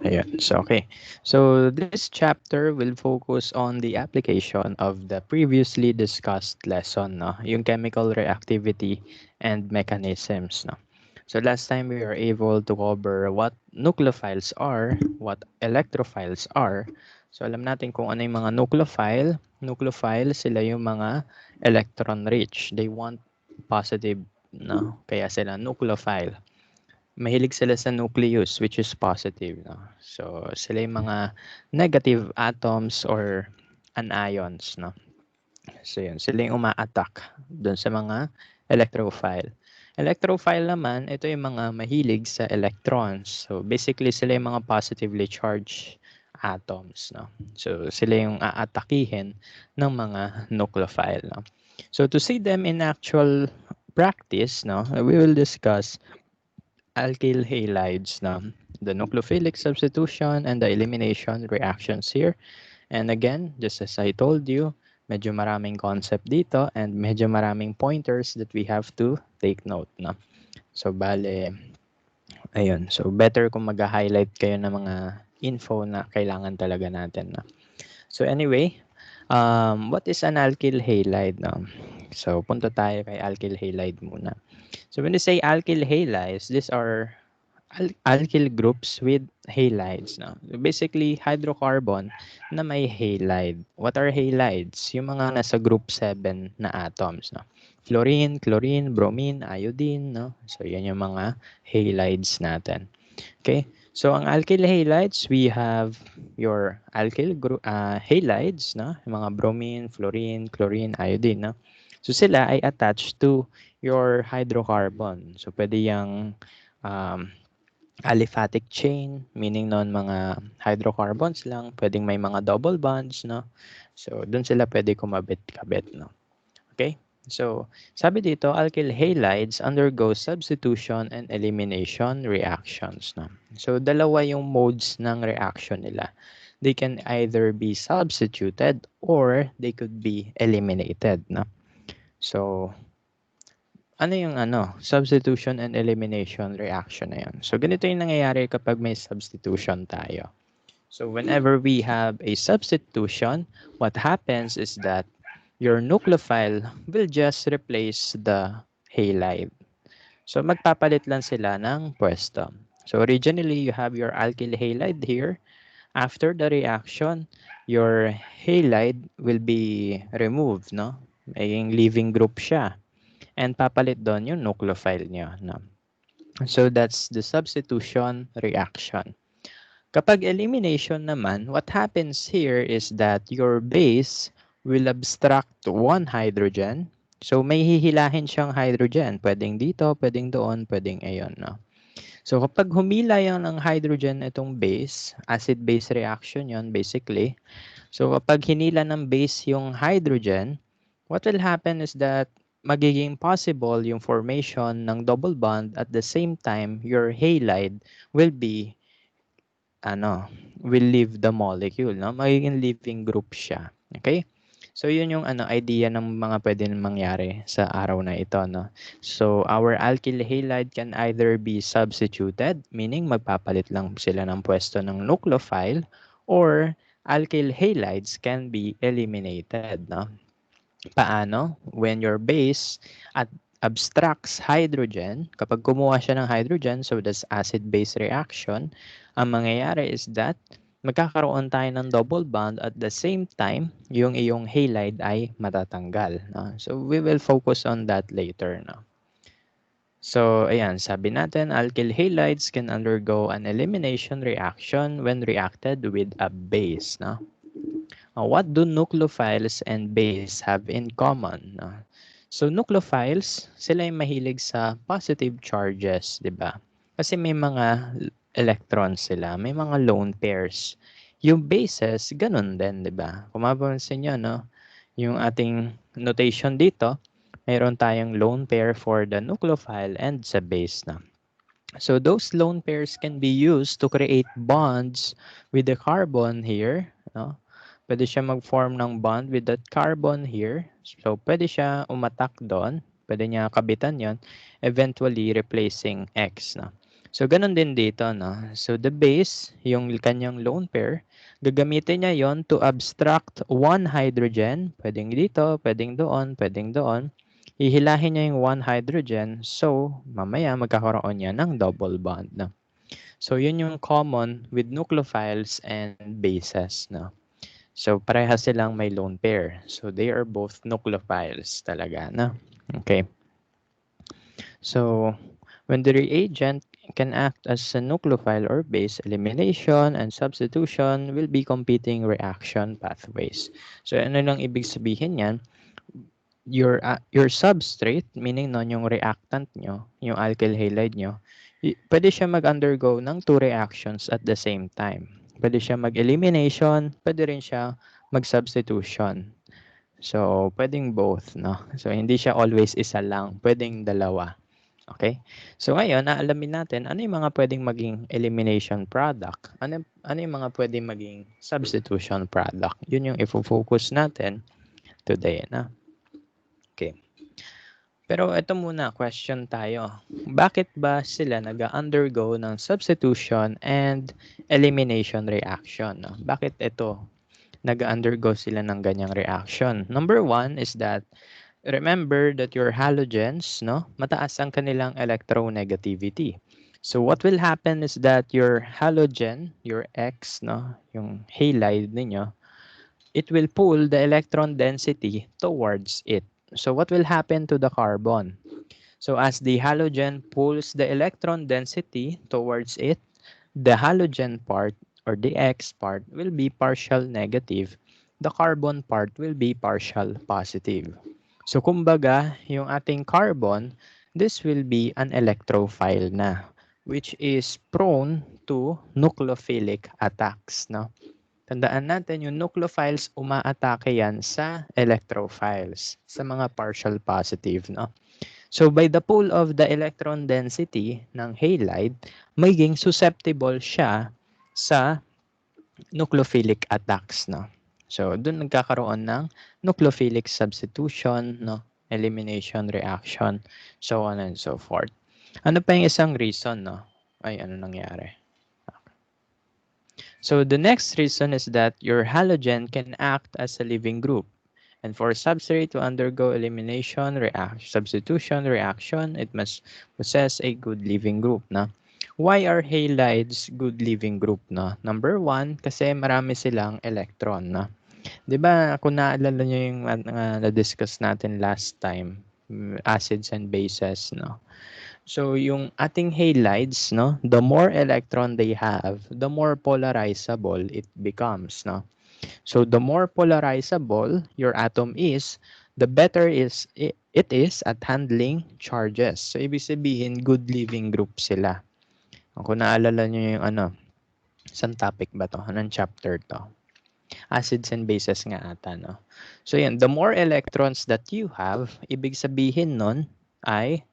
Ayan. So, okay. So, this chapter will focus on the application of the previously discussed lesson, no? Yung chemical reactivity and mechanisms, no? So, last time we were able to cover what nucleophiles are, what electrophiles are. So, alam natin kung ano yung mga nucleophile. Nucleophile, sila yung mga electron-rich. They want positive, no? Kaya sila nucleophile. Mahilig sila sa nucleus, which is positive, no? So, sila yung mga negative atoms or anions, no? So, yun. Sila yung uma-attack dun sa mga electrophile. Electrophile naman, ito yung mga mahilig sa electrons. So, basically, sila yung mga positively charged atoms, no? So, sila yung aatakihin ng mga nucleophile, no? So, to see them in actual practice, no, we will discuss alkyl halides na the nucleophilic substitution and the elimination reactions here. And again, just as I told you, medyo maraming concept dito and medyo maraming pointers that we have to take note. No? So, bale, ayun. So, better kung mag-highlight kayo ng mga info na kailangan talaga natin. No? So, anyway, what is an alkyl halide? No? So, punta tayo kay alkyl halide muna. So, when you say alkyl halides, these are alkyl groups with halides. No? Basically, hydrocarbon na may halide. What are halides? Yung mga nasa group 7 na atoms. No? Fluorine, chlorine, bromine, iodine. No? So, yan yung mga halides natin. Okay? So, ang alkyl halides, we have your alkyl halides, no? Yung mga bromine, fluorine, chlorine, iodine. No? So, sila ay attached to your hydrocarbon. So, pwede yung aliphatic chain, meaning non mga hydrocarbons lang, pwedeng may mga double bonds, no? So, dun sila pwede kumabit-kabit, no? Okay? So, sabi dito, alkyl halides undergo substitution and elimination reactions, no? So, dalawa yung modes ng reaction nila. They can either be substituted or they could be eliminated, no? So, ano yung substitution and elimination reaction na yun. So, ganito yung nangyayari kapag may substitution tayo. So, whenever we have a substitution, what happens is that your nucleophile will just replace the halide. So, magpapalit lang sila ng pwesto. So, originally, you have your alkyl halide here. After the reaction, your halide will be removed, no? Maging leaving group siya. And papalit doon yung nucleophile niya. No? So that's the substitution reaction. Kapag elimination naman, what happens here is that your base will abstract one hydrogen. So may hihilahin siyang hydrogen. Pwedeng dito, pwedeng doon, pwedeng ayon. No? So kapag humila yan ng hydrogen itong base, acid-base reaction yon basically. So kapag hinila ng base yung hydrogen, what will happen is that magiging possible yung formation ng double bond at the same time your halide will be will leave the molecule, no? Magiging living group siya. Okay? So yun yung idea ng mga pwede mangyari sa araw na ito, no? So our alkyl halide can either be substituted, meaning magpapalit lang sila ng pwesto ng nucleophile, or alkyl halides can be eliminated, no? Paano? When your base abstracts hydrogen, kapag kumuha siya ng hydrogen, so that's acid-base reaction, ang mangyayari is that magkakaroon tayo ng double bond at the same time, yung iyong halide ay matatanggal. No? So we will focus on that later. No? So ayan, sabi natin, alkyl halides can undergo an elimination reaction when reacted with a base. No? What do nucleophiles and base have in common? So nucleophiles, sila yung mahilig sa positive charges, di ba? Kasi may mga electrons sila, may mga lone pairs. Yung bases, ganun din, di ba? Kung mapapansin nyo, no? Yung ating notation dito, mayroon tayong lone pair for the nucleophile and sa base na. So those lone pairs can be used to create bonds with the carbon here, no? Pwede siya mag-form ng bond with that carbon here. So, pwede siya umatak doon. Pwede niya kabitan yon, eventually replacing X. No? So, ganun din dito, no? So, the base, yung kanyang lone pair, gagamitin niya yon to abstract one hydrogen. Pwedeng dito, pwedeng doon, pwedeng doon. Hihilahin niya yung one hydrogen. So, mamaya magkakaroon niya ng double bond, no? So, yun yung common with nucleophiles and bases, no? So, parehas silang may lone pair. So, they are both nucleophiles talaga, no? Okay. So, when the reagent can act as a nucleophile or base, elimination and substitution will be competing reaction pathways. So, ano lang ibig sabihin yan? Your substrate, meaning nun yung reactant nyo, yung alkyl halide nyo, pwede siya mag-undergo ng two reactions at the same time. Pwede siya mag-elimination, pwede rin siya mag-substitution. So, pwedeng both, no? So, hindi siya always isa lang. Pwedeng dalawa. Okay? So, ngayon, naalamin natin ano yung mga pwedeng maging elimination product. Ano yung mga pwedeng maging substitution product. Yun yung ifo-focus natin today, na? Okay. Pero ito muna, question tayo. Bakit ba sila nag-undergo ng substitution and elimination reaction? No? Bakit ito nag-undergo sila ng ganyang reaction? Number one is that remember that your halogens, no, mataas ang kanilang electronegativity. So what will happen is that your halogen, your X, no, yung halide ninyo, it will pull the electron density towards it. So what will happen to the carbon? So as the halogen pulls the electron density towards it, the halogen part or the X part will be partial negative. The carbon part will be partial positive. So kumbaga, yung ating carbon, this will be an electrophile na, which is prone to nucleophilic attacks, no? Tandaan natin, yung nucleophiles, umaatake yan sa electrophiles, sa mga partial positive, no? So by the pull of the electron density ng halide, magiging susceptible siya sa nucleophilic attacks, no? So doon nagkakaroon ng nucleophilic substitution, no? Elimination reaction, so on and so forth. Ano pa yung isang reason, no? Ay, ano nangyari? So the next reason is that your halogen can act as a living group. And for substrate to undergo elimination, substitution, reaction, it must possess a good living group. Na? Why are halides good living group? Na? Number one, kasi marami silang electron. Na? Di ba, kung naalala nyo yung na-discuss natin last time, acids and bases, no? So, yung ating halides, no, the more electron they have, the more polarizable it becomes, no? So, the more polarizable your atom is, the better it is at handling charges. So, ibig sabihin, good living group sila. Kung naalala nyo yung isang topic ba to? Anong chapter to? Acids and bases nga ata, no? So, yan, the more electrons that you have, ibig sabihin nun ay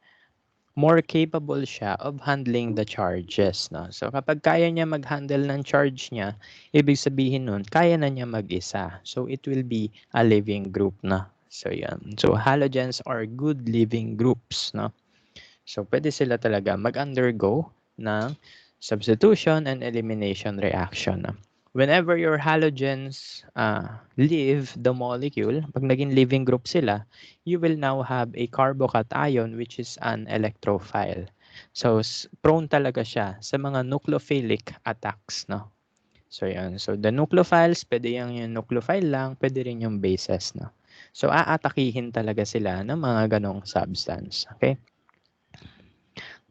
more capable siya of handling the charges, no? So, kapag kaya niya mag-handle ng charge niya, ibig sabihin nun, kaya na niya mag-isa. So, it will be a living group, na. So, yan. So, halogens are good living groups, no? So, pwede sila talaga mag-undergo ng substitution and elimination reaction, no? Whenever your halogens leave the molecule, pag naging living group sila, you will now have a carbocation which is an electrophile. So, prone talaga siya sa mga nucleophilic attacks, no? So, yan. So, the nucleophiles, pwede yung nucleophile lang, pwede rin yung bases, no? So, aatakihin talaga sila ng mga ganong substance, okay?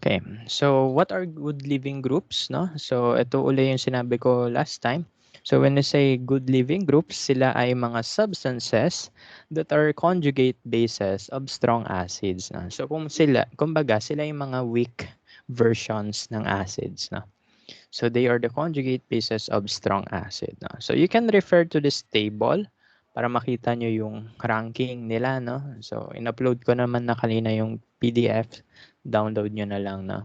Okay, so what are good living groups, no? So ito uli yung sinabi ko last time. So when we say good living groups, sila ay mga substances that are conjugate bases of strong acids, no? So kumbaga sila yung mga weak versions ng acids, no? So they are the conjugate bases of strong acid, no? So you can refer to this table para makita nyo yung ranking nila, no? So in-upload ko naman na kanina yung PDF. Download nyo na lang, na.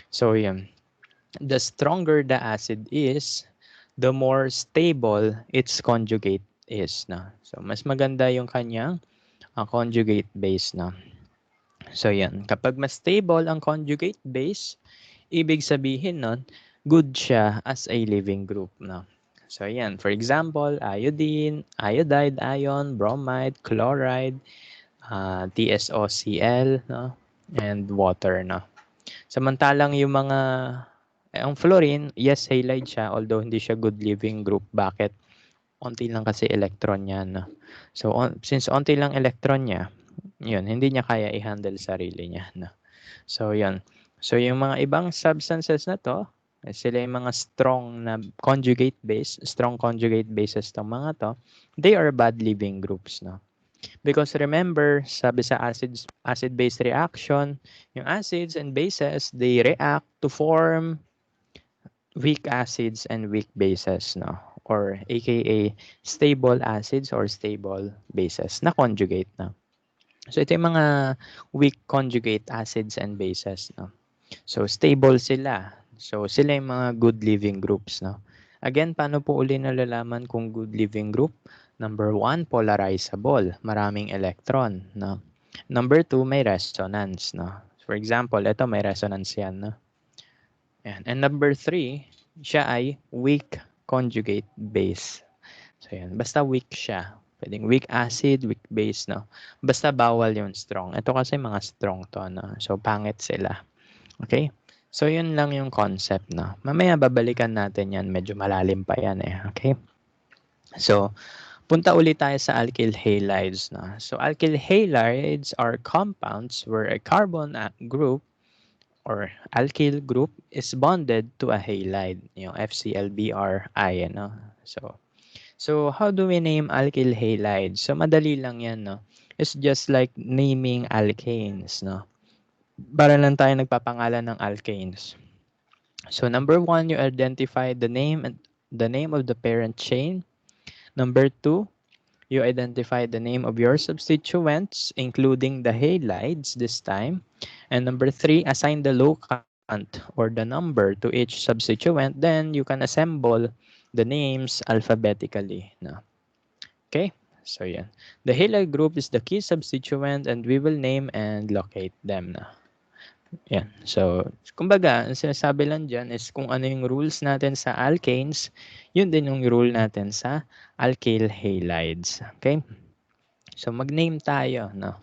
So, yun. The stronger the acid is, the more stable its conjugate is, na. So, mas maganda yung kanyang conjugate base, na. So, yan. Kapag mas stable ang conjugate base, Ibig sabihin nun, good siya as a living group, no? So, yan. For example, iodine, iodide, ion, bromide, chloride, TSOCl, no? And water, no? Samantalang yung mga, ang fluorine, yes, halide siya, although hindi siya good living group. Bakit? Onti lang kasi electron niya, no? So, since onti lang electron niya, yun, hindi niya kaya i-handle sarili niya, no? So, yun. So, yung mga ibang substances na to, sila yung mga strong conjugate bases ng mga to, they are bad living groups, no? Because remember, sabi sa acid-base reaction, yung acids and bases, they react to form weak acids and weak bases, no? Or aka stable acids or stable bases na conjugate, no? So ito yung mga weak conjugate acids and bases, no? So stable sila. So sila yung mga good living groups, no? Again, paano po uli nalalaman kung good living group? Number 1, polarizable, maraming electron, no? Number 2, may resonance, no? For example, ito may resonance yan, no? And number 3, siya ay weak conjugate base. So yan, basta weak siya. Pwedeng weak acid, weak base, no? Basta bawal yung strong. Ito kasi mga strong to, no? So pangit sila. Okay? So yun lang yung concept, no? Mamaya babalikan natin yan. Medyo malalim pa yan eh. Okay? So, punta ulit tayo sa alkyl halides, no? So alkyl halides are compounds where a carbon group or alkyl group is bonded to a halide, yung FClBrI, no? So how do we name alkyl halides? So madali lang yan, no? It's just like naming alkanes, no? Para lang tayo nagpapangalan ng alkanes. So number 1, you identify the name of the parent chain. Number 2, you identify the name of your substituents, including the halides this time. And number 3, assign the locant or the number to each substituent. Then you can assemble the names alphabetically. No? Okay, so yan. The halide group is the key substituent and we will name and locate them. No? Yan. So, kumbaga, ang sinasabi lang dyan is kung ano yung rules natin sa alkanes, yun din yung rule natin sa alkyl halides. Okay? So, mag-name tayo, no?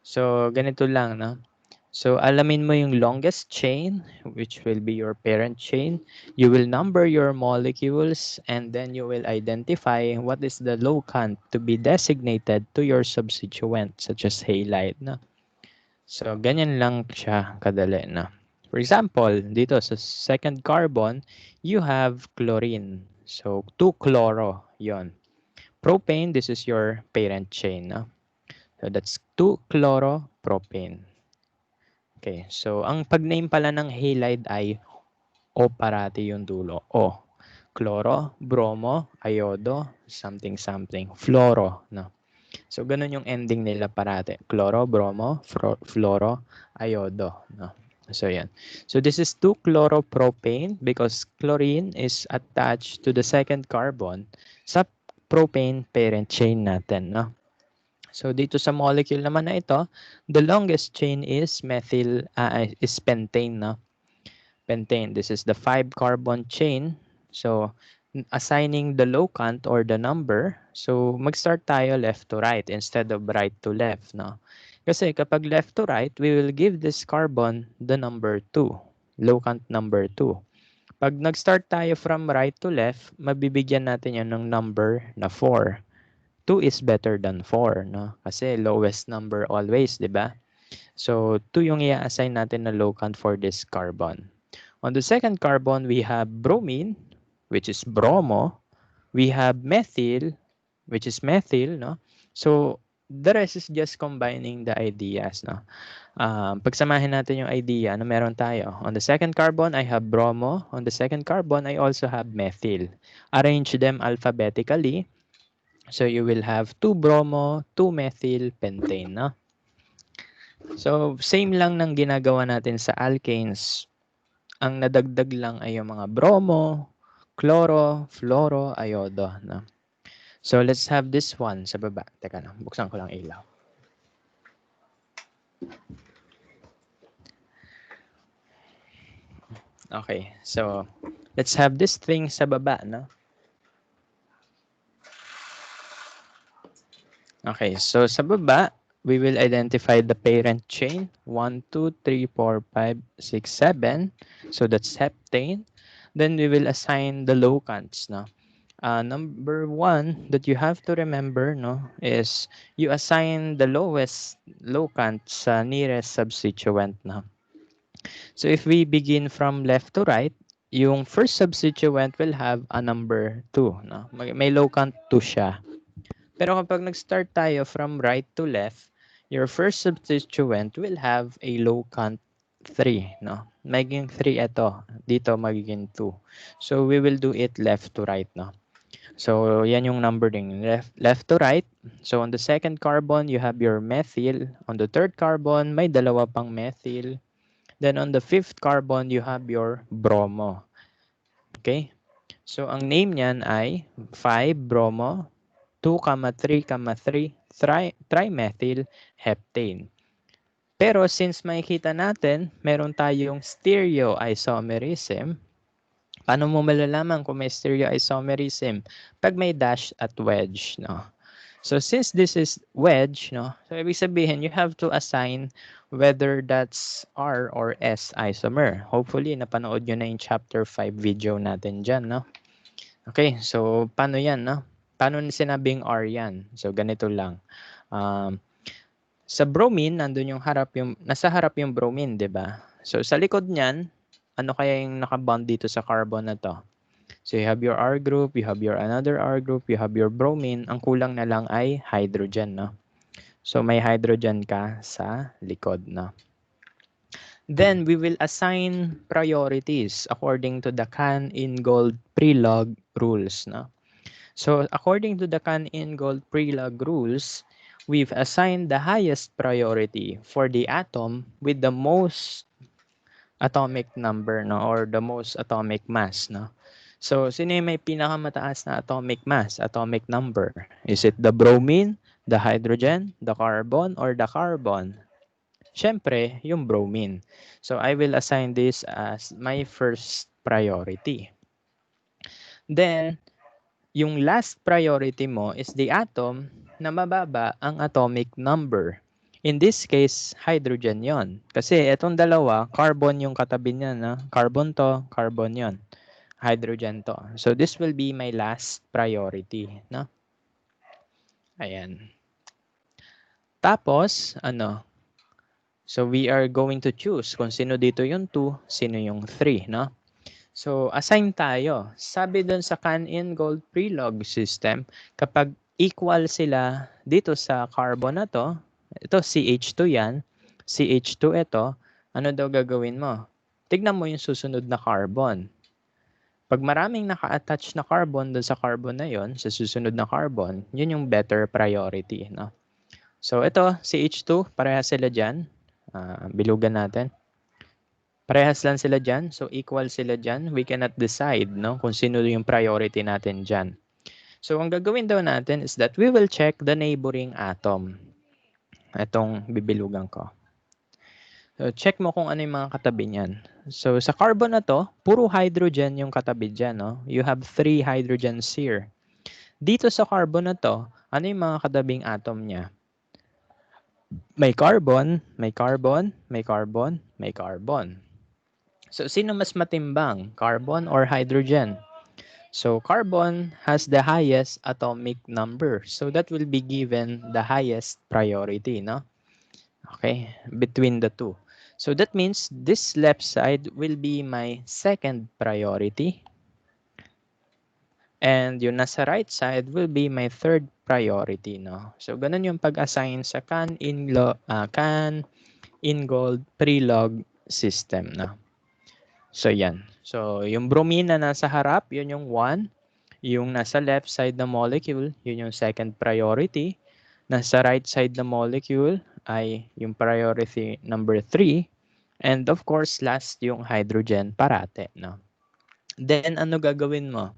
So, ganito lang, no? So, alamin mo yung longest chain, which will be your parent chain. You will number your molecules, and then you will identify what is the locant to be designated to your substituent, such as halide, no? So, ganyan lang siya kadali, no? For example, dito sa second carbon, you have chlorine. So, 2-chloro, yon. Propane, this is your parent chain, no? So, that's 2-chloropropane. Okay, so ang pag-name pala ng halide ay O parati yung dulo. O. Chloro, bromo, iodo, something, something. Fluoro, no? So, ganun yung ending nila parati. Chloro, bromo, fluoro, iodo, no? So, yan. So, this is 2-chloropropane because chlorine is attached to the second carbon sa propane parent chain natin, no? So, dito sa molecule naman na ito, the longest chain is pentane, no? Pentane, this is the 5-carbon chain. So, assigning the locant or the number, so mag-start tayo left to right instead of right to left, no? Kasi kapag left to right, we will give this carbon the number 2, locant number 2. Pag nag-start tayo from right to left, mabibigyan natin yan ng number na 4. 2 is better than 4, no? Kasi lowest number always, di ba? So, 2 yung i-assign natin na locant for this carbon. On the second carbon, we have bromine, which is bromo. We have methyl, which is methyl, no? So, the rest is just combining the ideas, no? Pagsamahin natin yung idea na meron tayo. On the second carbon, I have bromo. On the second carbon, I also have methyl. Arrange them alphabetically. So, you will have 2-bromo, 2-methyl pentane, no? So, same lang ng ginagawa natin sa alkanes. Ang nadagdag lang ay yung mga bromo, chloro, fluoro, iodo, no? So, let's have this one sa baba. Teka lang, buksan ko lang ilaw. Okay, so let's have this thing sa baba, no? Okay, so sa baba, we will identify the parent chain, 1, 2, 3, 4, 5, 6, 7. So that's heptane. Then we will assign the locants, no? Number one that you have to remember, no, is you assign the lowest locant sa nearest substituent, no? So if we begin from left to right, yung first substituent will have a number 2, no? May locant 2 siya. Pero kapag nag-start tayo from right to left, your first substituent will have a locant 3, no? Magiging 3 ito. Dito magiging 2. So we will do it left to right, no? So yan yung numbering, left to right. So on the second carbon, you have your methyl. On the third carbon, may dalawa pang methyl. Then on the fifth carbon, you have your bromo. Okay? So ang name niyan ay 5-bromo 2,3,3 trimethyl heptane. Pero since makikita natin, meron tayong stereoisomerism. Paano mo malalaman kung may stereoisomerism? Pag may dash at wedge, no? So since this is wedge, no? So ibig sabihin, you have to assign whether that's R or S isomer. Hopefully, napanood nyo na yung chapter 5 video natin dyan, no? Okay, so paano yan, no? Paano sinabing R yan? So ganito lang. Sa bromine, nandun yung nasa harap yung bromine, di ba? So sa likod niyan, ano kaya yung nakabond dito sa carbon na to? So you have your R group, you have your another R group, you have your bromine. Ang kulang na lang ay hydrogen, no? So may hydrogen ka sa likod, no? Then we will assign priorities according to the Can-Ingold pre-log rules, no? So according to the Can-Ingold pre-log rules, we've assigned the highest priority for the atom with the most atomic number, no, or the most atomic mass, no. So sino yung may pinakamataas na atomic mass, atomic number? Is it the bromine, the hydrogen, the carbon, or the carbon? Siyempre, yung bromine. So I will assign this as my first priority. Then yung last priority mo is the atom na mababa ang atomic number. In this case, hydrogen yon. Kasi itong dalawa, carbon yung katabi niya, no? Carbon to, carbon yon. Hydrogen to. So this will be my last priority, no? Ayan. Tapos, ano? So we are going to choose kung sino dito yung 2, sino yung 3, no? So, assign tayo. Sabi dun sa Can-Ingold pre-log system, kapag equal sila dito sa carbon na to, ito CH2 yan, CH2 ito, ano daw gagawin mo? Tignan mo yung susunod na carbon. Pag maraming naka-attach na carbon dun sa carbon na yon, sa susunod na carbon, yun yung better priority, no? So, ito, CH2, parehas sila dyan. Bilugan natin. Parehas lang sila dyan. So, equal sila dyan. We cannot decide, no, kung sino yung priority natin dyan. So, ang gagawin daw natin is that we will check the neighboring atom. Itong bibilugan ko. So, check mo kung ano yung mga katabi niyan. So, sa carbon na to, puro hydrogen yung katabi dyan, no? You have 3 hydrogens here. Dito sa carbon na to, ano yung mga katabing atom niya? May carbon, may carbon, may carbon, may carbon. So, sino mas matimbang? Carbon or hydrogen? So, carbon has the highest atomic number. So, that will be given the highest priority, no? Okay, between the two. So, that means this left side will be my second priority. And yung nasa right side will be my third priority, no? So, ganun yung pag-assign sa Can-Ingold pre-log system, no? So, yan. So, yung bromine na nasa harap, yun yung 1. Yung nasa left side na molecule, yun yung second priority. Nasa right side na molecule ay yung priority number 3. And of course, last yung hydrogen parate, no? Then, ano gagawin mo?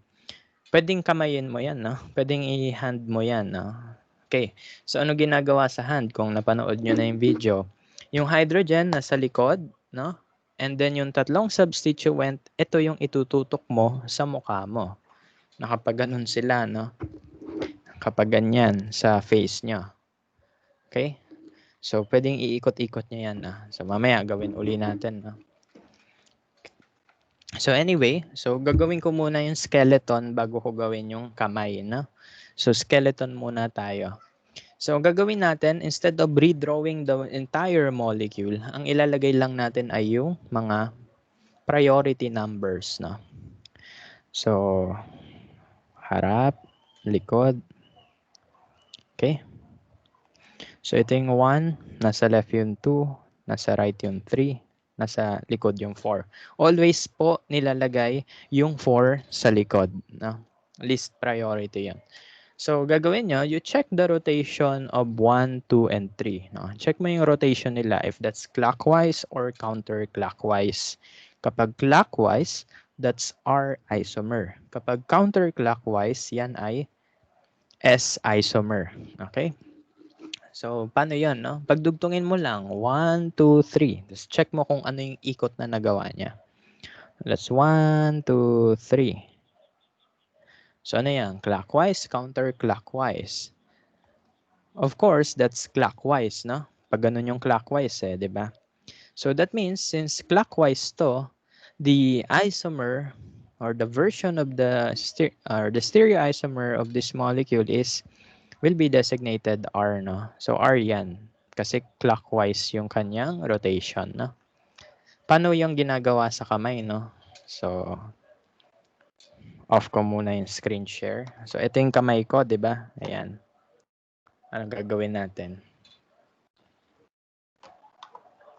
Pwedeng kamayin mo yan, no? Pwedeng i-hand mo yan, no? Okay. So, ano ginagawa sa hand kung napanood nyo na yung video? Yung hydrogen nasa likod, no? And then yung tatlong substituent, ito yung itututok mo sa mukha mo. Nakapag sila, no? Kapag ganyan sa face nyo. Okay? So, pwedeng iikot-ikot nyo yan. So, mamaya gawin uli natin. No? So, anyway, so gagawin ko muna yung skeleton bago ko gawin yung kamay. No? So, skeleton muna tayo. So, gagawin natin, instead of redrawing the entire molecule, ang ilalagay lang natin ay yung mga priority numbers. No? So, harap, likod. Okay? So, ito yung 1, nasa left yung 2, nasa right yung 3, nasa likod yung 4. Always po nilalagay yung 4 sa likod. No? Least priority yan. So, gagawin nyo, you check the rotation of 1, 2, and 3. No? Check mo yung rotation nila if that's clockwise or counterclockwise. Kapag clockwise, that's R isomer. Kapag counterclockwise, yan ay S isomer. Okay? So, paano yun, no? Pagdugtungin mo lang, 1, 2, 3. Tapos check mo kung ano yung ikot na nagawa niya. That's 1, 2, 3. So, ano yan? Clockwise, counterclockwise. Of course, that's clockwise, no? Pag ganun yung clockwise, di ba? So, that means, since clockwise to, the isomer or the version of the stereoisomer of this molecule will be designated R, no? So, R yan. Kasi clockwise yung kanyang rotation, no? Paano yung ginagawa sa kamay, no? So, off ko muna yung screen share. So, ito yung kamay ko, di ba? Ayan. Anong gagawin natin?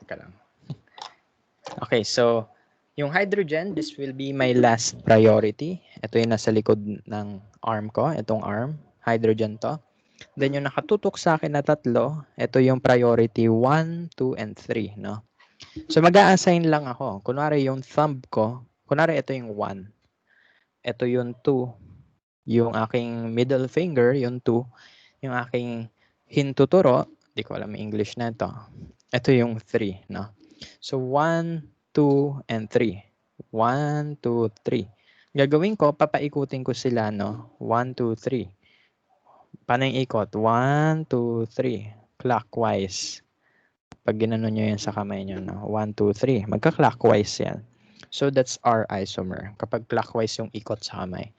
Teka lang. Okay, so, yung hydrogen, this will be my last priority. Ito yung nasa likod ng arm ko. Itong arm. Hydrogen to. Then yung nakatutok sa akin na tatlo, ito yung priority 1, 2, and 3, no? So mag-a-assign lang ako. Kunwari yung thumb ko, kunwari ito yung 1. Ito yung 2. Yung aking middle finger, yung 2. Yung aking hintuturo, di ko alam yung English na ito. Ito yung 3, no? So 1, 2, and 3. 1, 2, 3. Gagawin ko, papaikutin ko sila, no? 1, 2, 3. Paano yung ikot? 1, 2, 3. Clockwise. Pag ginano nyo yan sa kamay nyo, no? 1, 2, 3. Magka-clockwise yan. So, that's R isomer. Kapag clockwise yung ikot sa kamay.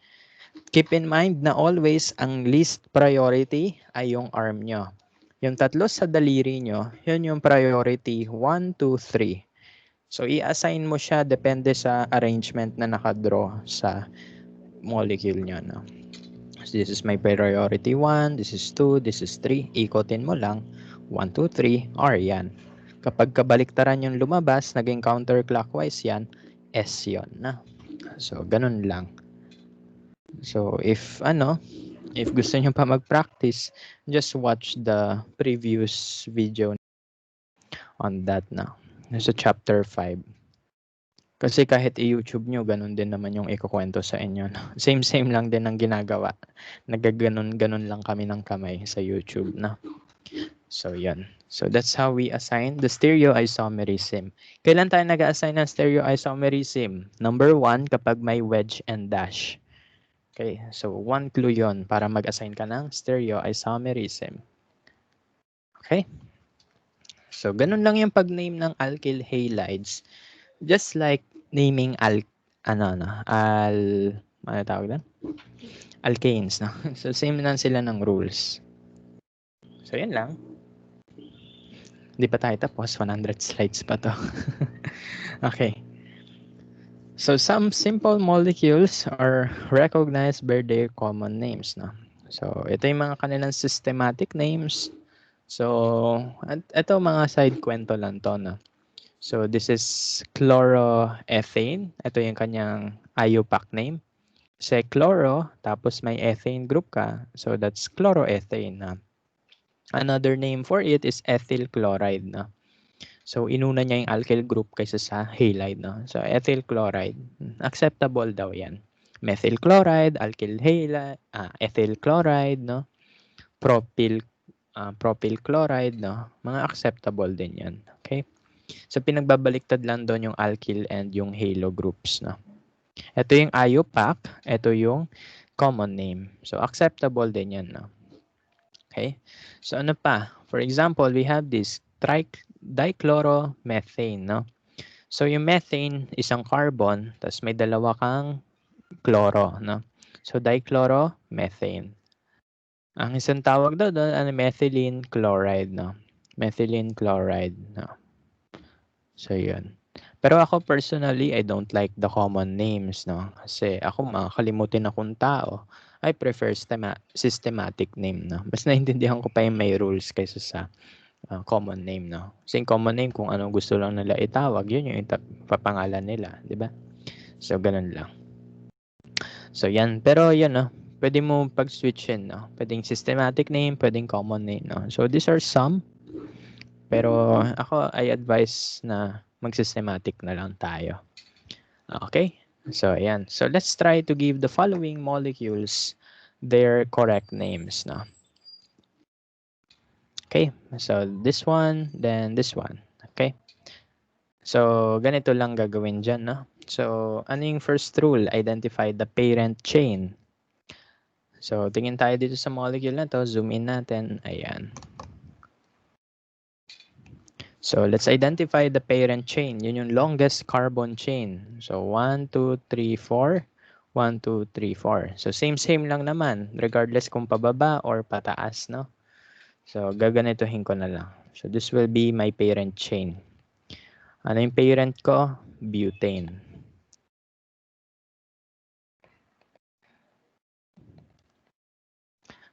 Keep in mind na always ang least priority ay yung arm nyo. Yung tatlo sa daliri nyo, yun yung priority 1, 2, 3. So, i-assign mo siya depende sa arrangement na nakadraw sa molecule nyo, no? So this is my priority 1, this is 2, this is 3. Ikotin mo lang. 1, 2, 3, R yan. Kapag kabaliktaran yung lumabas, naging counterclockwise yan, S yon na. So, ganun lang. So, if gusto nyo pa mag-practice, just watch the previous video on that na. So, chapter 5. Kasi kahit i-YouTube nyo, ganun din naman yung ikukwento sa inyo. No? Same lang din ang ginagawa. Nagaganon-ganon lang kami ng kamay sa YouTube. No? So, yan. So, that's how we assign the stereoisomerism. Kailan tayo nag-assign ng stereoisomerism? Number 1, kapag may wedge and dash. Okay, so 1 clue yon para mag-assign ka ng stereoisomerism. Okay? So, ganun lang yung pag-name ng alkyl halides. Just like naming ano tawag doon? Alkanes, no? So, same lang sila ng rules. So, yun lang. Hindi pa tayo tapos. 100 slides pa to. Okay. So, some simple molecules are recognized by their common names, no? So, ito yung mga kanilang systematic names. So, ito mga side kwento lang to, no? So, this is chloroethane. Ito yung kanyang IUPAC name. Say chloro, tapos may ethane group ka. So, that's chloroethane. Na. Another name for it is ethyl chloride. Na. So, inuna niya yung alkyl group kaysa sa halide. No? So, ethyl chloride. Acceptable daw yan. Methyl chloride, alkyl halide, ethyl chloride, no? Propyl chloride, no? Mga acceptable din yan. Okay? So pinagbabaliktad lang doon yung alkyl and yung halo groups, no. Ito yung IUPAC, ito yung common name. So acceptable din yan, no. Okay? So ano pa? For example, we have this dichloromethane, no. So yung methane, isang carbon, tapos may dalawa kang chloro, no. So dichloromethane. Ang isang tawag daw doon, ano, methylene chloride, no. Methylene chloride, no. So yun. Pero ako personally, I don't like the common names, no. Kasi ako, makakalimutin akong tao. I prefer systematic name, no. Mas naintindihan ko pa yung may rules kaysa sa common name, no. Kasi yung common name, kung anong gusto lang nila itawag, yun yung papangalan nila, di ba? So, ganun lang. So, yan. Pero, yan, no. Pwede mo pag-switchin, no. Pwedeng systematic name, pwedeng common name, no. So, these are some. Pero, ako, I advise na mag-systematic na lang tayo. Okay? So, ayan. So, let's try to give the following molecules their correct names, no. Okay? So, this one, then this one. Okay? So, ganito lang gagawin dyan, no? So, ano yung first rule? Identify the parent chain. So, tingin tayo dito sa molecule na to. Zoom in natin. Ayan. So, let's identify the parent chain. Yun yung longest carbon chain. So, 1, 2, 3, 4. 1, 2, 3, 4. So, same lang naman. Regardless kung pababa or pataas, no? So, gaganituhin ko na lang. So, this will be my parent chain. Ano yung parent ko? Butane.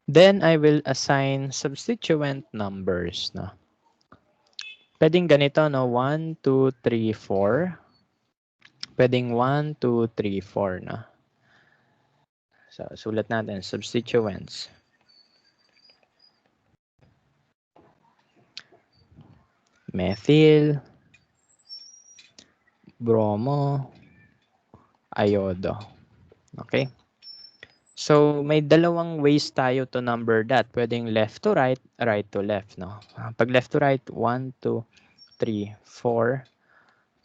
Then, I will assign substituent numbers, no? Pwedeng ganito, no? 1, 2, 3, 4. Pwedeng 1, 2, 3, 4, no? So, sulat natin, substituents. Methyl, bromo, iodo. Okay? So, may dalawang ways tayo to number that. Pwedeng left to right, right to left, no? Pag left to right, 1, 2, 3, 4.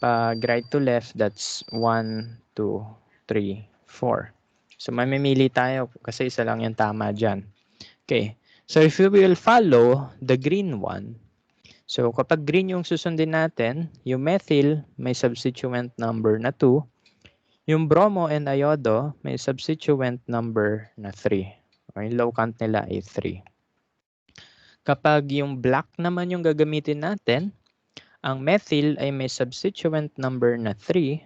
Pag right to left, that's 1, 2, 3, 4. So, mamimili tayo kasi isa lang yung tama dyan. Okay. So, if we will follow the green one, so kapag green yung susundin natin, yung methyl may substituent number na 2. Yung bromo and iodo may substituent number na 3. Or yung low count nila ay 3. Kapag yung black naman yung gagamitin natin, ang methyl ay may substituent number na 3.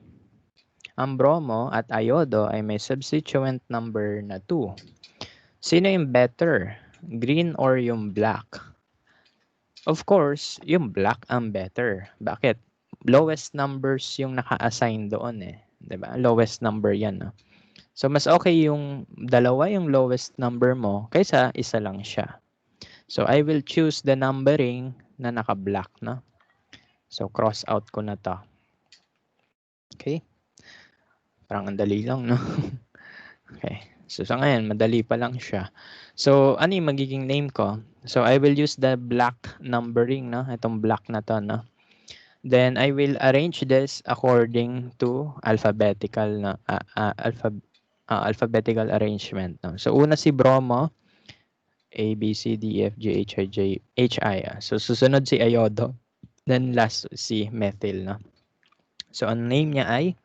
Ang bromo at iodo ay may substituent number na 2. Sino yung better? Green or yung black? Of course, yung black ang better. Bakit? Lowest numbers yung naka-assign doon eh. 'Di ba? Lowest number yan. No? So, mas okay yung dalawa yung lowest number mo kaysa isa lang siya. So, I will choose the numbering na naka-black. No? So, cross out ko na to. Okay? Parang ang dali lang, no? Okay. So, sa ngayon, madali pa lang siya. So, ano yung magiging name ko? So, I will use the black numbering, no? Itong black na to, no? Then, I will arrange this according to alphabetical na alphabetical arrangement. No? So, una si bromo, A, B, C, D, F, G, H, I, J, H, I. So, susunod si iodo. Then, last si methyl. No? So, ang name niya ay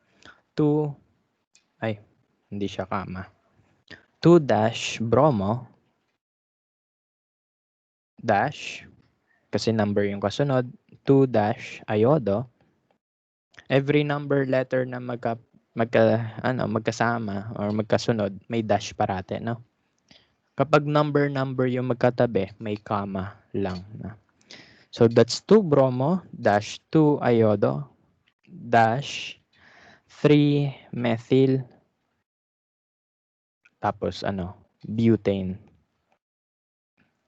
2, ay, hindi siya kama. 2-bromo dash, kasi number yung kasunod, 2-iodo. Every number letter na magkasama or magkasunod, may dash parate, no? Kapag number yung magkatabi, may comma lang. No? So, that's 2-bromo dash 2-iodo dash 3-methyl tapos butane.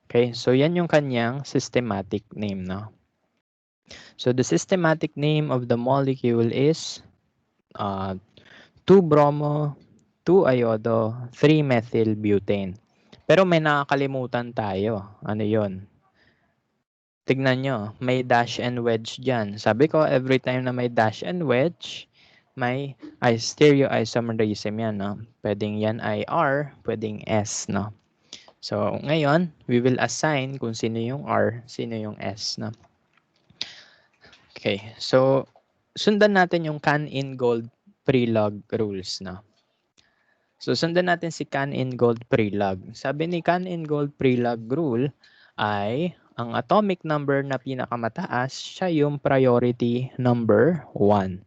Okay, so yan yung kanyang systematic name, no? So the systematic name of the molecule is 2-bromo, 2-iodo, 3-methyl butane. Pero may nakakalimutan tayo. Ano yon? tignan nyo, may dash and wedge dyan. Sabi ko, every time na may dash and wedge, may stereoisomerism yan, no? Pwedeng yan ay R, pwedeng S, no? So, ngayon, we will assign kung sino yung R, sino yung S, no? Okay, so, sundan natin yung can-in-gold pre-log rules, no? So, sundan natin si can-in-gold pre-log. Sabi ni can-in-gold pre-log rule ay ang atomic number na pinakamataas, siya yung priority number 1.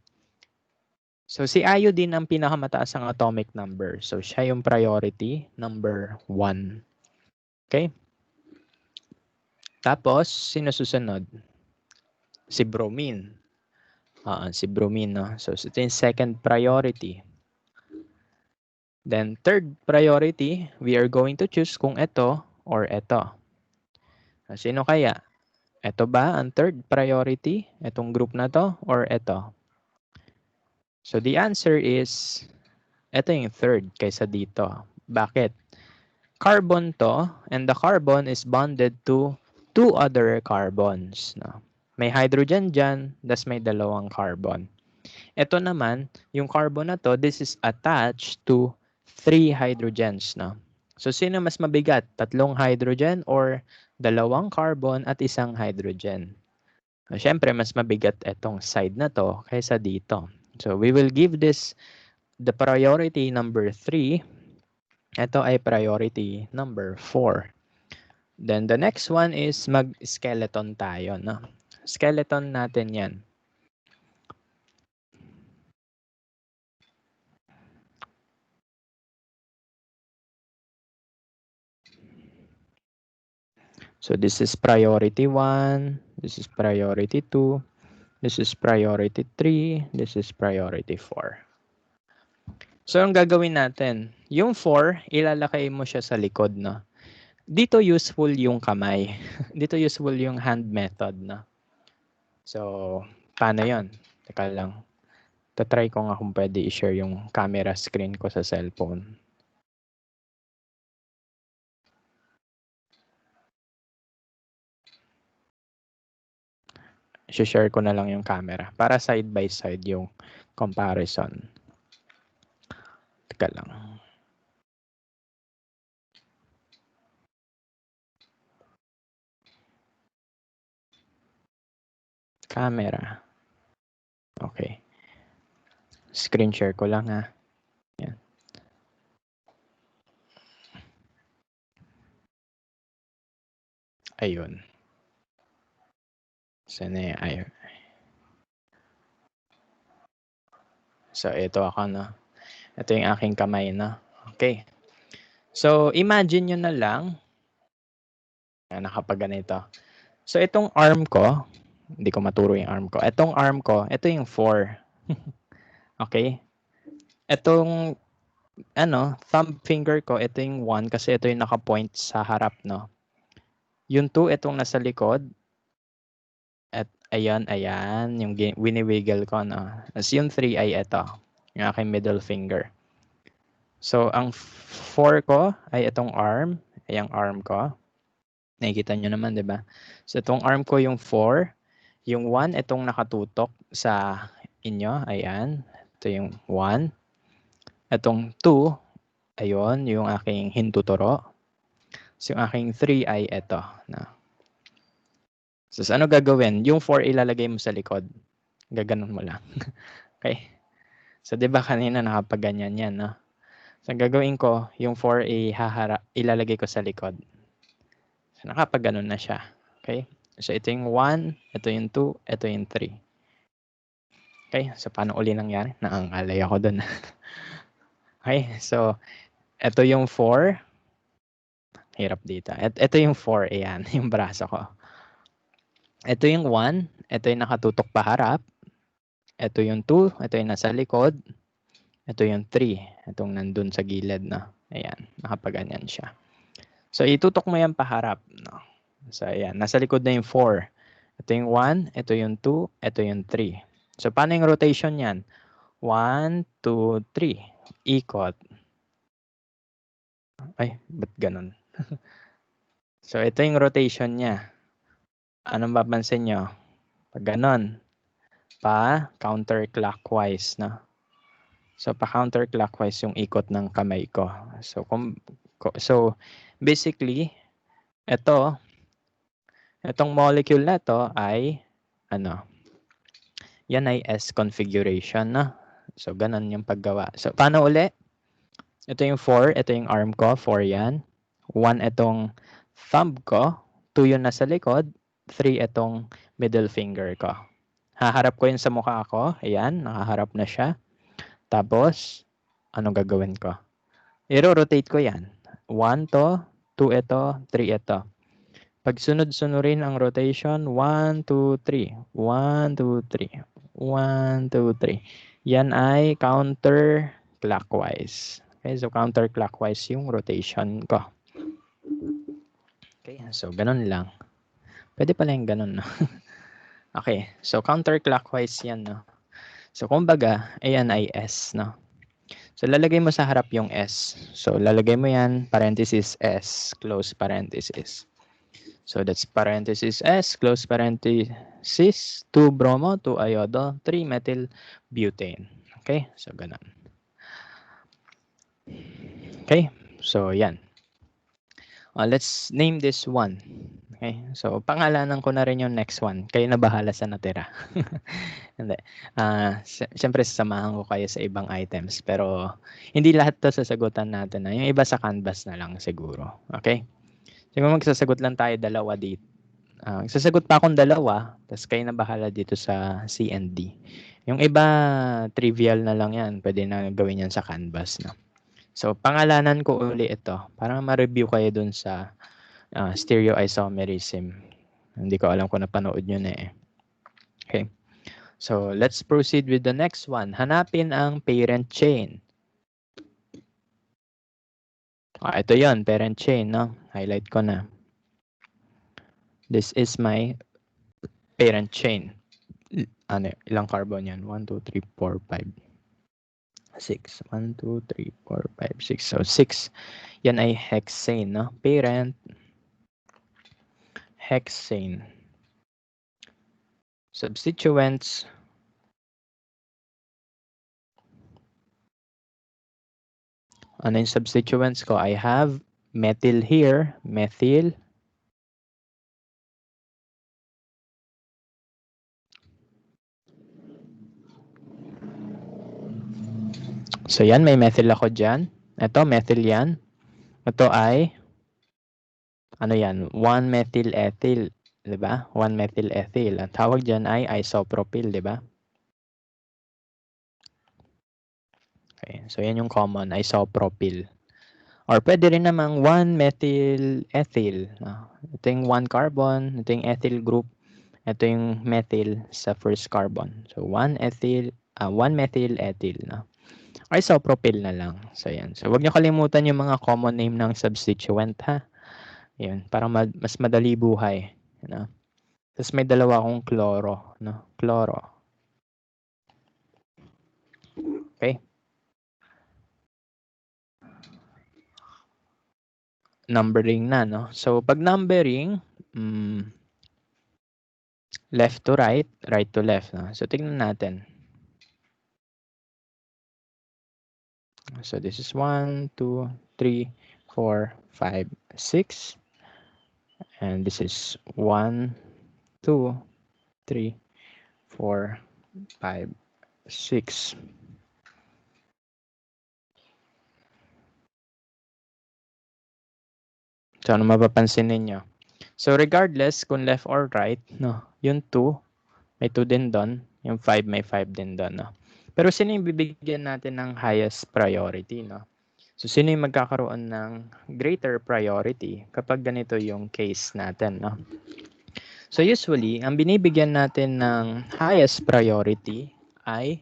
So, si iodine ang pinakamataas ang atomic number. So, siya yung priority number 1. Okay? Tapos, sino susunod? Si bromine. Si bromine, no? So, ito yung second priority. Then, third priority, we are going to choose kung ito or ito. Sino kaya? Ito ba ang third priority? Itong group na to or ito? So, the answer is, ito yung third kaysa dito. Bakit? Carbon to, and the carbon is bonded to 2 other carbons. No? May hydrogen dyan, das may dalawang carbon. Ito naman, yung carbon na to, this is attached to 3 hydrogens. No? So, sino mas mabigat? 3 hydrogen or 2 carbon at 1 hydrogen? So, syempre, mas mabigat itong side na to kaysa dito. So, we will give this the priority number 3. Ito ay priority number 4. Then, the next one is mag-skeleton tayo. No? Skeleton natin yan. So, this is priority 1. This is priority 2. This is priority 3. This is priority 4. So, ang gagawin natin, yung 4, ilalakay mo siya sa likod. No? Dito useful yung kamay. Dito useful yung hand method. No? So, paano yon? Teka lang. Tatry ko nga kung pwede i-share yung camera screen ko sa cellphone. I-share ko na lang yung camera para side by side yung comparison. Teka lang. Camera. Okay. Screen share ko lang ha. Yan. Ayun. Sana ayun. So, ito ako, no? Ito yung aking kamay, no? Okay. So, imagine nyo na lang, nakapaganito. So, itong arm ko, hindi ko maturo yung arm ko. Itong arm ko, ito yung 4. Okay? Itong, thumb finger ko, ito yung 1 kasi ito yung nakapoint sa harap, no? Yung 2, itong nasa likod. At ayan, yung wini-wiggle ko, no? As yung 3 ay ito, yung aking middle finger. So, ang 4 ko ay itong arm, ay ang arm ko. Nakikita nyo naman, di ba? So, itong arm ko yung 4. Yung 1, itong nakatutok sa inyo, ayan. Ito yung 1. Itong 2, ayun, yung aking hintuturo. So, yung aking 3 ay ito, no? So, ano gagawin? Yung 4 ilalagay mo sa likod. Gaganon mo lang. Okay? So, di ba kanina nakapaganyan yan, no? So, gagawin ko, yung 4 ilalagay ko sa likod. So, nakapaganon na siya. Okay? So, ito yung 1, ito yung 2, ito yung 3. Okay? So, paano uli nangyari? Naangalay ako dun. Okay? So, ito yung 4. Hirap dito. Ito yung 4, ayan, yung braso ko. Ito yung 1, ito yung nakatutok pa harap. Ito yung 2, ito yung nasa likod. Ito yung 3, itong nandun sa gilid, no? Ayan, nakapaganyan siya. So, itutok mo yan paharap, no? So, ayan, nasa likod na yung 4. Ito yung 1, ito yung 2, ito yung 3. So, paano yung rotation yan? 1, 2, 3. Ikot. Ay, ba't ganun? So, ito yung rotation niya. Anong mapapansin nyo? Pag ganon, pa-counterclockwise na. So, pa-counterclockwise yung ikot ng kamay ko. So, basically, itong molecule na to ay, yan ay S configuration na. So, ganon yung paggawa. So, paano uli? Ito yung 4, ito yung arm ko, 4 yan. 1 itong thumb ko, 2 yung nasa likod, 3 itong middle finger ko. Haharap ko yun sa mukha ko. Ayan, nakaharap na siya. Tapos, anong gagawin ko? I-rotate ko yan. 1 to, 2 ito, 3 ito. Pag sunod-sunurin ang rotation, 1, 2, 3. 1, 2, 3. 1, 2, 3. Yan ay counterclockwise. Okay, so counterclockwise yung rotation ko. Okay, so ganun lang. Pwede pala yung ganun, no? Okay, so counterclockwise yan, no? So, kumbaga, ayan ay S, no? So, lalagay mo sa harap yung S. So, lalagay mo yan, parenthesis S, close parenthesis. So, that's parenthesis S, close parenthesis, 2 bromo, 2 iodo, 3 methyl butane. Okay, so ganun. Okay, so yan. Let's name this one. Okay, so pangalanan ko na rin yung next one. Kayo na bahala sa natira. Hindi. Siyempre, sasamahan ko kayo sa ibang items. Pero, hindi lahat to sasagutan natin. Yung iba sa canvas na lang siguro. Okay? Siguro magsasagot lang tayo dalawa dito. Sasagot pa akong dalawa. Tapos kayo na bahala dito sa C and D. Yung iba, trivial na lang yan. Pwede na gawin yan sa canvas. No? So, pangalanan ko uli ito. Para ma-review kayo dun sa stereoisomerism. Hindi ko alam kung napanood nyo na eh. Okay. So, let's proceed with the next one. Hanapin ang parent chain. Ito yon, parent chain, no? Highlight ko na. This is my parent chain. Ilang carbon yan? 1, 2, 3, 4, 5, 6. 1, 2, 3, 4, 5, 6. So, 6. Yan ay hexane, no? Parent hexane. Substituents. Ano yung substituents ko? I have methyl here, methyl. So yan, may methyl ako dyan. Ito, methyl yan. Ito ay, ano yan? 1-methyl ethyl. Diba? 1-methyl ethyl. Ang tawag dyan ay isopropyl, diba? Okay, so yan yung common, isopropyl. Or pwede rin namang 1-methyl ethyl. Ito yung 1 carbon, ito yung ethyl group, ito yung methyl sa first carbon. So 1-methyl ethyl. Isopropyl na lang. So yan. So wag niyo kalimutan yung mga common name ng substituent, ha. Yun, para mas madali buhay, Tapos may dalawa akong chloro, Chloro. Okay? Numbering na, So pag numbering, left to right, right to left, So tingnan natin. So this is 1, 2, 3, 4, 5, 6. And this is 1, 2, 3, 4, 5, 6. So ano mapapansin ninyo? So regardless kung left or right, yung 2, may 2 din doon. Yung 5, may 5 din doon. Pero sino yung bibigyan natin ng highest priority? So sino yung magkakaroon ng greater priority kapag ganito yung case natin? So usually, ang binibigyan natin ng highest priority ay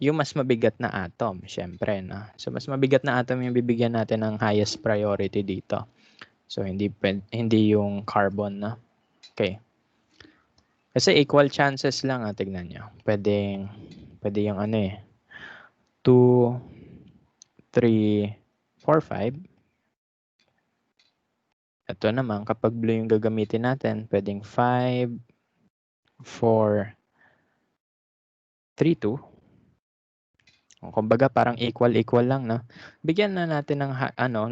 yung mas mabigat na atom, syempre. So mas mabigat na atom yung bibigyan natin ng highest priority dito. So hindi yung carbon, Okay. Kasi equal chances lang, tignan nyo. Pwede yung 2, 3, 4, 5. Ito naman, kapag blue yung gagamitin natin, pwedeng 5, 4, 3, 2. Kumbaga parang equal lang, no? Bigyan na natin ng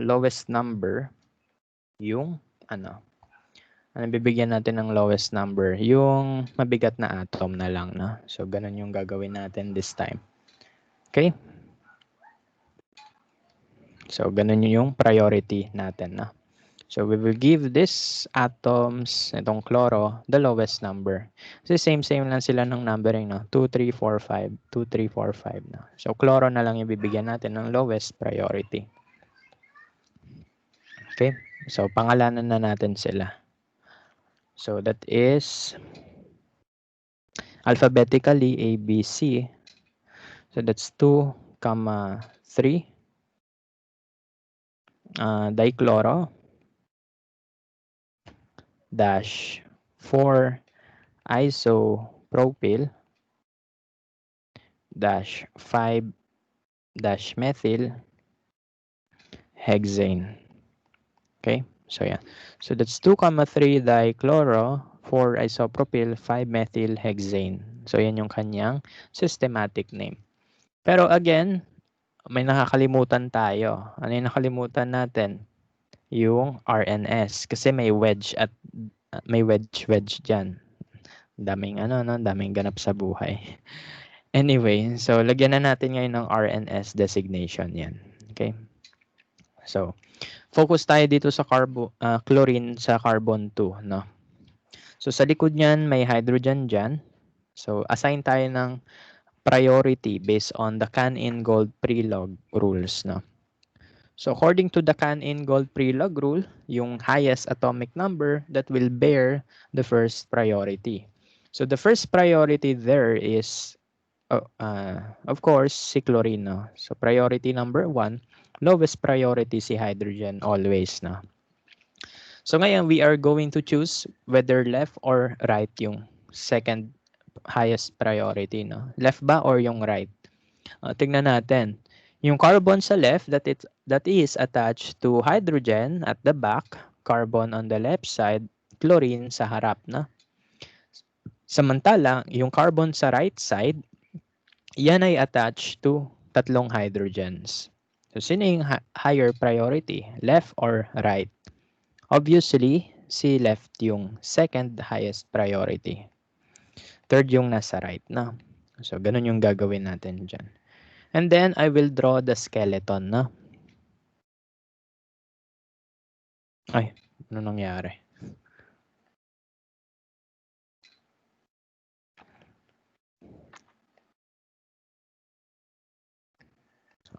lowest number yung bibigyan natin ng lowest number? Yung mabigat na atom na lang, no? So, ganun yung gagawin natin this time. Okay? So, ganun yung priority natin, no? So, we will give this atoms, itong chloro, the lowest number. Kasi same lang sila ng numbering, no? 2, 3, 4, 5. 2, 3, 4, 5, no? So, chloro na lang yung bibigyan natin ng lowest priority. Okay? So, pangalanan na natin sila. So, that is alphabetically A, B, C. So, that's 2, 3. Dichloro dash 4 isopropyl dash 5 dash methyl hexane. Okay, so yeah. So that's 2, 3 dichloro 4 isopropyl 5 methyl hexane. So yan yung kanyang systematic name. Pero again, may nakakalimutan tayo. Ano yung nakalimutan natin? Yung RNS kasi may wedge dyan. Daming daming ganap sa buhay. Anyway, so lagyan na natin ngayon ng RNS designation yan. Okay? So, focus tayo dito sa chlorine sa carbon 2, no? So sa likod niyan may hydrogen diyan. So assign tayo ng priority based on the Can-in-Gold Prelog rules, no? So according to the Can-in-Gold Prelog rule, yung highest atomic number that will bear the first priority. So the first priority there is of course si chlorine, no? So priority number 1, lowest priority si hydrogen always, no? So ngayon we are going to choose whether left or right yung second highest priority, no? Left ba or yung right? Tingnan natin. Yung carbon sa left that is attached to hydrogen at the back, carbon on the left side, chlorine sa harap, na. Samantala, yung carbon sa right side, yan ay attached to tatlong hydrogens. So sino yung higher priority, left or right? Obviously, si left yung second highest priority. Third yung nasa right, na. So ganun yung gagawin natin dyan. And then I will draw the skeleton, na. Ay, ano nangyari?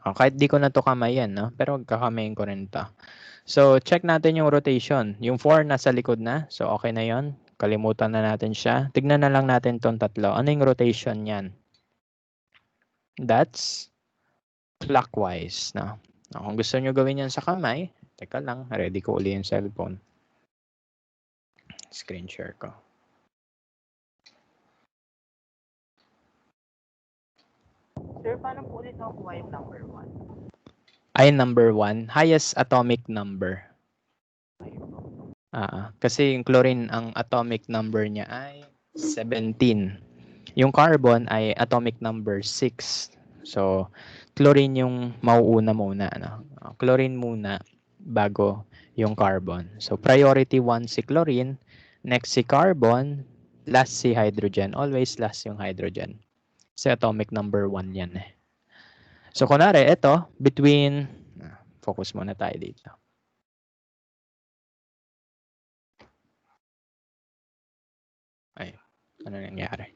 Kahit di ko na to kamayan, no? Pero kakamayin ko rin to. So, check natin yung rotation. Yung 4 nasa likod na. So, okay na yon. Kalimutan na natin siya. Tignan na lang natin tong tatlo. Ano yung rotation yan? That's clockwise, no? Kung gusto nyo gawin yan sa kamay, teka lang, ready ko uli yung cellphone. Screen share ko. Sir, paano po ulit nakukuha yung number 1? Ay, number 1, highest atomic number. Kasi yung chlorine, ang atomic number niya ay 17. Yung carbon ay atomic number 6. So, chlorine yung mauuna muna. Ano? Chlorine muna bago yung carbon. So, priority 1 si chlorine, next si carbon, last si hydrogen. Always last yung hydrogen. Kasi atomic number 1 yan eh. So, kunwari, ito, between, focus muna tayo dito. Ay, ano nangyari?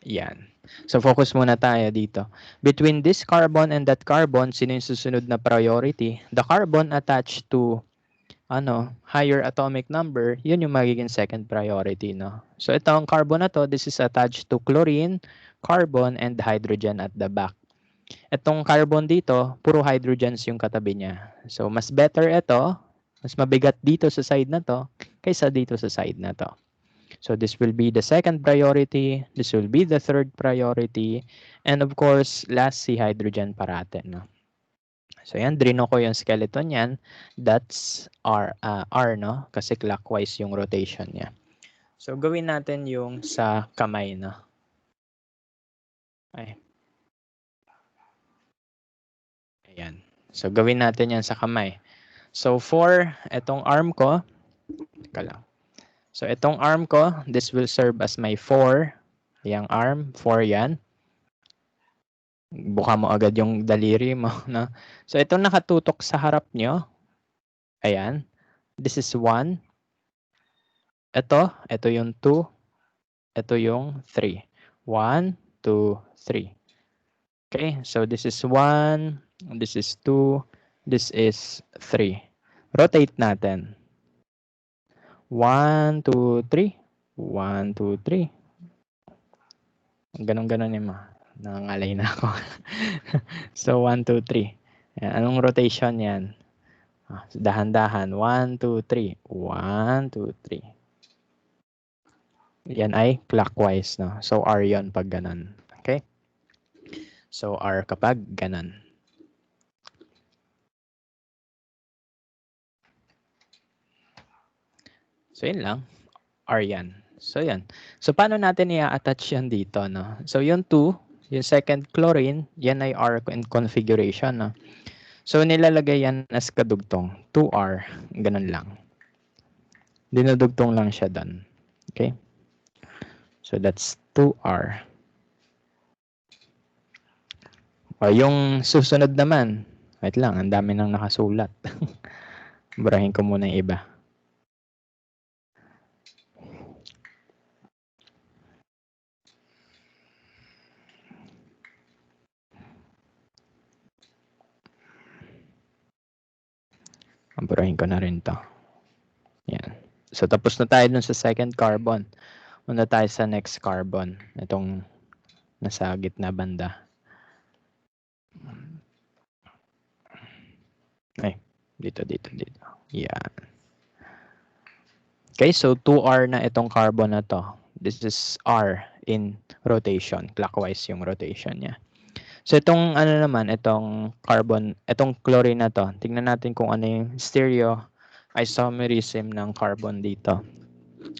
Yan. So, focus muna tayo dito. Between this carbon and that carbon, sino yung susunod na priority? The carbon attached to higher atomic number, yun yung magiging second priority, no? So, ito ang carbon na to, this is attached to chlorine, carbon, and hydrogen at the back. Itong carbon dito, puro hydrogens yung katabi niya. So, mas better ito, mas mabigat dito sa side na to, kaysa dito sa side na to. So this will be the second priority, this will be the third priority, and of course, last si hydrogen parate, no? So yan, drino ko yung skeleton yan. That's R, no? Kasi clockwise yung rotation niya. So gawin natin yung sa kamay, no? Ay. Ayan. So gawin natin yan sa kamay. So for itong arm ko, teka lang. So itong arm ko, this will serve as my 4. Yang arm, 4 yan. Buka mo agad yung daliri mo, no? So itong nakatutok sa harap nyo, ayan. This is 1. Ito yung 2. Ito yung 3. 1, 2, 3. Okay, so this is 1, this is 2, this is 3. Rotate natin. 1, 2, 3. 1, 2, 3. Ganon-ganon yung nangangalay na ako. So, 1, 2, 3. Ayan, anong rotation yan? Dahan-dahan. 1, 2, 3. 1, 2, 3. Yan ay clockwise, no? So, R yon pag ganon. Okay? So, R kapag ganon. So, yun lang. R yan. So, yan. So, paano natin i-attach yan dito, no? So, yung 2, yung second chlorine, yan ay R configuration, no? So, nilalagay yan as kadugtong. 2R. Ganun lang. Dinudugtong lang siya doon. Okay? So, that's 2R. O, yung susunod naman. Wait lang, ang dami nang nakasulat. Burahin ko muna yung iba. Burahin ko na rin to. Yan. So, tapos na tayo dun sa second carbon. Muna tayo sa next carbon. Itong nasa gitna banda. Ay, dito. Yan. Okay, so 2R na itong carbon na to. This is R in rotation. Clockwise yung rotation niya. So itong ano naman, itong carbon, itong chlorine na to. Tingnan natin kung ano yung stereo isomerism ng carbon dito.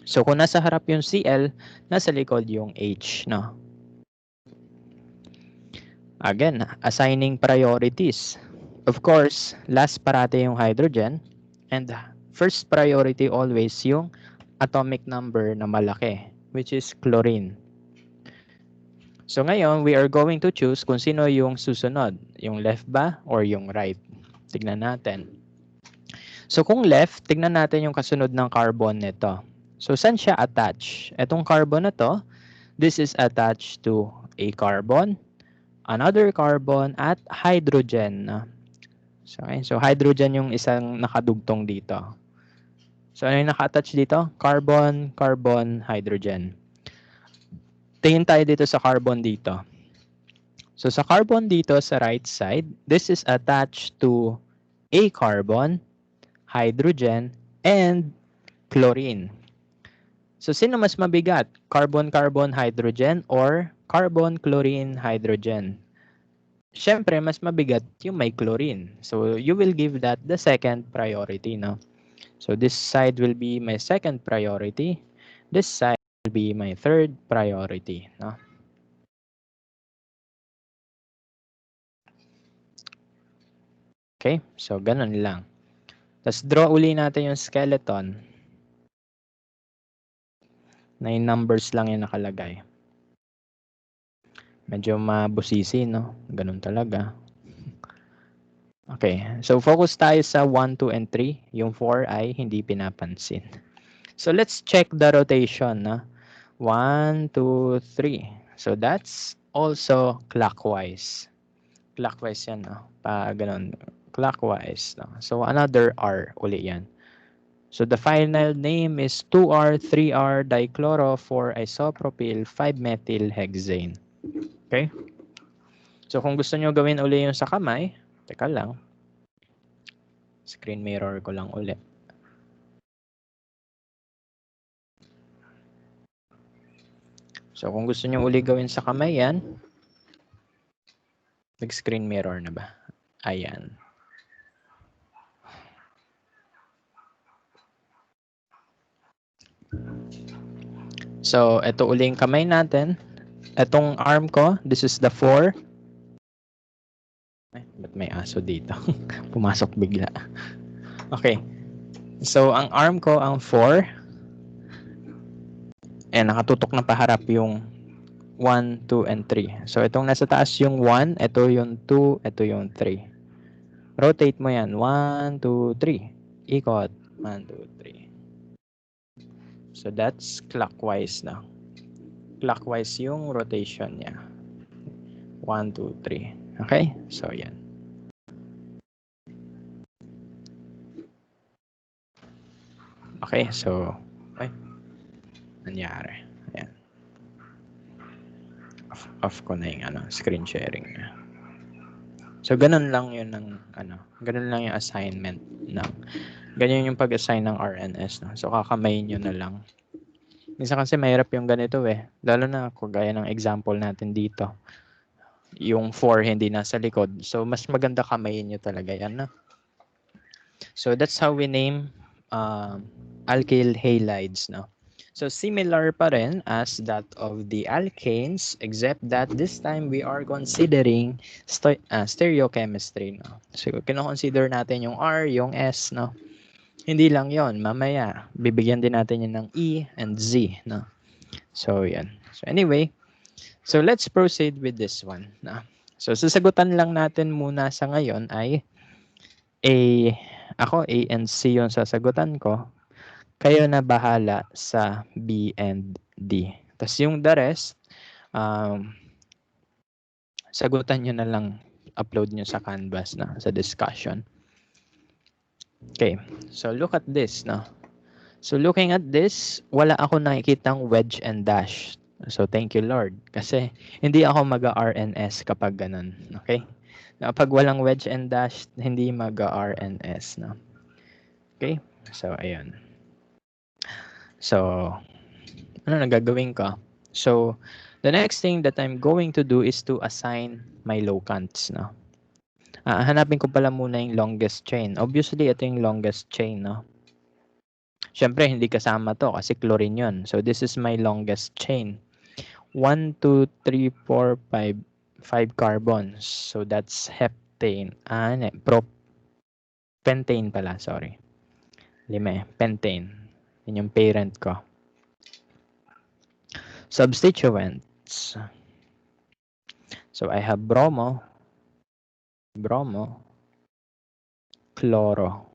So kung nasa harap yung Cl, nasa likod yung H, no? Again, assigning priorities. Of course, last parate yung hydrogen and first priority always yung atomic number na malaki, which is chlorine. So ngayon, we are going to choose kung sino yung susunod. Yung left ba or yung right? Tignan natin. So kung left, tignan natin yung kasunod ng carbon nito. So saan siya attach? Etong carbon na to, this is attached to a carbon, another carbon, at hydrogen. So hydrogen yung isang nakadugtong dito. So ano yung naka-attach dito? Carbon, carbon, hydrogen. Tingin tayo dito sa carbon dito. So sa carbon dito sa right side, this is attached to a carbon, hydrogen, and chlorine. So sino mas mabigat? Carbon, carbon, hydrogen, or carbon, chlorine, hydrogen? Siyempre, mas mabigat yung may chlorine. So you will give that the second priority, no? So this side will be my second priority. This side will be my third priority, no? Okay, so ganun lang. Tapos draw uli natin yung skeleton. 9 numbers lang yung nakalagay. Medyo mabusisi, no? Ganun talaga. Okay, so focus tayo sa 1, 2, and 3. Yung 4 ay hindi pinapansin. So let's check the rotation, no? 1, 2, 3. So that's also clockwise. Clockwise yan, no? Ganun. Clockwise. No? So another R uli yan. So the final name is 2R, 3R dichloro 4-isopropyl 5-methylhexane. Okay? So kung gusto nyo gawin uli yung sa kamay, teka lang. Screen mirror ko lang uli. So kung gusto nyo uli gawin sa kamay yan, nag-screen mirror na ba? Ayan. So, ito uli yung kamay natin. Itong arm ko, this is the 4. Ay, ba't may aso dito? Pumasok bigla. Okay. So, ang arm ko, ang 4. Nakatutok na paharap yung 1, 2, and 3. So, itong nasa taas yung 1, ito yung 2, ito yung 3. Rotate mo yan. 1, 2, 3. Ikot. 1, 2, 3. So, that's clockwise na. Clockwise yung rotation niya. 1, 2, 3. Okay? So, yan. Okay, so, ay, nangyari. Ayan. Off ko na yung screen sharing na. So, ganun lang yun ganun lang yung assignment ng, ganyan yung pag-assign ng RNS. No? So, kakamayin nyo na lang. Minsan kasi mahirap yung ganito Lalo na kung gaya ng example natin dito. Yung 4 hindi nasa likod. So, mas maganda kamayin nyo talaga yan. No? So, that's how we name alkyl halides. No? So, similar pa rin as that of the alkanes, except that this time we are considering stereochemistry. No? So, kino-consider natin yung R, yung S. No? Hindi lang yon, mamaya, bibigyan din natin yan ng E and Z. No? So, yan. So, anyway, so let's proceed with this one. No? So, sasagutan lang natin muna sa ngayon ay ako, A and C yung sasagutan ko. Kayo na bahala sa B and D. Tapos yung the rest, sagutan nyo na lang, upload nyo sa Canvas na, sa discussion. Okay, so look at this. No? So looking at this, wala ako nakikitang wedge and dash. So thank you Lord. Kasi hindi ako mag-RNS kapag ganun. Okay? Kapag walang wedge and dash, hindi mag-RNS. No? Okay? So, ayun. So, ano na gagawin ko? So, the next thing that I'm going to do is to assign my locants. No? Hanapin ko pala muna yung longest chain. Obviously, ito yung longest chain. No? Siyempre, hindi kasama to kasi chlorine yun. So, this is my longest chain. 1, 2, 3, 4, 5. 5 carbons. So, that's heptane. Pentane pala, sorry. 5, pentane. Yun yung parent ko. Substituents. So, I have bromo, chloro.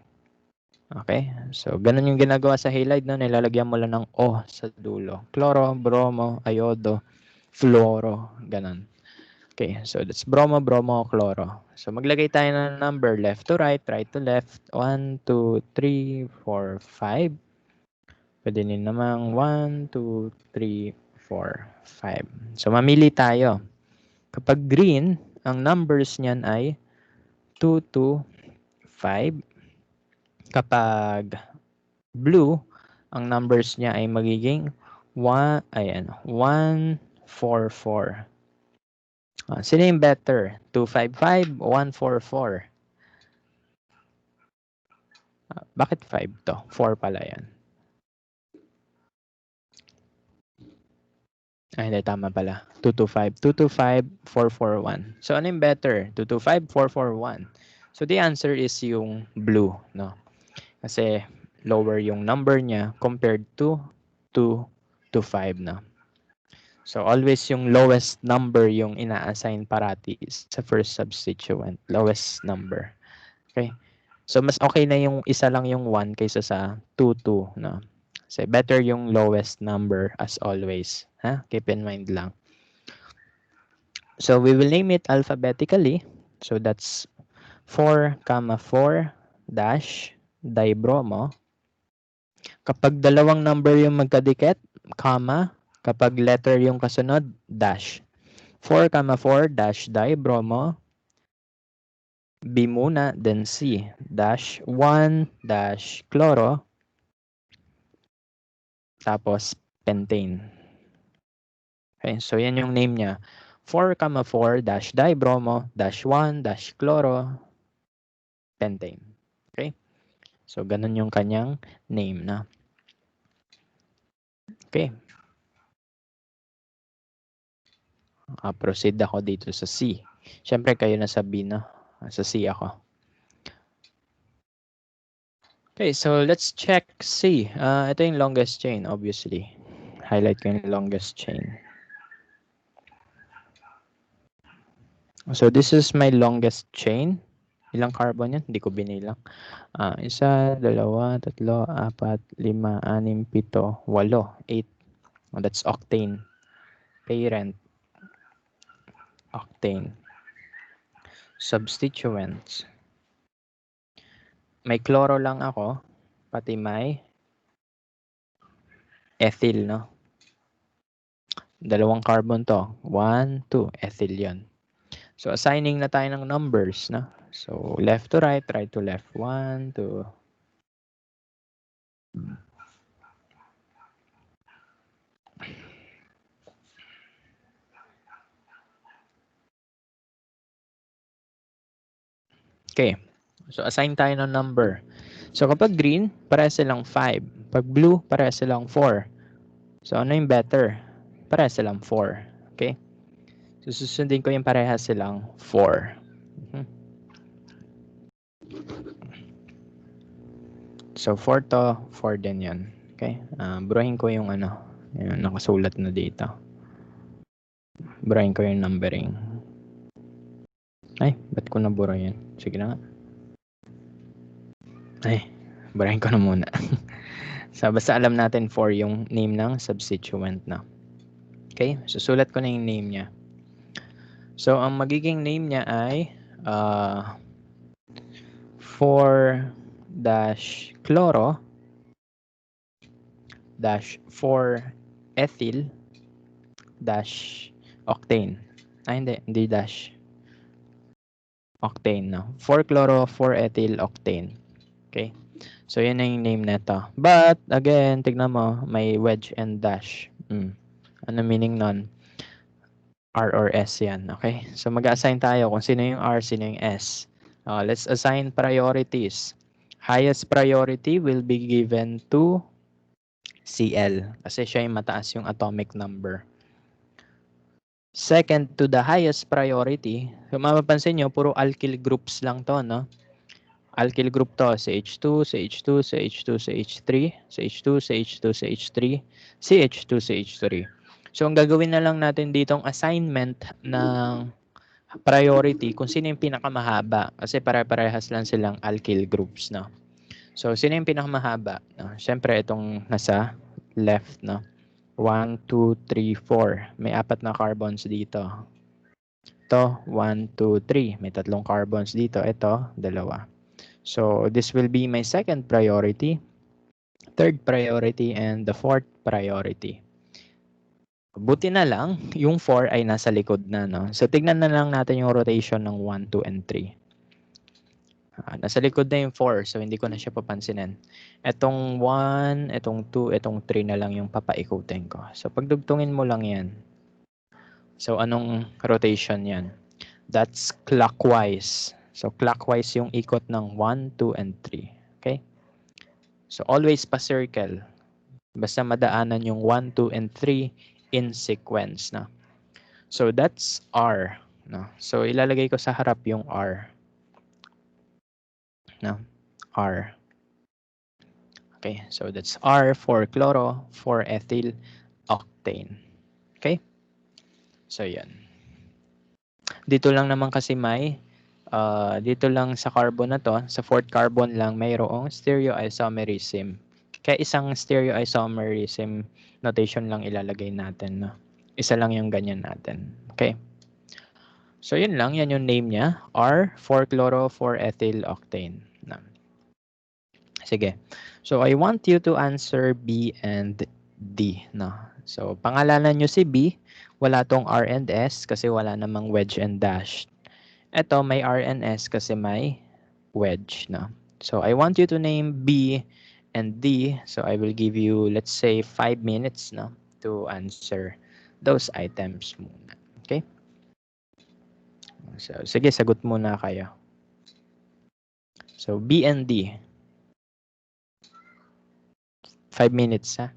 Okay? So, ganun yung ginagawa sa halide, no? Nilalagyan mo lang ng O sa dulo. Chloro, bromo, iodo, fluoro. Ganun. Okay, so that's bromo, chloro. So, maglagay tayo ng number left to right to left. 1, 2, 3, 4, 5. Pwede din namang 1, 2, 3, 4, 5. So, mamili tayo. Kapag green, ang numbers niyan ay 2 to 5. Kapag blue, ang numbers niya ay magiging 1, 4, 4. Sino yung better? 255 o 144? Bakit 5 to? 4 pala yan. Hindi, tama pala. 225. 225, 441. So, ano yung better? 225, 441. So, the answer is yung blue, no? Kasi lower yung number niya compared to 2 to 5 na. So, always yung lowest number yung ina-assign parati sa first substituent. Lowest number. Okay? So, mas okay na yung isa lang yung 1 kaysa sa 2, 2. No? So, better yung lowest number as always. Keep in mind lang. So, we will name it alphabetically. So, that's 4, 4 dash dibromo. Kapag dalawang number yung magkadikit, comma. Kapag letter yung kasunod, dash. 4, 4 dash dibromo. B muna, then C. Dash 1 dash chloro. Tapos pentane. Okay, so yan yung name niya. 4, 4 dash dibromo dash 1 dash chloro pentane. Okay? So ganun yung kanyang name na. Okay. Proceed ako dito sa C. Siyempre, kayo na sa B, no? Sa C ako. Okay, so let's check C. Ito yung longest chain, obviously. Highlight ko yung longest chain. So this is my longest chain. Ilang carbon yan? Hindi ko binilang. 1, 2, 3, 4, 5, 6, 7, 8. 8. Oh, that's octane. Parent. Octane. Substituents. May chloro lang ako. Pati may ethyl, no? Dalawang carbon to. 1, 2. Ethyl yan. So, assigning na tayo ng numbers, no? So, left to right, right to left. 1, 2. Okay. So, assign tayo ng number. So, kapag green, parehas silang 5. Pag blue, parehas silang 4. So, ano yung better? Parehas silang 4. Okay? So, susundin ko yung parehas silang 4. So, 4 to, 4 din yan. Okay? Burahin ko yung yung nakasulat na dito. Burahin ko yung numbering. Ay, ba't ko nabura yan? Sige na nga. Ay, burahin ko na muna. So, basta alam natin 4 yung name ng substituent na. Okay? Susulat ko na yung name niya. So, ang magiging name niya ay 4-chloro -4-ethyl -octane. Hindi dash. Octane, no? 4-chloro 4-ethyl octane. Okay? So, yun na yung name nito. But, again, tignan mo, may wedge and dash. Ano meaning nun? R or S yan. Okay? So, mag-assign tayo kung sino yung R, sino yung S. Let's assign priorities. Highest priority will be given to Cl kasi siya yung mataas yung atomic number. Second to the highest priority, kung mapapansin nyo, puro alkyl groups lang to, no? Alkyl group to, CH2, CH2, CH2, CH3, CH2, CH2, CH3, CH2, CH3. So, ang gagawin na lang natin ditong assignment ng priority kung sino yung pinakamahaba kasi pare-parehas lang silang alkyl groups, no? So, sino yung pinakamahaba? No? Siyempre, itong nasa left, no? 1, 2, 3, 4. May 4 na carbons dito. Ito, 1, 2, 3. May 3 carbons dito. Ito, 2. So, this will be my second priority, third priority, and the fourth priority. Buti na lang, yung 4 ay nasa likod na, no? So, tignan na lang natin yung rotation ng 1, 2, and 3. Nasa likod na yung 4, so hindi ko na siya papansinin. Etong 1, etong 2, etong 3 na lang yung papaikutin ko. So, pagdugtungin mo lang yan. So, anong rotation yan? That's clockwise. So, clockwise yung ikot ng 1, 2, and 3. Okay? So, always pa-circle. Basta madaanan yung 1, 2, and 3 in sequence na. So, that's R. No? So, ilalagay ko sa harap yung R. No? R. Okay, so that's R for chloro, for ethyl octane. Okay? So, yan. Dito lang naman kasi may, dito lang sa carbon na to, sa fourth carbon lang, mayroong stereoisomerism. Kaya isang stereoisomerism notation lang ilalagay natin. No? Isa lang yung ganyan natin. Okay? So, yun lang. Yan yung name niya. R, 4-chloro, 4-ethyl octane. No? Sige. So, I want you to answer B and D. No? So, pangalanan nyo si B. Wala tong R and S kasi wala namang wedge and dash. Ito, may R and S kasi may wedge. No? So, I want you to name B and D. So, I will give you, let's say, 5 minutes no, to answer those items muna. Okay? So, sige, sagot muna kayo. So, B and D. 5 minutes, ha?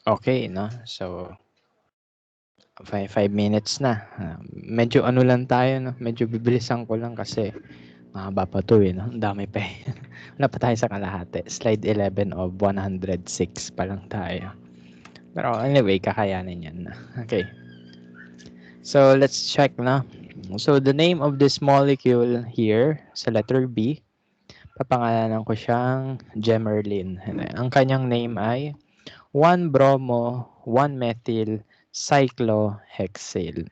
Okay, no? So, 5 minutes na. Medyo ano lang tayo, no? Medyo bibilisan ko lang kasi mahaba pa to eh, no? Ang dami pa eh. Wala pa tayo sa kalahati. Slide 11 of 106 pa lang tayo. Pero anyway, kakayanin yan na. Okay. So, let's check na. So, the name of this molecule here sa letter B, papangalanan ko siyang Gemerlin. Ang kanyang name ay 1-bromo 1-methyl cyclohexane.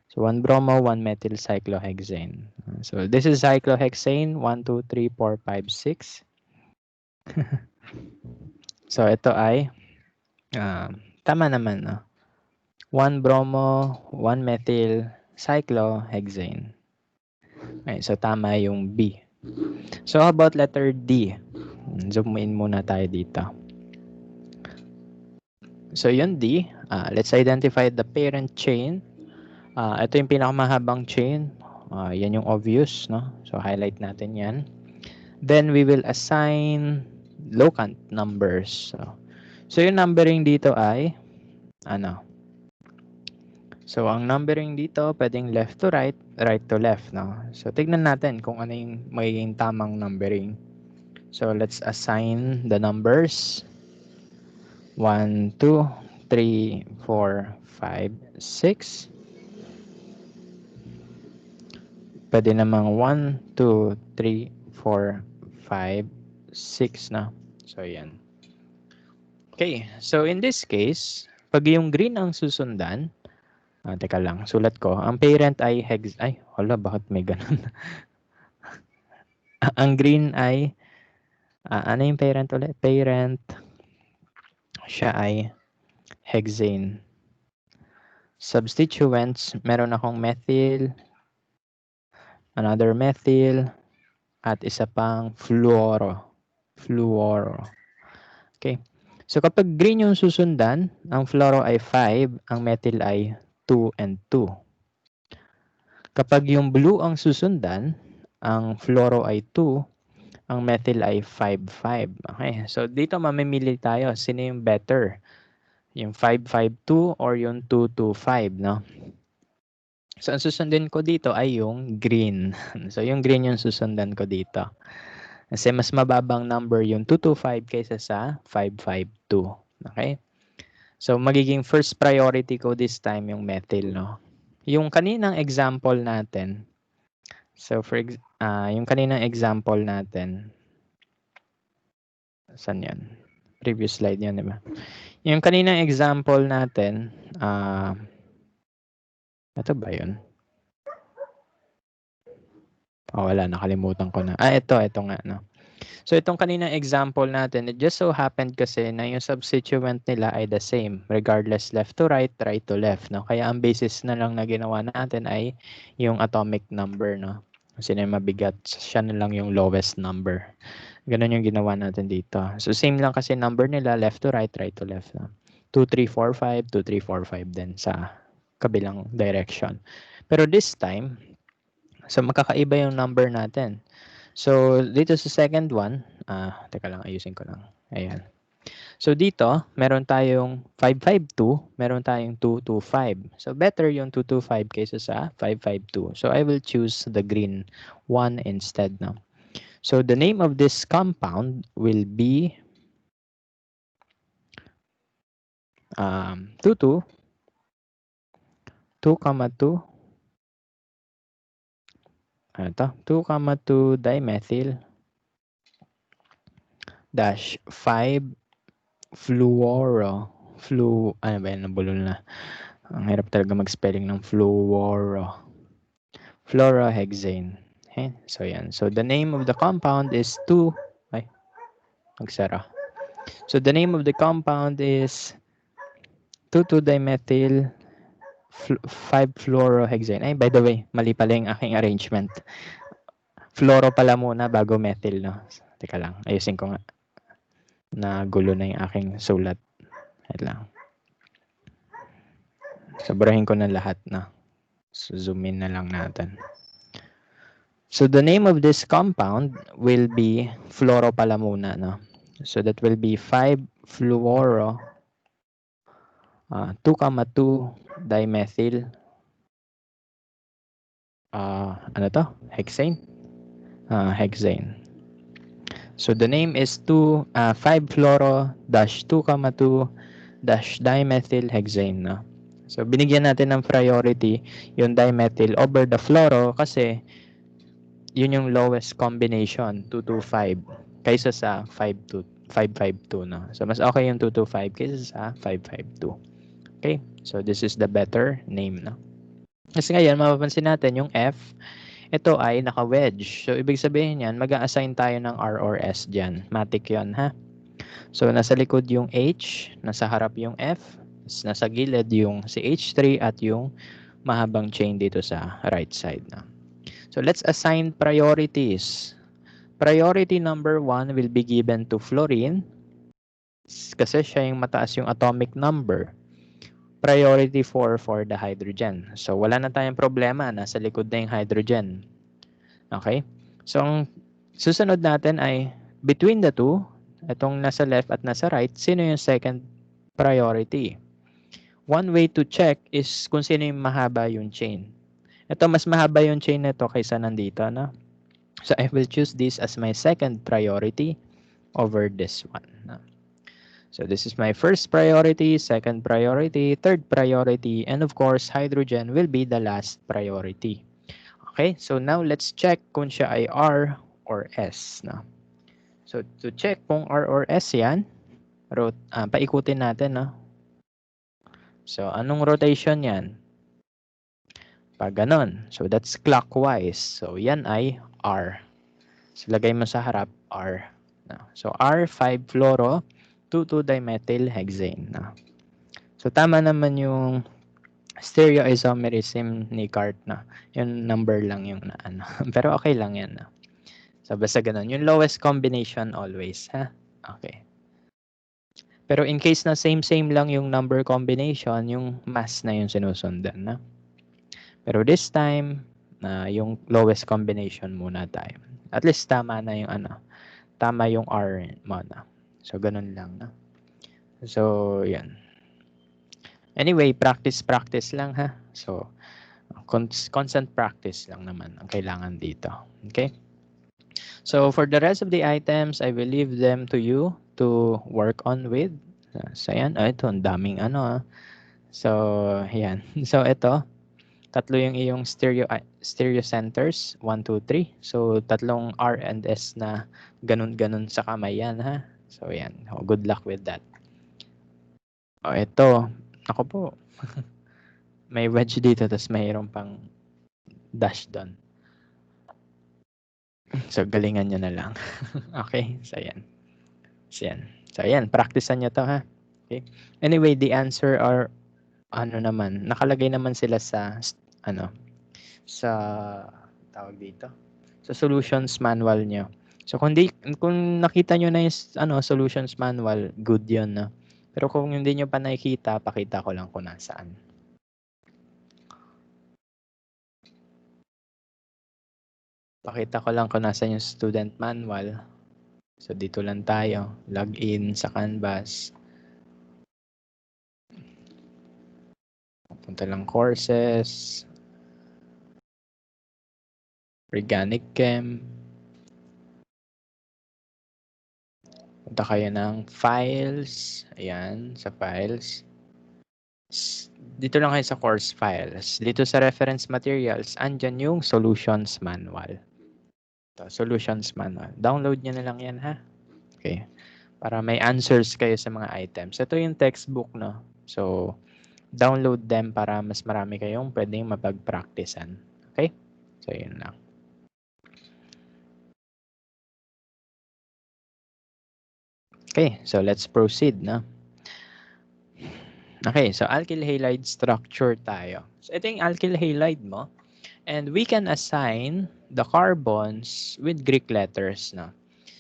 So 1-bromo 1-methyl cyclohexane. So this is cyclohexane 1 2 3 4 5 6. So ito ay tama naman, no? 1-bromo 1-methyl cyclohexane. Okay, so tama yung B. So how about letter D? Zoom in muna tayo dito. So yun D, let's identify the parent chain. Ito yung pinakamahabang chain. Yan yung obvious, no? So highlight natin yan. Then we will assign locant numbers. So yung numbering dito ay ano? So ang numbering dito pwedeng left to right, right to left, no? So tignan natin kung ano yung magiging tamang numbering. So let's assign the numbers 1 2 3 4 5 6. Pwede namang 1 2 3 4 5 6 na. So yan. Okay, so in this case, pag yung green ang susundan, teka lang, sulat ko. Ang parent ay ay, hala, bakit may ganun? Ang green ay, ano yung parent ulit? Parent, siya ay hexane. Substituents, meron akong methyl, another methyl, at isa pang fluoro. Fluoro. Okay. So kapag green yung susundan, ang fluoro ay 5, ang methyl ay 2 and 2. Kapag yung blue ang susundan, ang fluoro ay 2, ang methyl ay 5, 5. Okay, so dito mamimili tayo. Sino yung better? Yung 5, 5, 2 or yung 2, 2, 5, no? So ang susundin ko dito ay yung green. So yung green yung susundan ko dito. Kasi mas mababang number yung 225 kaysa sa 552. Okay? So magiging first priority ko this time yung methyl, no? Yung kaninang example natin. So yung kaninang example natin. Saan yan? Previous slide yan, di ba? Yung kaninang example natin, ito ba yun? Wala, nakalimutan ko na. Ito nga, no? So itong kaninang example natin, it just so happened kasi na yung substituent nila ay the same, regardless left to right, right to left, no? Kaya ang basis na lang na ginawa natin ay yung atomic number, no? Sino yung mabigat, siya na lang yung lowest number. Ganun yung ginawa natin dito. So same lang kasi number nila, left to right, right to left, no? 2, 3, 4, 5, 2, 3, 4, 5 din sa kabilang direction. Pero this time, so magkakaiba yung number natin. So dito sa second one, teka lang, ayusin ko lang. Ayan. So dito, meron tayong 552, meron tayong 225. So better yung 225 kaysa sa 552. So I will choose the green one instead now. So the name of this compound will be 2, 2, 2, dimethyl dash 5 fluoro. Ano ba yan? Nabulol na. Ang hirap talaga mag-spelling ng fluoro. Fluorohexane. Okay? So yan. So the name of the compound is 2. Ay, magsara. So the name of the compound is 2,2-dimethyl 5-fluorohexane. Ay, by the way, mali pala yung aking arrangement. Fluoro pala muna bago methyl, no? Teka lang, ayusin ko nga. Nagulo na yung aking sulat. Wait lang. Sobrahin ko na lahat, no? So, zoom in na lang natin. So the name of this compound will be fluoro pala muna, no? So that will be 5-fluoro 2,2 dimethyl ano to? Hexane. So the name is 5-fluoro 2,2 dimethyl hexane. No? So binigyan natin ng priority yung dimethyl over the fluoro kasi yun yung lowest combination 225 kaysa sa 552 no. So mas okay yung 225 kaysa sa 552. Okay? So this is the better name no. Kasi ngayon mapapansin natin yung F ito ay naka-wedge. So ibig sabihin yan mag-a-assign tayo ng R or S diyan. Matic 'yon ha. So nasa likod yung H, nasa harap yung F, nasa gilid yung si H3 at yung mahabang chain dito sa right side na. So let's assign priorities. Priority number 1 will be given to fluorine kasi siya yung mataas yung atomic number. Priority 4 for the hydrogen. So wala na tayong problema, nasa likod na yung hydrogen. Okay? So ang susunod natin ay between the two, itong nasa left at nasa right, sino yung second priority? One way to check is kung sino yung mahaba yung chain. Ito, mas mahaba yung chain nito kaysa nandito, no? So, I will choose this as my second priority over this one. No? So, this is my first priority, second priority, third priority, and of course, hydrogen will be the last priority. Okay, so now let's check kung siya ay R or S. No? So, to check kung R or S yan, paikutin natin. No? So, anong rotation yan? Pag ganon. So, that's clockwise. So, yan ay R. So, lagay mo sa harap, R. No? So, R, 5-fluoro, 2,2-dimethyl hexane. No? So, tama naman yung stereoisomerism ni Cart. No? Yung number lang yung na ano. Pero okay lang yan. No? So, basta ganon. Yung lowest combination always. Ha? Okay. Pero in case na same lang yung number combination, yung mass na yung sinusundan. No? Pero this time, yung lowest combination muna tayo. At least tama na yung tama yung R mo na. So, ganun lang. No? So, yan. Anyway, practice lang ha. So, constant practice lang naman ang kailangan dito. Okay? So, for the rest of the items, I will leave them to you to work on with. So, yan. Ito, ang daming So, yan. So, ito. Tatlo yung iyong stereo centers. 1, 2, 3. So, tatlong R and S na ganun-ganun sa kamay yan, ha? So, yan. Oh, good luck with that. Oh, ito. Ako po. May wedge dito, tapos mayroon pang dash doon. So, galingan nyo na lang. Okay? So, yan. So, yan. Practicean nyo to, ha? Okay? Anyway, the answer are nakalagay naman sila sa sa tawag dito sa solutions manual nyo. So kung nakita nyo na yung solutions manual, good yun, no? Pero kung hindi nyo pa nakikita, pakita ko lang kung nasaan. Pakita ko lang kung nasaan yung student manual. So dito lang tayo, log in sa Canvas. Punta lang courses, organic chem. Punta kayo ng files. Ayan, sa files. Dito lang kayo sa course files. Dito sa reference materials, andyan yung solutions manual. Ito, solutions manual. Download nyo na lang yan, ha? Okay. Para may answers kayo sa mga items. Ito yung textbook, no? So, download them para mas marami kayong pwedeng mapag-practicean. Okay? So, yun lang. Okay, so let's proceed, no? Okay, so alkyl halide structure tayo. So, ito yung alkyl halide mo. And we can assign the carbons with Greek letters, no?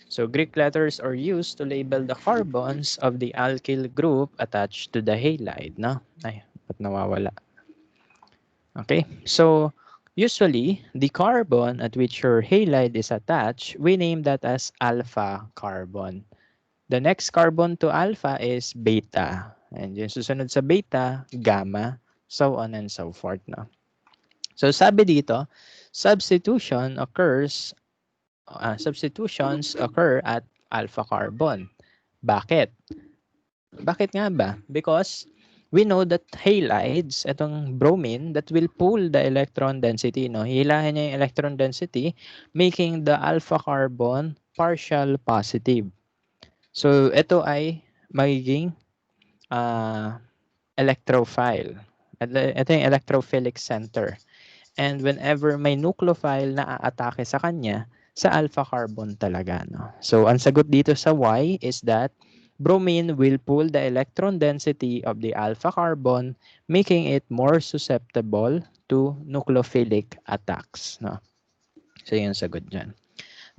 So, Greek letters are used to label the carbons of the alkyl group attached to the halide, no? Ay, ba't nawawala? Okay, so usually, the carbon at which your halide is attached, we name that as alpha carbon. The next carbon to alpha is beta. And yung susunod sa beta, gamma, so on and so forth. No? So sabi dito, substitutions occur at alpha carbon. Bakit? Bakit nga ba? Because we know that halides, itong bromine, that will pull the electron density. No? Hihilahin niya yung electron density, making the alpha carbon partial positive. So, ito ay magiging uh, electrophile. Ito yung electrophilic center. And whenever may nucleophile na aatake sa kanya, sa alpha carbon talaga. No? So, ang sagot dito sa Y is that bromine will pull the electron density of the alpha carbon, making it more susceptible to nucleophilic attacks. No? So, yun ang sagot dyan.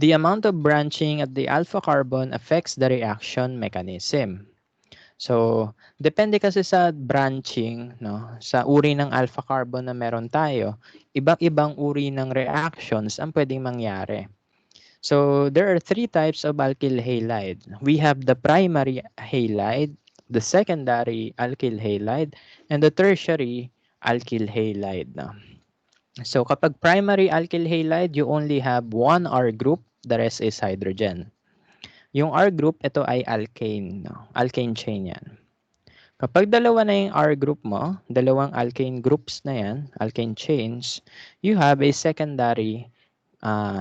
The amount of branching at the alpha carbon affects the reaction mechanism. So, depende kasi sa branching, no, sa uri ng alpha carbon na meron tayo, ibang-ibang uri ng reactions ang pwedeng mangyari. So, there are three types of alkyl halide. We have the primary halide, the secondary alkyl halide, and the tertiary alkyl halide. No? So, kapag primary alkyl halide, you only have one R group, the rest is hydrogen. Yung R group, ito ay alkane. No? Alkane chain yan. Kapag dalawa na yung R group mo, dalawang alkane groups na yan, alkane chains, you have a secondary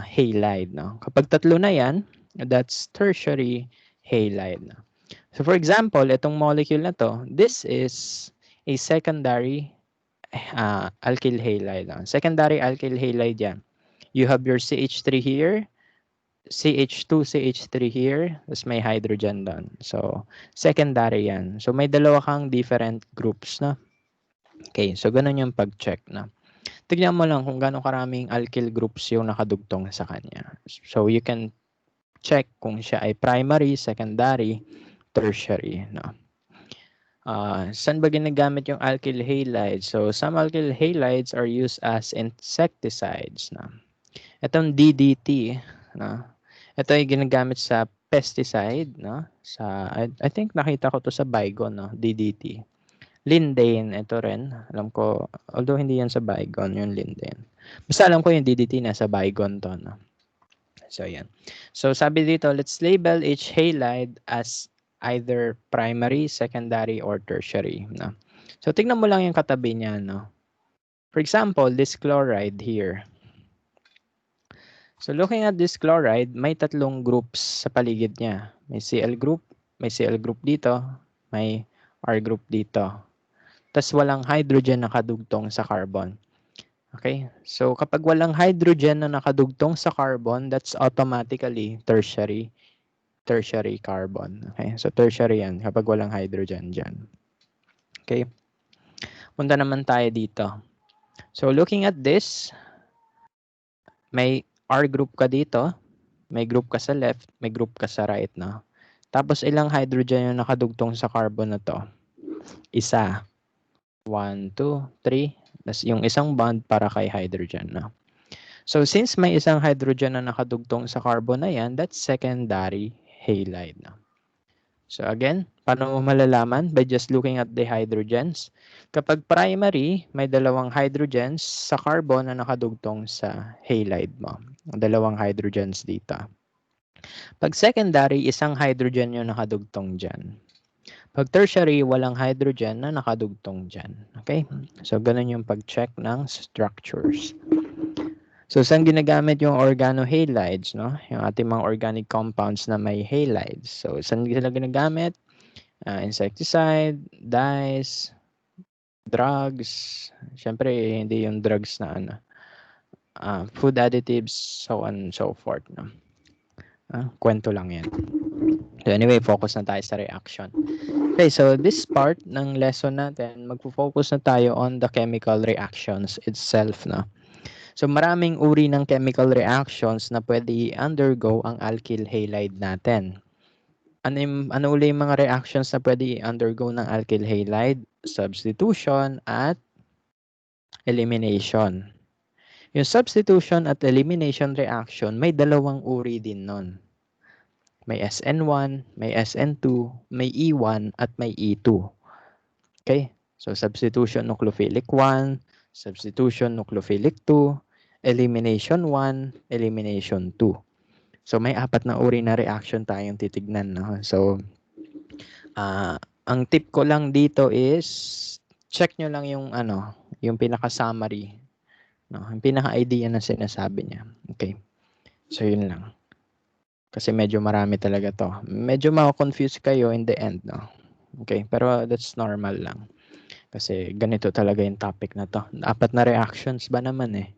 halide. No? Kapag tatlo na yan, that's tertiary halide. No? So for example, itong molecule na to, this is a secondary alkyl halide. No? Secondary alkyl halide yan. You have your CH3 here, CH2, CH3 here, tapos may hydrogen doon. So, secondary yan. So, may dalawa kang different groups na. Okay, so ganun yung pag-check na. Tignan mo lang kung gano'ng karaming alkyl groups yung nakadugtong sa kanya. So, you can check kung siya ay primary, secondary, tertiary. No? Saan ba ginagamit yung alkyl halides? So, some alkyl halides are used as insecticides. No? Itong DDT, no? Ito ay ginagamit sa pesticide, no? Sa I think nakita ko to sa Baygon, no? DDT. Lindane, ito rin. Alam ko, although hindi yan sa Baygon, yung Lindane. Basta alam ko yung DDT nasa Baygon to, no? So, yan. So, sabi dito, let's label each halide as either primary, secondary, or tertiary, no? So, tignan mo lang yung katabi niya, no? For example, this chloride here. So looking at this chloride, may tatlong groups sa paligid niya. May Cl group dito, may R group dito. Tapos walang hydrogen na nakadugtong sa carbon. Okay? So kapag walang hydrogen na nakadugtong sa carbon, that's automatically tertiary carbon. Okay? So tertiary yan kapag walang hydrogen dyan. Okay? Punta naman tayo dito. So looking at this, may R group ka dito, may group ka sa left, may group ka sa right, no? Tapos ilang hydrogen yung nakadugtong sa carbon na to? Isa. 1, 2, 3. Tapos yung isang bond para kay hydrogen, no? So since may isang hydrogen na nakadugtong sa carbon na yan, that's secondary halide, no? So again, paano mo malalaman? By just looking at the hydrogens. Kapag primary, may dalawang hydrogens sa carbon na nakadugtong sa halide mo. Dalawang hydrogens dito. Pag secondary, isang hydrogen yung nakadugtong dyan. Pag tertiary, walang hydrogen na nakadugtong dyan. Okay? So ganun yung pag-check ng structures. So, saan ginagamit yung organohalides, no? Yung ating mga organic compounds na may halides. So, saan sila ginagamit? Insecticide, dyes, drugs. Siyempre, hindi yung drugs na ano. Food additives, so on and so forth, no? Kwento lang yan. So, anyway, focus na tayo sa reaction. Okay, so this part ng lesson natin, magpo-focus na tayo on the chemical reactions itself, no? So maraming uri ng chemical reactions na pwede i-undergo ang alkyl halide natin. Ano uli yung mga reactions na pwede i-undergo ng alkyl halide? Substitution at elimination. Yung substitution at elimination reaction, may dalawang uri din nun. May SN1, may SN2, may E1, at may E2. Okay? So, substitution nucleophilic 1, substitution nucleophilic 2, elimination 1, elimination 2. So, may apat na uri na reaction tayong titignan. No? So, ang tip ko lang dito is check nyo lang yung yung pinaka-summary, no? Yung pinaka-idea na sinasabi niya. Okay. So, yun lang. Kasi medyo marami talaga to. Medyo ma-confuse kayo in the end, no? Okay, pero that's normal lang. Kasi ganito talaga yung topic na to. Apat na reactions ba naman eh.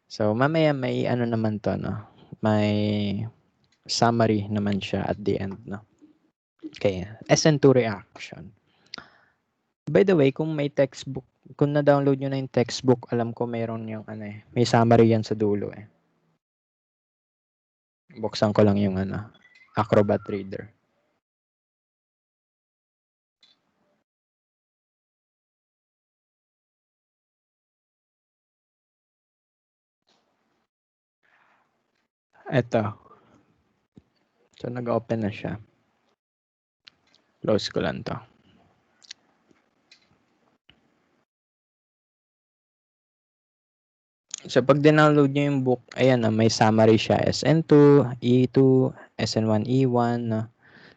So, mamaya may naman to, no? May summary naman siya at the end, no? Okay, SN2 reaction. By the way, kung may textbook, kung na-download nyo na yung textbook, alam ko meron yung may summary yan sa dulo eh. Buksan ko lang yung Acrobat Reader. Eto. So, nag-open na siya. Close ko lang to. So, pag download nyo yung book, ayan na, may summary siya. SN2, E2, SN1, E1.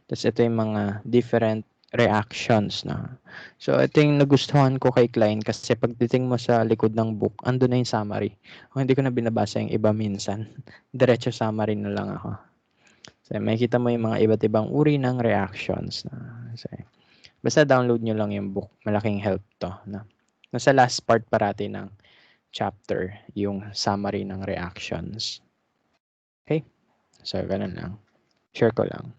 Tapos ito yung mga different reactions na. So, ito yung nagustuhan ko kay client kasi pag titing mo sa likod ng book, ando na yung summary. Kung hindi ko na binabasa yung iba minsan, diretso summary na lang ako. So, makikita mo yung mga iba't ibang uri ng reactions. So, basta download nyo lang yung book. Malaking help to. Nasa last part parati ng chapter, yung summary ng reactions. Okay? So, ganun lang. Share ko lang.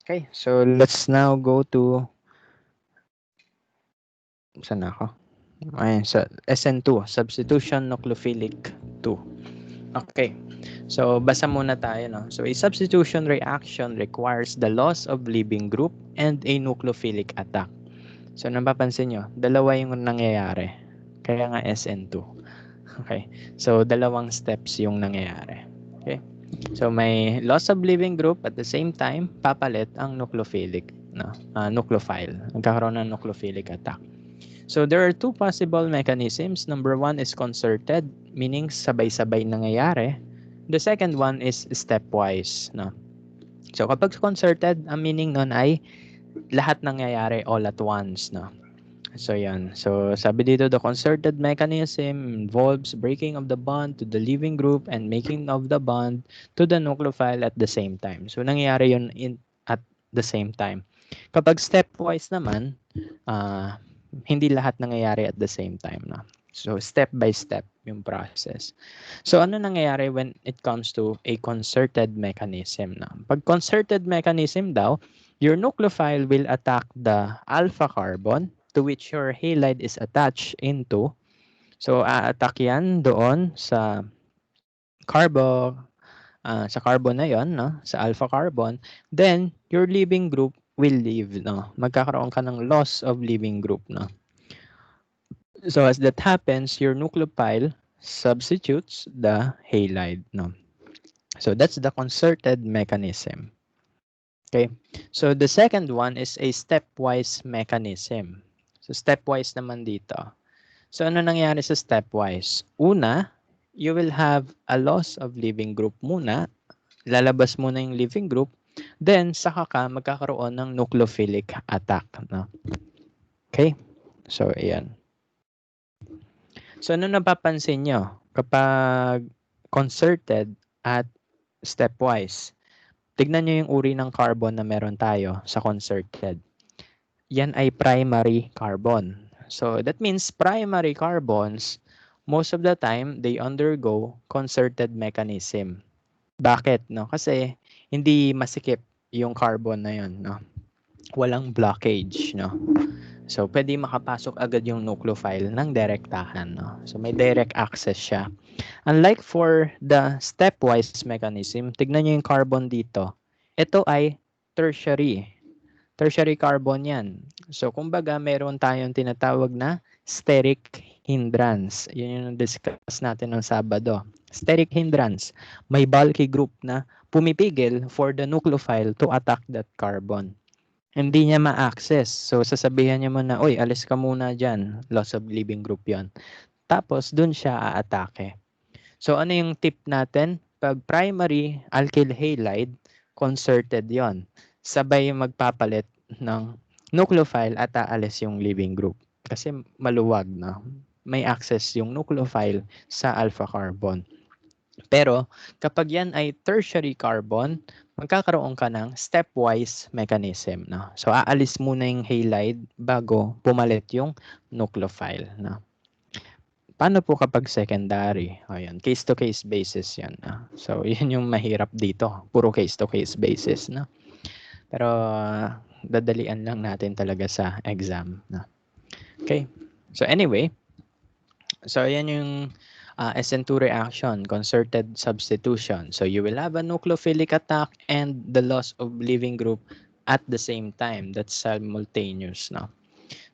Okay, so let's now go to saan ako? Ayun, sa SN2, Substitution Nucleophilic 2. Okay, so basa muna tayo. No? So, a substitution reaction requires the loss of leaving group and a nucleophilic attack. So, napapansin nyo, dalawa yung nangyayari. Kaya nga SN2. Okay, so dalawang steps yung nangyayari. Okay, so may loss of leaving group at the same time, papalit ang nucleophilic, nucleophile. Nagkakaroon ng nucleophilic attack. So there are two possible mechanisms. Number one is concerted, meaning sabay-sabay nangyayari. The second one is stepwise. No? So kapag concerted, ang meaning nun ay lahat nangyayari all at once. No? So yan. So sabi dito, the concerted mechanism involves breaking of the bond to the leaving group and making of the bond to the nucleophile at the same time. So nangyayari yun at the same time. Kapag stepwise naman, hindi lahat nangyayari at the same time. No? So step by step yung process. So ano nangyayari when it comes to a concerted mechanism? No? Pag concerted mechanism daw, your nucleophile will attack the alpha carbon to which your halide is attached into. So, a-attack yan doon sa carbon na yon, no? Sa alpha carbon. Then, your leaving group will leave, no? Magkakaroon ka ng loss of leaving group, no? So, as that happens, your nucleophile substitutes the halide, no? So, that's the concerted mechanism. Okay, so the second one is a stepwise mechanism. So stepwise naman dito. So ano nangyari sa stepwise? Una, you will have a loss of leaving group muna. Lalabas muna yung leaving group. Then, saka ka magkakaroon ng nucleophilic attack. No? Okay, so ayan. So ano napapansin nyo? Kapag concerted at stepwise, tignan nyo yung uri ng carbon na meron tayo sa concerted. Yan ay primary carbon. So that means primary carbons, most of the time, they undergo concerted mechanism. Bakit? No? Kasi hindi masikip yung carbon na yun. No? Walang blockage. No? So pwede makapasok agad yung nucleophile ng direktahan. No? So may direct access siya. Unlike for the stepwise mechanism, tignan nyo yung carbon dito. Ito ay tertiary. Tertiary carbon yan. So, kumbaga, meron tayong tinatawag na steric hindrance. Yun yung discuss natin ng Sabado. Steric hindrance, may bulky group na pumipigil for the nucleophile to attack that carbon. Hindi niya ma-access. So, sasabihan niya muna, uy, alis ka muna dyan. Loss of leaving group yon. Tapos, dun siya aatake. So, ano yung tip natin? Pag primary alkyl halide, concerted yon. Sabay magpapalit ng nucleophile at aalis yung leaving group. Kasi maluwag na. May access yung nucleophile sa alpha carbon. Pero kapag yan ay tertiary carbon, magkakaroon ka ng stepwise mechanism. No? So aalis muna yung halide bago pumalit yung nucleophile. No? Paano po kapag secondary? Ayan, case-to-case basis yan. So yun yung mahirap dito. Puro case-to-case basis. No? Pero dadalian lang natin talaga sa exam. No? Okay. So anyway, so yan yung SN2 reaction, concerted substitution. So you will have a nucleophilic attack and the loss of leaving group at the same time. That's simultaneous now.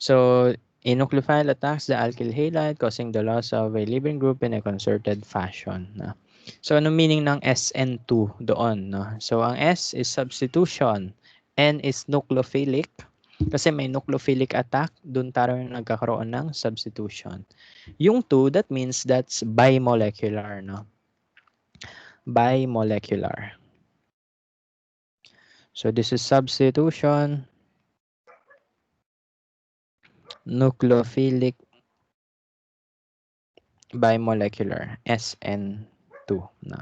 So a nucleophile attacks the alkyl halide, causing the loss of a leaving group in a concerted fashion. No? So ano meaning ng SN2 doon? No? So ang S is substitution, N is nucleophilic, kasi may nucleophilic attack, doon tayo nagkakaroon ng substitution. Yung 2, that means that's bimolecular, no? Bimolecular. So this is substitution, nucleophilic, bimolecular, SN2, no?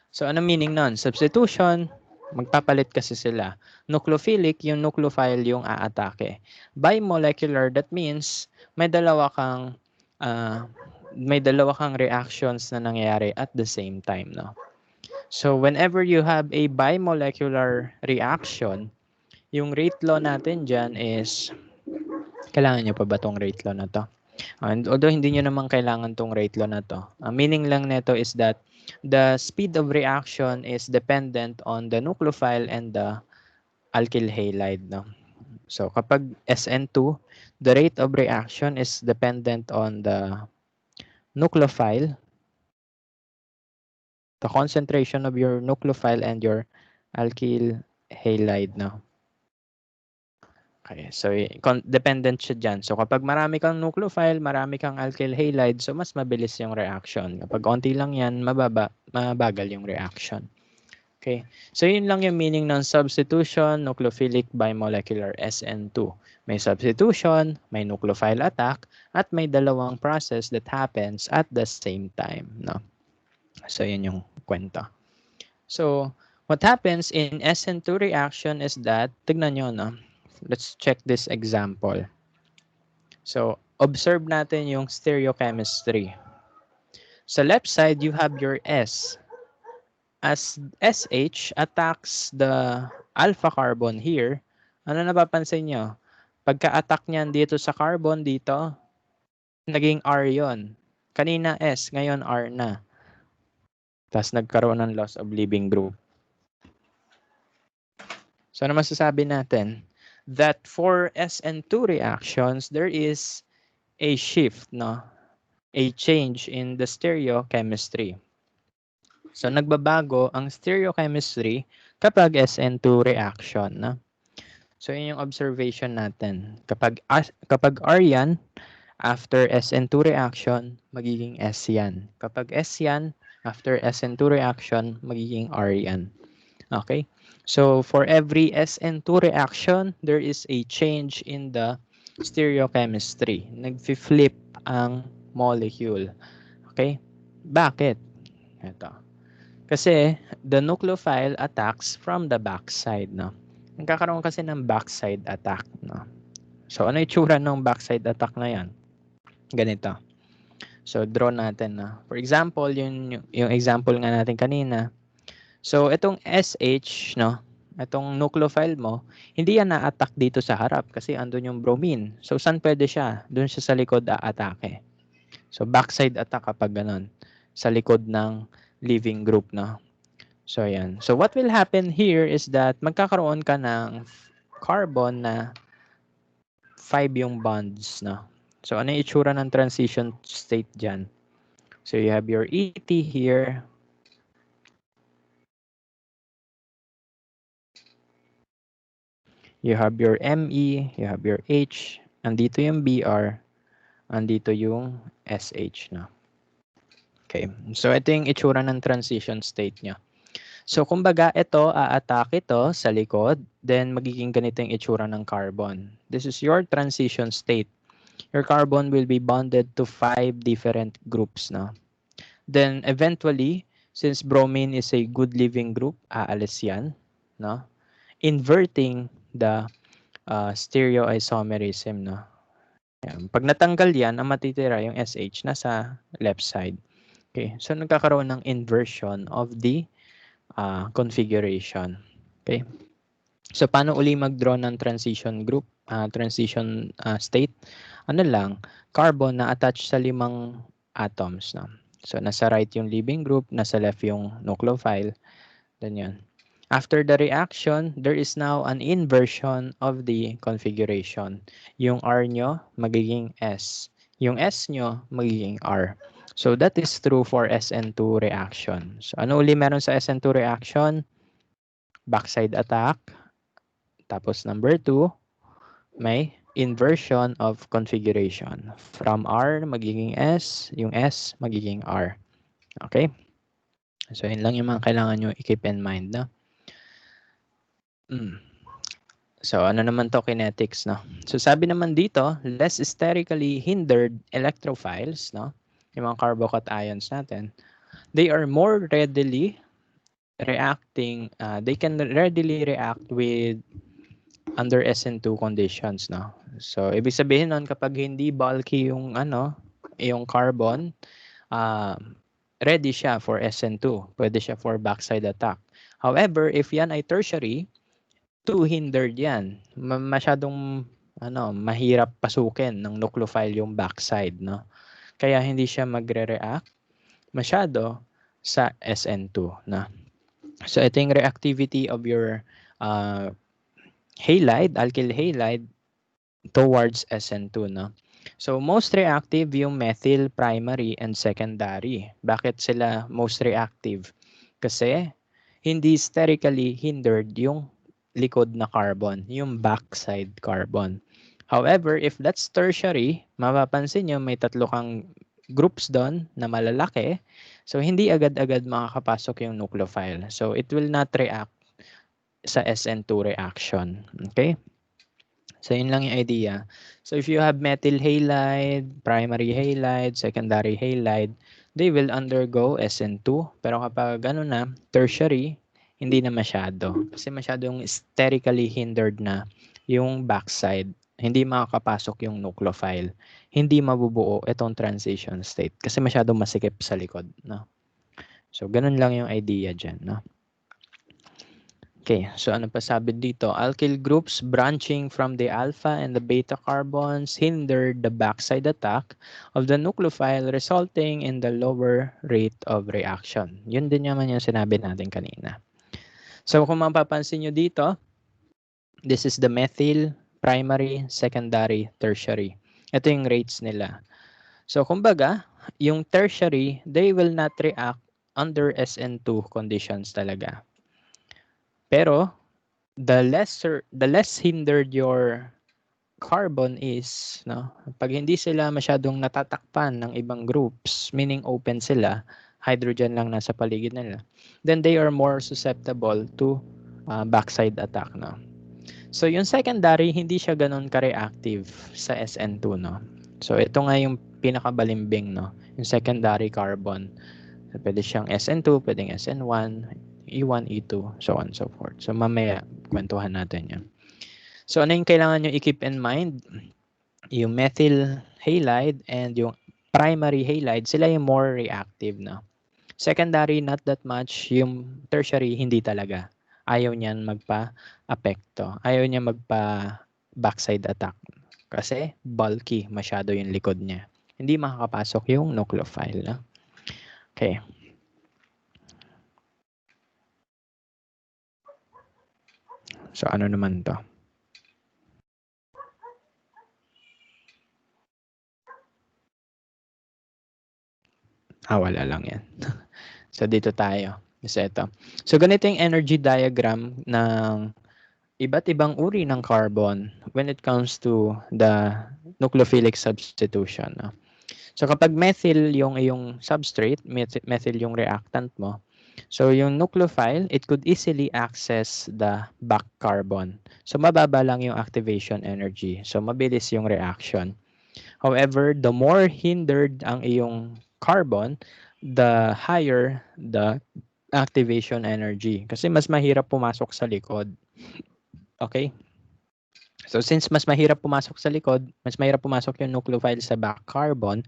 So ano meaning nun? Substitution, magpapalit kasi sila. Nucleophilic, yung nucleophile yung aatake. Bimolecular, that means may dalawa kang reactions na nangyayari at the same time, no? So whenever you have a bimolecular reaction, yung rate law natin dyan is, kailangan nyo pa ba tong rate law na to? And although hindi nyo naman kailangan tong rate law na to, meaning lang nito is that the speed of reaction is dependent on the nucleophile and the alkyl halide. No? So kapag SN2, the rate of reaction is dependent on the nucleophile, the concentration of your nucleophile and your alkyl halide. No? Okay, so dependent siya dyan. So kapag marami kang nucleophile, marami kang alkyl halide, so mas mabilis yung reaction. Kapag konti lang yan, mabagal yung reaction. Okay, so yun lang yung meaning ng substitution, nucleophilic bimolecular SN2. May substitution, may nucleophile attack, at may dalawang process that happens at the same time. No? So yun yung kwento. So what happens in SN2 reaction is that, tignan nyo, no? Let's check this example. So, observe natin yung stereochemistry. Sa left side, you have your S. As SH attacks the alpha carbon here, ano napapansin nyo? Pagka-attack niyan dito sa carbon dito, naging R yon. Kanina S, ngayon R na. Tapos nagkaroon ng loss of leaving group. So, ano masasabi natin? That for SN2 reactions, there is a shift, no? A change in the stereochemistry. So, nagbabago ang stereochemistry kapag SN2 reaction, no? So, yun yung observation natin. Kapag R yan, after SN2 reaction, magiging S yan. Kapag S yan, after SN2 reaction, magiging R yan. Okay? So, for every SN2 reaction, there is a change in the stereochemistry. Nag-flip ang molecule. Okay? Bakit? Ito. Kasi, the nucleophile attacks from the backside. No? Nagkakaroon kasi ng backside attack. No? So, ano itsura ng backside attack na yan? Ganito. So, draw natin. No? For example, yung example nga natin kanina, so, itong SH, no, itong nucleophile mo, hindi yan na-attack dito sa harap kasi andun yung bromine. So, saan pwede siya? Doon siya sa likod a-atake. So, backside attack kapag ganun. Sa likod ng leaving group, no? So, yan. So, what will happen here is that magkakaroon ka ng carbon na 5 yung bonds, no? So, ano yung itsura ng transition state dyan? So you have your ET here. You have your ME, you have your H, andito yung BR, andito yung SH na. Okay, so ito yung itsura ng transition state niya. So kumbaga ito, a-attack ito sa likod, then magiging ganito yung itsura ng carbon. This is your transition state. Your carbon will be bonded to 5 different groups na. Then eventually, since bromine is a good living group, aalis yan, no? Inverting the stereoisomerism, no? Yan. Pag natanggal yan, ang matitira yung SH nasa left side. Okay, so nagkakaroon ng inversion of the configuration. Okay, so paano uli mag-draw ng transition group, transition state? Ano lang, carbon na attached sa 5 atoms. No? So nasa right yung leaving group, nasa left yung nucleophile. Then yun. After the reaction, there is now an inversion of the configuration. Yung R nyo magiging S. Yung S nyo magiging R. So that is true for SN2 reaction. So ano uli meron sa SN2 reaction? Backside attack. Tapos number 2, may inversion of configuration. From R magiging S, yung S magiging R. Okay? So yun lang yung mga kailangan nyo i-keep in mind. No? So, ano naman to kinetics, no? So, sabi naman dito, less sterically hindered electrophiles, no? Yung mga carbocations natin, they are more readily reacting, they can readily react with under SN2 conditions, no? So, ibig sabihin nun, kapag hindi bulky yung, yung carbon, ready siya for SN2. Pwede siya for backside attack. However, if yan ay tertiary, too hindered yan. Masyadong mahirap pasukin ng nucleophile yung backside, no? Kaya hindi siya magre-react masyado sa SN2, no? So ito yung reactivity of your halide, alkyl halide towards SN2, no? So most reactive yung methyl primary and secondary. Bakit sila most reactive? Kasi hindi sterically hindered yung likod na carbon, yung backside carbon. However, if that's tertiary, mapapansin nyo may 3 kang groups doon na malalaki. So, hindi agad-agad makakapasok yung nucleophile. So, it will not react sa SN2 reaction. Okay? So, yun lang yung idea. So, if you have methyl halide, primary halide, secondary halide, they will undergo SN2. Pero kapag tertiary, hindi na masyado. Kasi masyadong sterically hindered na yung backside. Hindi makakapasok yung nucleophile. Hindi mabubuo itong transition state. Kasi masyadong masikip sa likod. No? So, ganun lang yung idea dyan. No? Okay, so ano pa sabi dito? Alkyl groups branching from the alpha and the beta carbons hinder the backside attack of the nucleophile resulting in the lower rate of reaction. Yun din naman yung sinabi natin kanina. So kung mapapansin nyo dito, this is the methyl, primary, secondary, tertiary. Ito yung rates nila. So kumbaga, yung tertiary, they will not react under SN2 conditions talaga. Pero the less hindered your carbon is, no? Pag hindi sila masyadong natatakpan ng ibang groups, meaning open sila, hydrogen lang nasa paligid nila, then they are more susceptible to backside attack, no? So yung secondary, hindi siya ganun ka-reactive sa SN2, no? So ito nga yung pinakabalimbing, no? Yung secondary carbon. So, pwede siyang SN2, pwedeng SN1, E1, E2, so on and so forth. So mamaya, kwentuhan natin yan. So ano yung kailangan nyo i-keep in mind? Yung methyl halide and yung primary halide, sila yung more reactive na. Secondary, not that much. Yung tertiary, hindi talaga. Ayaw niyan magpa-apekto. Ayaw niya magpa-backside attack. Kasi bulky masyado yung likod niya. Hindi makakapasok yung nucleophile. No? Okay. So ano naman to? Wala lang yan. So, dito tayo. Isa ito. So, ganito yung energy diagram ng iba't ibang uri ng carbon when it comes to the nucleophilic substitution. No? So, kapag methyl yung iyong substrate, methyl yung reactant mo, so yung nucleophile, it could easily access the back carbon. So, mababa lang yung activation energy. So, mabilis yung reaction. However, the more hindered ang iyong carbon, the higher the activation energy. Kasi mas mahirap pumasok sa likod. Okay? So since mas mahirap pumasok sa likod, mas mahirap pumasok yung nucleophile sa back carbon,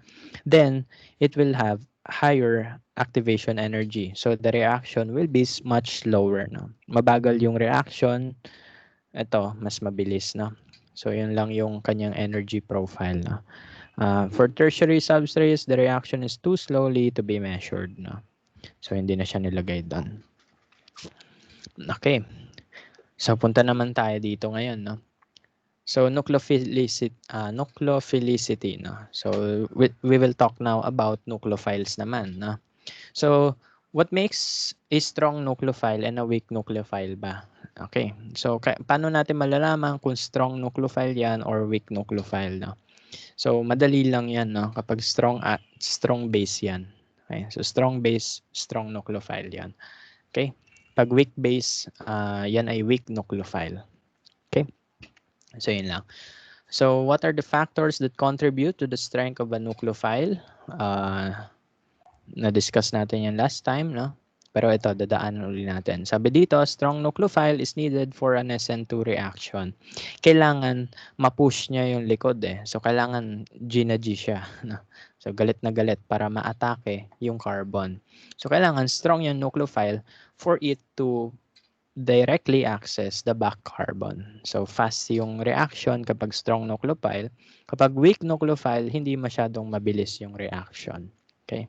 then it will have higher activation energy. So the reaction will be much slower. No? Mabagal yung reaction. Ito, mas mabilis. No? So yun lang yung kanyang energy profile. No? For tertiary substrates, the reaction is too slowly to be measured. No? So hindi na siya nilagay doon. Okay. So punta naman tayo dito ngayon. No? So nucleophilicity, no. So we will talk now about nucleophiles naman, no. So what makes a strong nucleophile and a weak nucleophile ba? Okay. So paano natin malalaman kung strong nucleophile 'yan or weak nucleophile, no? So madali lang 'yan, no, kapag strong base 'yan. Okay? So strong base, strong nucleophile 'yan. Okay? Pag weak base, 'yan ay weak nucleophile. Okay? So yun lang. So what are the factors that contribute to the strength of a nucleophile? Na-discuss natin yan last time, no? Pero ito, dadaanan ulit natin. Sabi dito, strong nucleophile is needed for an SN2 reaction. Kailangan ma-push niya yung likod eh. So kailangan G na G siya. No? So galit na galit para ma-atake yung carbon. So kailangan strong yung nucleophile for it to directly access the back carbon. So fast yung reaction kapag strong nucleophile. Kapag weak nucleophile, hindi masyadong mabilis yung reaction. Okay?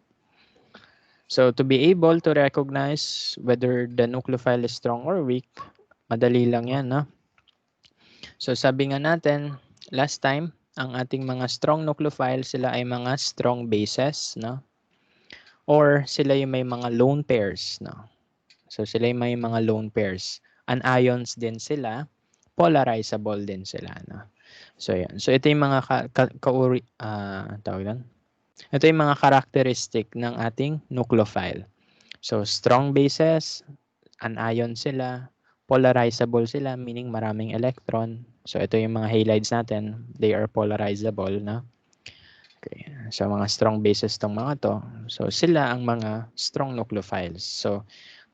So to be able to recognize whether the nucleophile is strong or weak, madali lang yan, no? So sabi nga natin, last time, ang ating mga strong nucleophile, sila ay mga strong bases, no? Or sila yung may mga lone pairs, no? So sila yung may mga lone pairs. Anions din sila, polarizable din sila, no? So yan. So ito yung mga tawag lang. Ito yung mga characteristic ng ating nucleophile. So strong bases, anion sila, polarizable sila, meaning maraming electron. So ito yung mga halides natin, they are polarizable, no? Okay. So mga strong bases tong mga to. So sila ang mga strong nucleophiles. So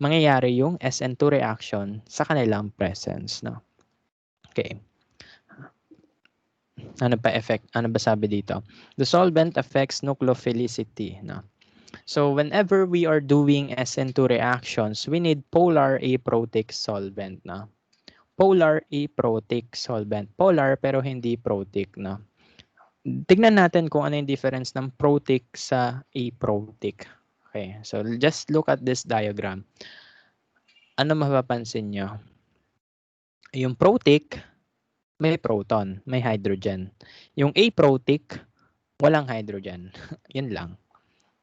mangyayari yung SN2 reaction sa kanilang presence, no? Okay. Ano pa effect? Ano ba sabi dito? The solvent affects nucleophilicity, no? So whenever we are doing SN2 reactions, we need polar aprotic solvent, no? Polar aprotic solvent. Polar pero hindi protic, no? Tignan natin kung ano yung difference ng protic sa aprotic. Okay, so just look at this diagram. Ano mapapansin nyo? Yung protic, may proton, may hydrogen. Yung aprotic, walang hydrogen. Yun lang.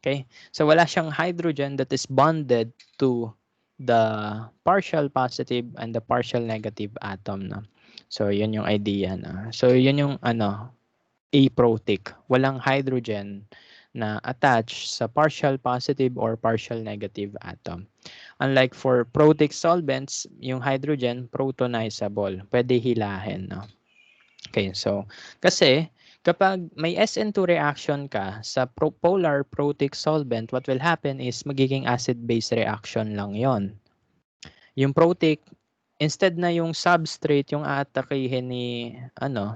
Okay? So wala siyang hydrogen that is bonded to the partial positive and the partial negative atom. No? So yun yung idea. No? So yun yung aprotic. Walang hydrogen na attached sa partial positive or partial negative atom. Unlike for protic solvents, yung hydrogen protonizable. Pwede hilahin. No? Okay, so kasi kapag may SN2 reaction ka sa polar protic solvent, what will happen is magiging acid-base reaction lang yon. Yung protic, instead na yung substrate yung aatakihin ni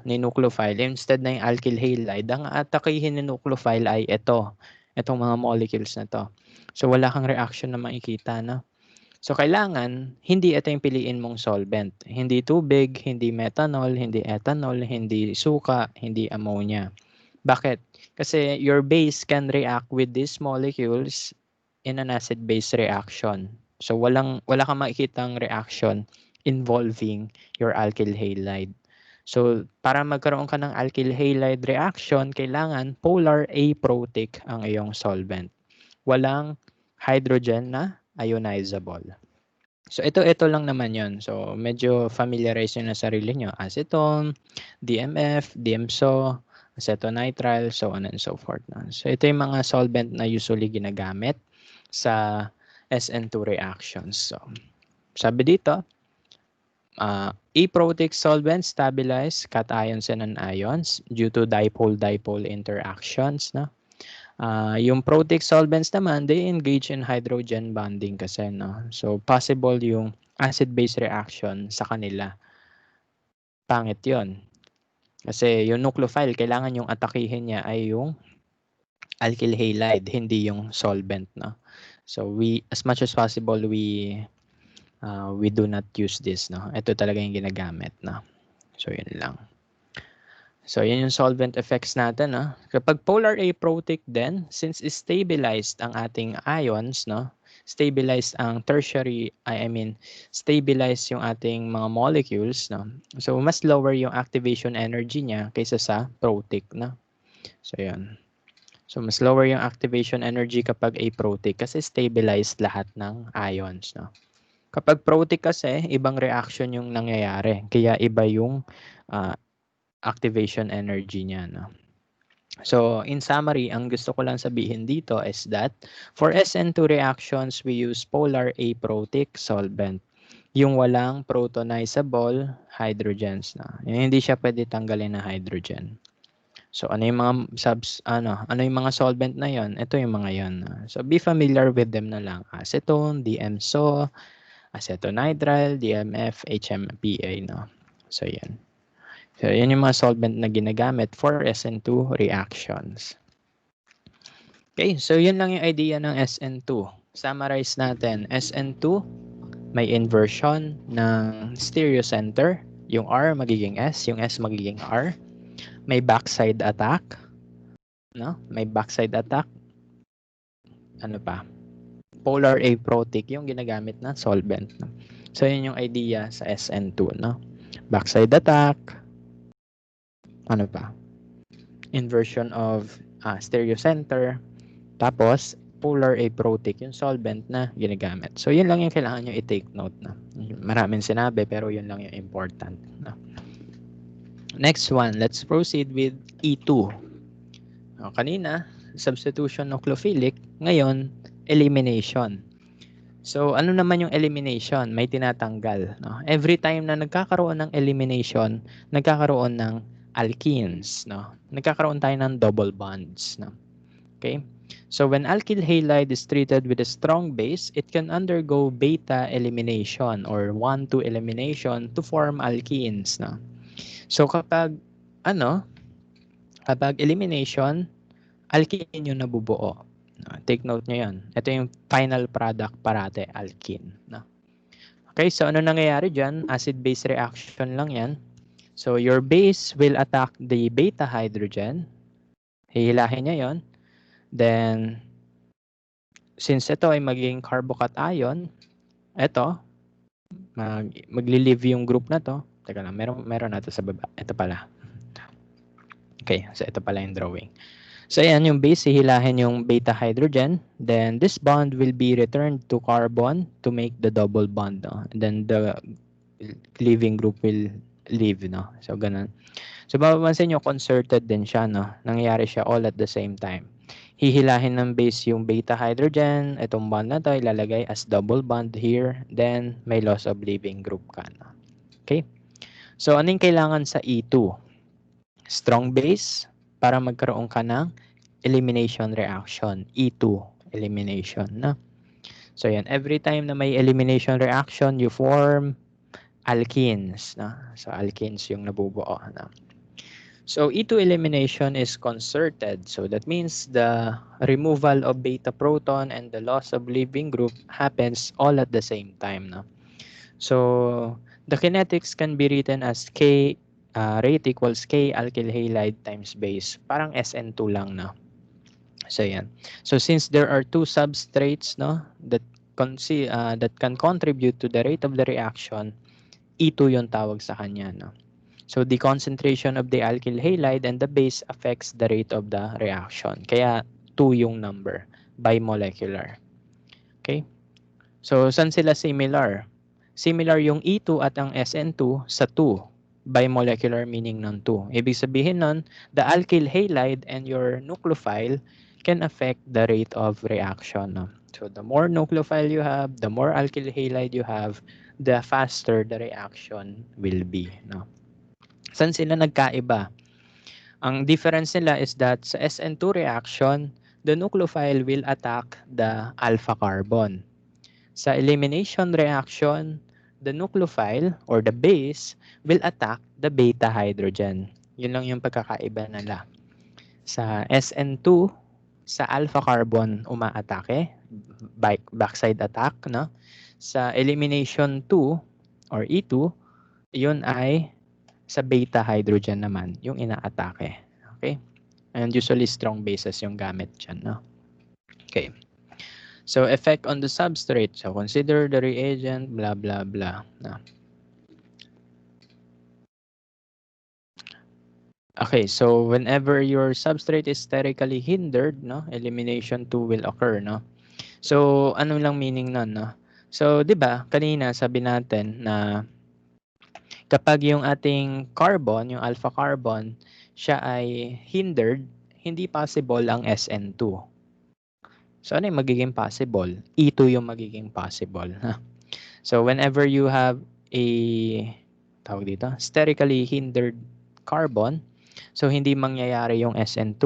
nucleophile, instead na yung alkyl halide, ang aatakihin ni nucleophile ay itong mga molecules na to. So wala kang reaction na makikita, no? So kailangan hindi ito yung piliin mong solvent. Hindi tubig, hindi methanol, hindi ethanol, hindi suka, hindi ammonia. Bakit? Kasi your base can react with these molecules in an acid-base reaction. So wala kang makikitang reaction involving your alkyl halide. So para magkaroon ka ng alkyl halide reaction, kailangan polar aprotic ang iyong solvent. walang hydrogen na ionizable. So ito lang naman 'yon. So medyo familiarize niyo na sarili niyo. Acetone, DMF, DMSO, acetonitrile, so on and so forth na. So ito yung mga solvent na usually ginagamit sa SN2 reactions. So sabi dito, aprotic solvents stabilize cations and anions due to dipole-dipole interactions na. Yung protic solvents naman, they engage in hydrogen bonding kasi, no? So, possible yung acid-base reaction sa kanila. Pangit yun. Kasi yung nucleophile, kailangan yung atakihin niya ay yung alkyl halide, hindi yung solvent, no? So, as much as possible, we do not use this, no? Ito talaga yung ginagamit, no? So, yun lang. So, yan yung solvent effects natin. No? Kapag polar aprotic din, since stabilized ang ating ions, no? Stabilized ang tertiary, stabilized yung ating mga molecules. No? So, mas lower yung activation energy niya kaysa sa protic. No? So, yan. So, mas lower yung activation energy kapag aprotic kasi stabilized lahat ng ions. No? Kapag protic kasi, ibang reaction yung nangyayari. Kaya iba yung activation energy niya. No? So, in summary, ang gusto ko lang sabihin dito is that for SN2 reactions, we use polar aprotic solvent. Yung walang protonizable hydrogens na. Yung hindi siya pwede tanggalin na hydrogen. So, ano yung mga ano yung mga solvent na yon? Ito yung mga yon. So, be familiar with them na lang. Acetone, DMSO, acetonitrile, DMF, HMPA, no? So, yan. So, yan yung mga solvent na ginagamit for SN2 reactions. Okay, so yun lang yung idea ng SN2. Summarize natin, SN2, may inversion ng stereocenter. Yung R magiging S, yung S magiging R. May backside attack. No? May backside attack. Ano pa? Polar aprotic, yung ginagamit na solvent. No? So, yun yung idea sa SN2. No? Backside attack. Ano pa? Inversion of stereocenter. Tapos, polar aprotic, yung solvent na ginagamit. So, yun lang yung kailangan nyo i-take note na. Maraming sinabi, pero yun lang yung important. No? Next one, let's proceed with E2. Kanina, substitution nucleophilic. Ngayon, elimination. So, ano naman yung elimination? May tinatanggal. No? Every time na nagkakaroon ng elimination, nagkakaroon ng alkenes. No? Nagkakaroon tayo ng double bonds. No? Okay? So, when alkyl halide is treated with a strong base, it can undergo beta elimination or 1,2 elimination to form alkenes. No? So, kapag elimination, alkene yung nabubuo. No? Take note nyo yan. Ito yung final product parate, alkene. No? Okay, so ano nangyayari dyan? Acid-base reaction lang yan. So, your base will attack the beta hydrogen. Hihilahin niya yon. Then, since ito ay magiging carbocation, ito, magli-leave yung group na to. Teka lang, meron na to sa baba. Ito pala. Okay, so ito pala yung drawing. So, ayan, yung base, hihilahin yung beta hydrogen. Then, this bond will be returned to carbon to make the double bond. No? And then, the leaving group will leave. No? So, ganun. So, mapapansin nyo, concerted din siya. No? Nangyayari siya all at the same time. Hihilahin ng base yung beta hydrogen. Itong bond na to, ilalagay as double bond here. Then, may loss of leaving group ka. No? Okay? So, anong kailangan sa E2? Strong base para magkaroon ka ng elimination reaction. E2, elimination. No? So, yan. Every time na may elimination reaction, you form alkenes. No? So, alkenes yung nabubuo. No? So, E2 elimination is concerted. So, that means the removal of beta proton and the loss of leaving group happens all at the same time. No? So, the kinetics can be written as K rate equals K alkyl halide times base. Parang SN2 lang, no? So, yan. So, since there are two substrates, no, that can contribute to the rate of the reaction, E2 yung tawag sa kanya, no? So, the concentration of the alkyl halide and the base affects the rate of the reaction. Kaya, 2 yung number. bimolecular. Okay? So, saan sila similar? Similar yung E2 at ang SN2 sa 2. Bimolecular meaning ng 2. Ibig sabihin nun, the alkyl halide and your nucleophile can affect the rate of reaction. No? So, the more nucleophile you have, the more alkyl halide you have, the faster the reaction will be. No? Saan sila nagkaiba? Ang difference nila is that sa SN2 reaction, the nucleophile will attack the alpha carbon. Sa elimination reaction, the nucleophile or the base will attack the beta hydrogen. Yun lang yung pagkakaiba nila. Sa SN2, sa alpha carbon umaatake, backside attack, no? Sa elimination 2 or E2, yun ay sa beta hydrogen naman yung inaatake. Okay? And usually strong bases yung gamit dyan, no? Okay. So, effect on the substrate. So, consider the reagent, blah, blah, blah. No. Okay, so whenever your substrate is sterically hindered, no, elimination 2 will occur, no? So, ano lang meaning nun, no? So, 'di ba, kanina sabi natin na kapag yung ating carbon, yung alpha carbon, siya ay hindered, hindi possible ang SN2. So, ano yung magiging possible? E2 yung magiging possible. So, whenever you have a tawag dito, sterically hindered carbon, so hindi mangyayari yung SN2.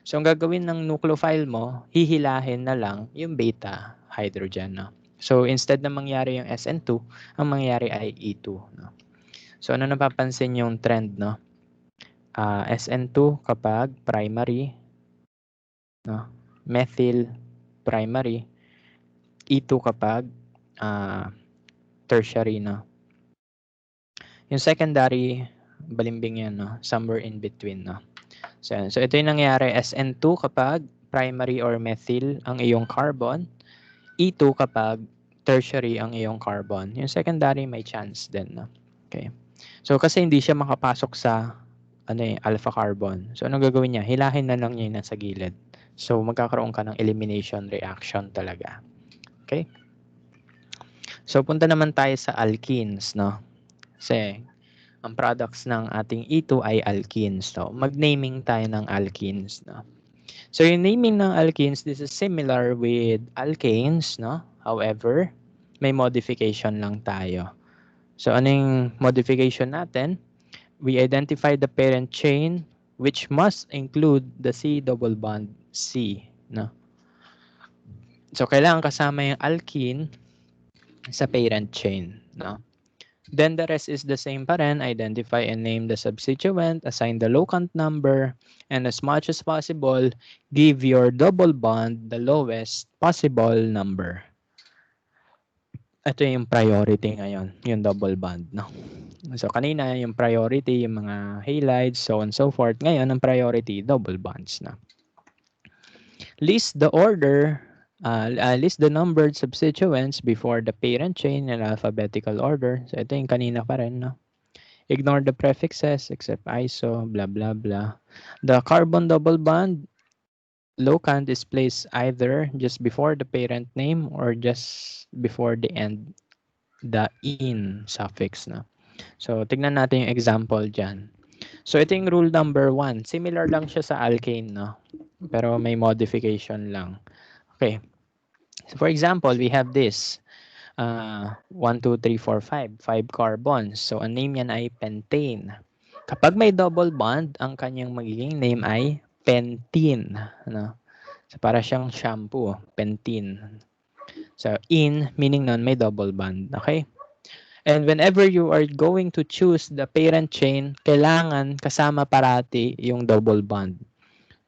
So, ang gagawin ng nucleophile mo, hihilahin na lang yung beta hydrogen. No? So, instead na mangyari yung SN2, ang mangyayari ay E2. No? So, ano napapansin yung trend? No? SN2 kapag primary, no? Methyl primary, E2 kapag tertiary. No? Yung secondary, balimbing yan, no? Somewhere in between. No? So ito yung nangyayari, SN2 kapag primary or methyl ang iyong carbon, E2 kapag tertiary ang iyong carbon. Yung secondary may chance din. No? Okay. So kasi hindi siya makapasok sa alpha carbon. So anong gagawin niya? Hilahin na lang niya yung nasa gilid. So magkakaroon ka ng elimination reaction talaga. Okay? So punta naman tayo sa alkenes, no? Kasi ang products ng ating E2 ay alkenes. So mag-naming tayo ng alkenes, no? So yung naming ng alkenes, this is similar with alkanes, no? However, may modification lang tayo. So ano yung modification natin? We identify the parent chain which must include the C double bond C, no? So kailangan kasama yung alkene sa parent chain, no? Then the rest is the same pa rin. Identify and name the substituent, assign the locant number, and as much as possible, give your double bond the lowest possible number. Ito yung priority ngayon, yung double bond, no? So kanina yung priority, yung mga halides, so on and so forth. Ngayon ang priority, double bonds na. List the order, list the numbered substituents before the parent chain in alphabetical order. So ito yung kanina pa rin, no? Ignore the prefixes except iso, blah, blah, blah. The carbon double bond, locant is placed either just before the parent name or just before the end, the in suffix. No? So, tignan natin yung example dyan. So, ito yung rule number 1. Similar lang siya sa alkane, no? Pero may modification lang. Okay. So, for example, we have this. 1, 2, 3, 4, 5. 5 carbons. So, ang name yan ay pentane. Kapag may double bond, ang kanyang magiging name ay pentene. Ano? So, para siyang shampoo. Pentene. So, in, meaning nun, may double bond. Okay? And whenever you are going to choose the parent chain, kailangan kasama parati yung double bond.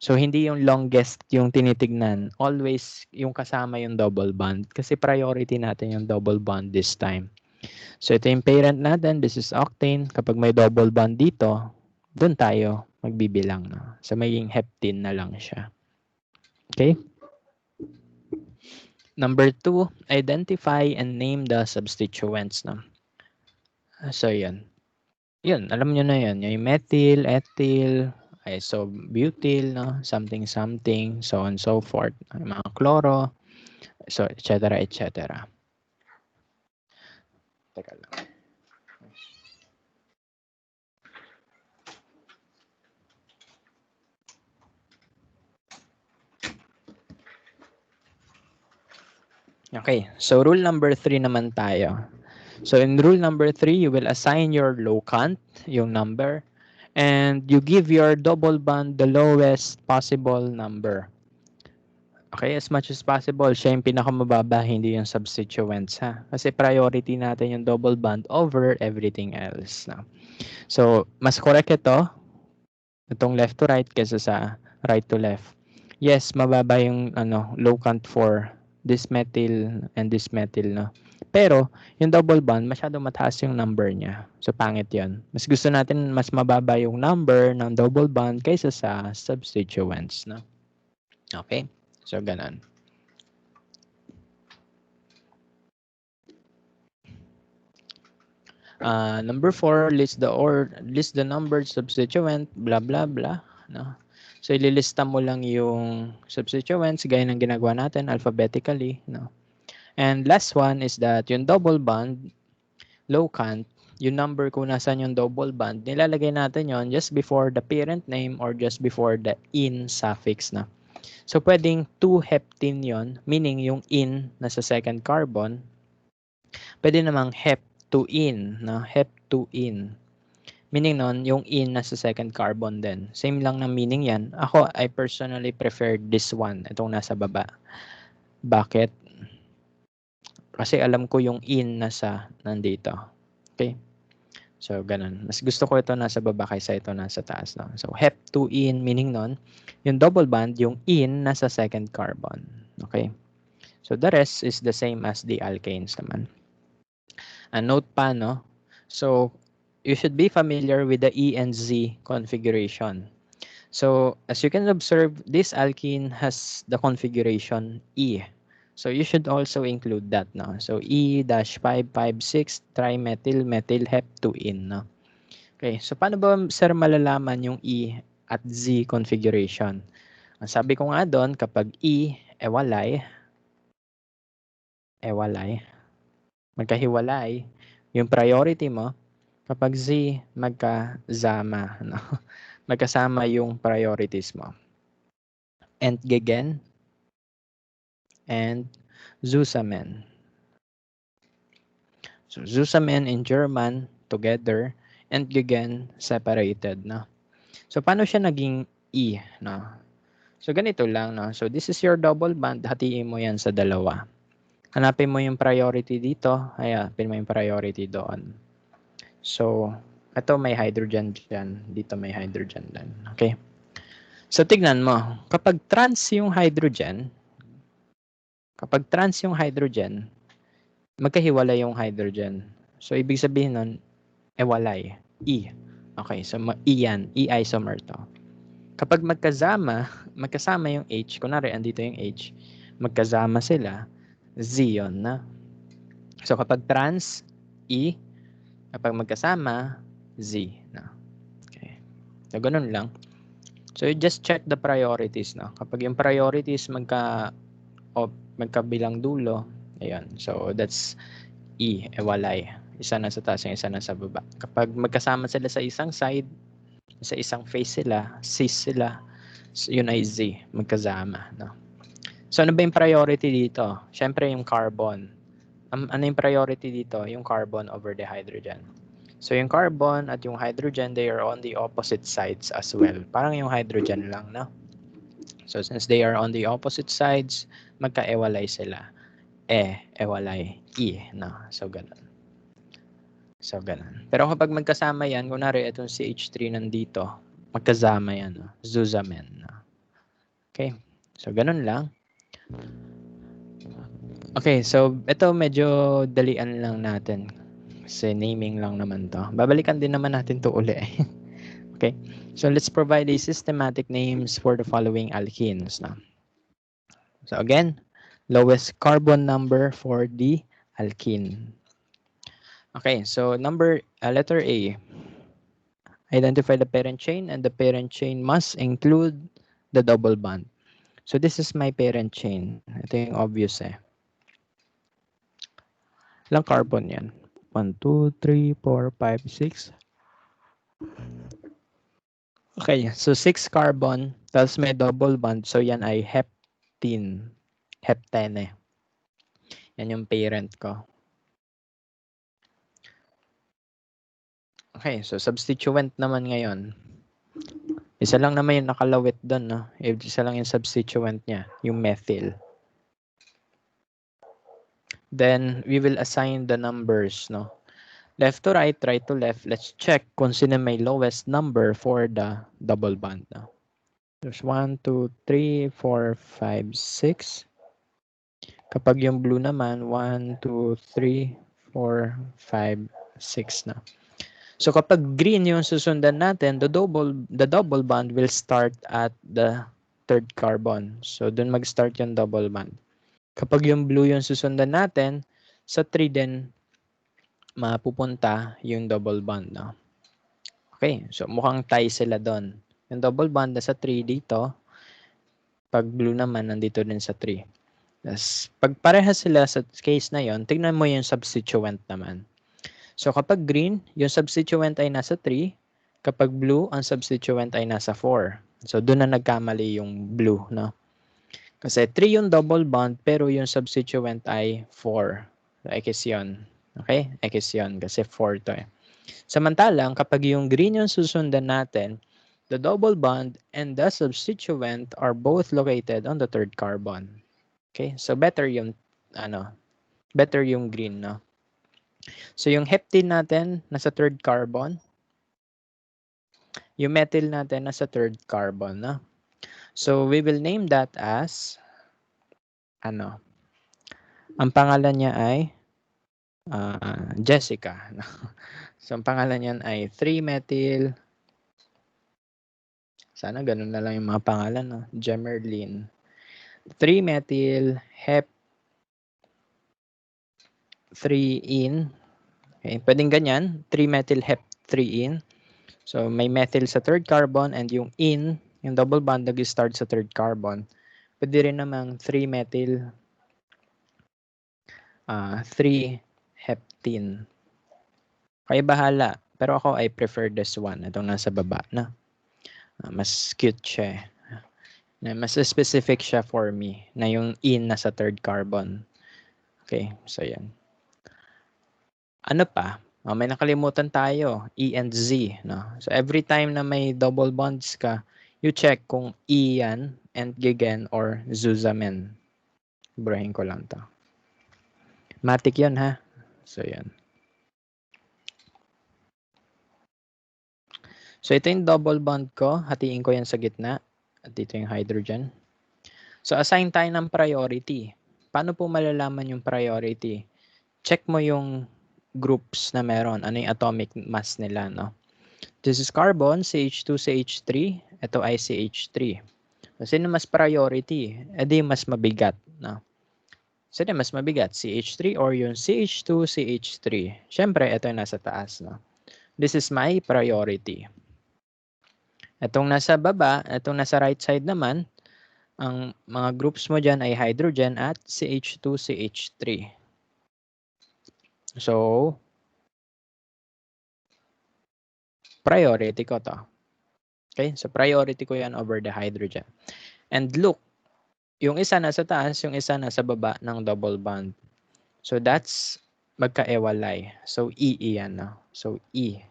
So, hindi yung longest yung tinitignan. Always yung kasama yung double bond. Kasi priority natin yung double bond this time. So, ito yung parent natin. This is octane. Kapag may double bond dito, dun tayo magbibilang. No? So, magiging heptene na lang siya. Okay? Number 2, identify and name the substituents. No? So, yan. Yun, alam nyo na yan. Yung methyl, ethyl, isobutyl, no? Something, something, so on and so forth. Ang mga chloro, so etc. etc. Teka lang. Okay, so rule number 3 naman tayo. So in rule number 3, you will assign your locant, yung number, and you give your double bond the lowest possible number. Okay, as much as possible, siya yung pinakamababa, hindi yung substituents, ha? Kasi priority natin yung double bond over everything else. No? So, mas correct itong left to right kaysa sa right to left. Yes, mababa yung locant for this methyl and this methyl, no? Pero, yung double bond, masyado mataas yung number niya. So, pangit yun. Mas gusto natin mas mababa yung number ng double bond kaysa sa substituents, no? Okay? So, ganun. Number 4, list the numbered substituent, blah, blah, blah, no? So, ililista mo lang yung substituents gaya ng ginagawa natin alphabetically, no? And last one is that yung double bond, locant, yung number kung nasan yung double bond, nilalagay natin yon just before the parent name or just before the in suffix na. So, pwedeng 2-heptene yon, meaning yung in na sa second carbon. Pwede namang hep-2-in, no? Hep-2-in. Meaning nun, yung in na sa second carbon din. Same lang ng meaning yan. Ako, I personally prefer this one, itong nasa baba. Bakit? Kasi alam ko yung in nasa nandito. Okay? So, ganun. Mas gusto ko ito nasa baba kaysa ito nasa taas. No? So, hep-2-in, meaning nun, yung double bond, yung in nasa second carbon. Okay? So, the rest is the same as the alkanes naman. A note pa, no? So, you should be familiar with the E and Z configuration. So, as you can observe, this alkene has the configuration E. So, you should also include that, no? So, E-556 trimethyl methyl hep-2-in, no? Okay, so paano ba, sir, malalaman yung E at Z configuration? Ang sabi ko nga doon, kapag E, magkahiwalay, yung priority mo, kapag Z, magkasama, no? Magkasama yung priorities mo. Entgegen and Zusammen. So, Zusammen in German, together, Entgegen, separated, no? So, paano siya naging E, no? So, ganito lang, no? So, this is your double bond, hatiin mo yan sa dalawa. Hanapin mo yung priority dito, hanapin mo yung priority doon. So, ito may hydrogen dyan, dito may hydrogen din. Okay? So, tignan mo, kapag trans yung hydrogen, magkahiwalay yung hydrogen. So, ibig sabihin nun, walay. E. Okay, so E yan, E isomer to. Kapag magkasama yung H, kunwari, andito yung H, magkasama sila, Z yun na. So, kapag trans, E, kapag magkasama, Z na. Okay. So, ganun lang. So, you just check the priorities, no? Kapag yung priorities magkabilang dulo, ayan. So, that's E, walay. Isa na sa taas, yung isa na sa baba. Kapag magkasama sila sa isang side, sa isang face sila, cis sila, so yun ay Z, magkasama, no? So, ano ba yung priority dito? Siyempre, yung carbon. Ano yung priority dito? Yung carbon over the hydrogen. So, yung carbon at yung hydrogen, they are on the opposite sides as well. Parang yung hydrogen lang, no? So, since they are on the opposite sides, magka-ewalay sila. Ewalay. No? So, ganun. Pero kapag magkasama yan, kunwari itong CH3 nandito, magkasama yan, no? Zusammen. No? Okay. So, ganun lang. Okay, so ito medyo dalian lang natin. Kasi naming lang naman to. Babalikan din naman natin to uli. Okay. So let's provide a systematic names for the following alkenes. No? So again, lowest carbon number for the alkene. Okay, so letter A. Identify the parent chain, and the parent chain must include the double bond. So this is my parent chain. Ito yung obvious eh. Ilang carbon yan? 1, 2, 3, 4, 5, 6. Okay, so 6 carbon, tapos may double bond. So yan ay heptene. Heptene. Yan yung parent ko. Okay, so substituent naman ngayon. Isa lang naman yung nakalawit doon, no? Isa lang yung substituent niya, yung methyl. Then, we will assign the numbers, no? Left to right, right to left. Let's check kung sino may lowest number for the double bond, no? There's 1, 2, 3, 4, 5, 6. Kapag yung blue naman, 1, 2, 3, 4, 5, 6 na. So kapag green yung susundan natin, the double bond will start at the third carbon. So dun mag-start yung double bond. Kapag yung blue yung susundan natin, sa 3 din mapupunta yung double bond. No? Okay, so mukhang tie sila doon. Yung double bond nasa 3 dito, pag blue naman nandito din sa 3. Tas, pag parehas sila sa case na yon, tignan mo yung substituent naman. So kapag green, yung substituent ay nasa 3. Kapag blue, ang substituent ay nasa 4. So doon na nagkamali yung blue, no? Kasi 3 yung double bond, pero yung substituent ay 4. So, X yun. Okay? X yun, kasi 4 to eh. Samantalang, kapag yung green yung susundan natin, the double bond and the substituent are both located on the third carbon. Okay? So better yung, better yung green, no? So yung heptene natin, nasa third carbon. Yung methyl natin, nasa third carbon, no? So we will name that as, ang pangalan niya ay Jessica. So ang pangalan niyan ay 3-methyl. Sana ganun na lang yung mga pangalan, no? Gemerlin. 3-methyl hep 3-ene. Okay, pwedeng ganyan. 3-methyl hep 3-ene. So may methyl sa third carbon and yung ene, yung double bond nag-start sa third carbon. Pwede rin namang 3-methyl 3-heptene. Kayo bahala. Pero ako, I prefer this one. Itong nasa baba na. Mas cute siya. Mas specific siya for me. Na yung ene nasa third carbon. Okay, so yan. Ano pa? May nakalimutan tayo. E and Z. No? So every time na may double bonds ka, you check kung E yan, Entgegen or Zusammen. Burahin ko lang to. Matic yun ha. So yan. So ito yung double bond ko. Hatiin ko yan sa gitna. At dito yung hydrogen. So assign tayo ng priority. Paano po malalaman yung priority? Check mo yung groups na meron. Ano yung atomic mass nila, no? This is carbon, CH2, CH3. Ito ay CH3. So, sino mas priority? E di mas mabigat, no? Sino mas mabigat? CH3 or yung CH2, CH3? Siyempre, ito yung nasa taas, no? This is my priority. Itong nasa baba, itong nasa right side naman, ang mga groups mo dyan ay hydrogen at CH2, CH3. So, priority ko to. Okay? So, priority ko yan over the hydrogen. And look, yung isa nasa taas, yung isa nasa baba ng double bond. So, that's magkaewalay. So, E yan. No? So, E.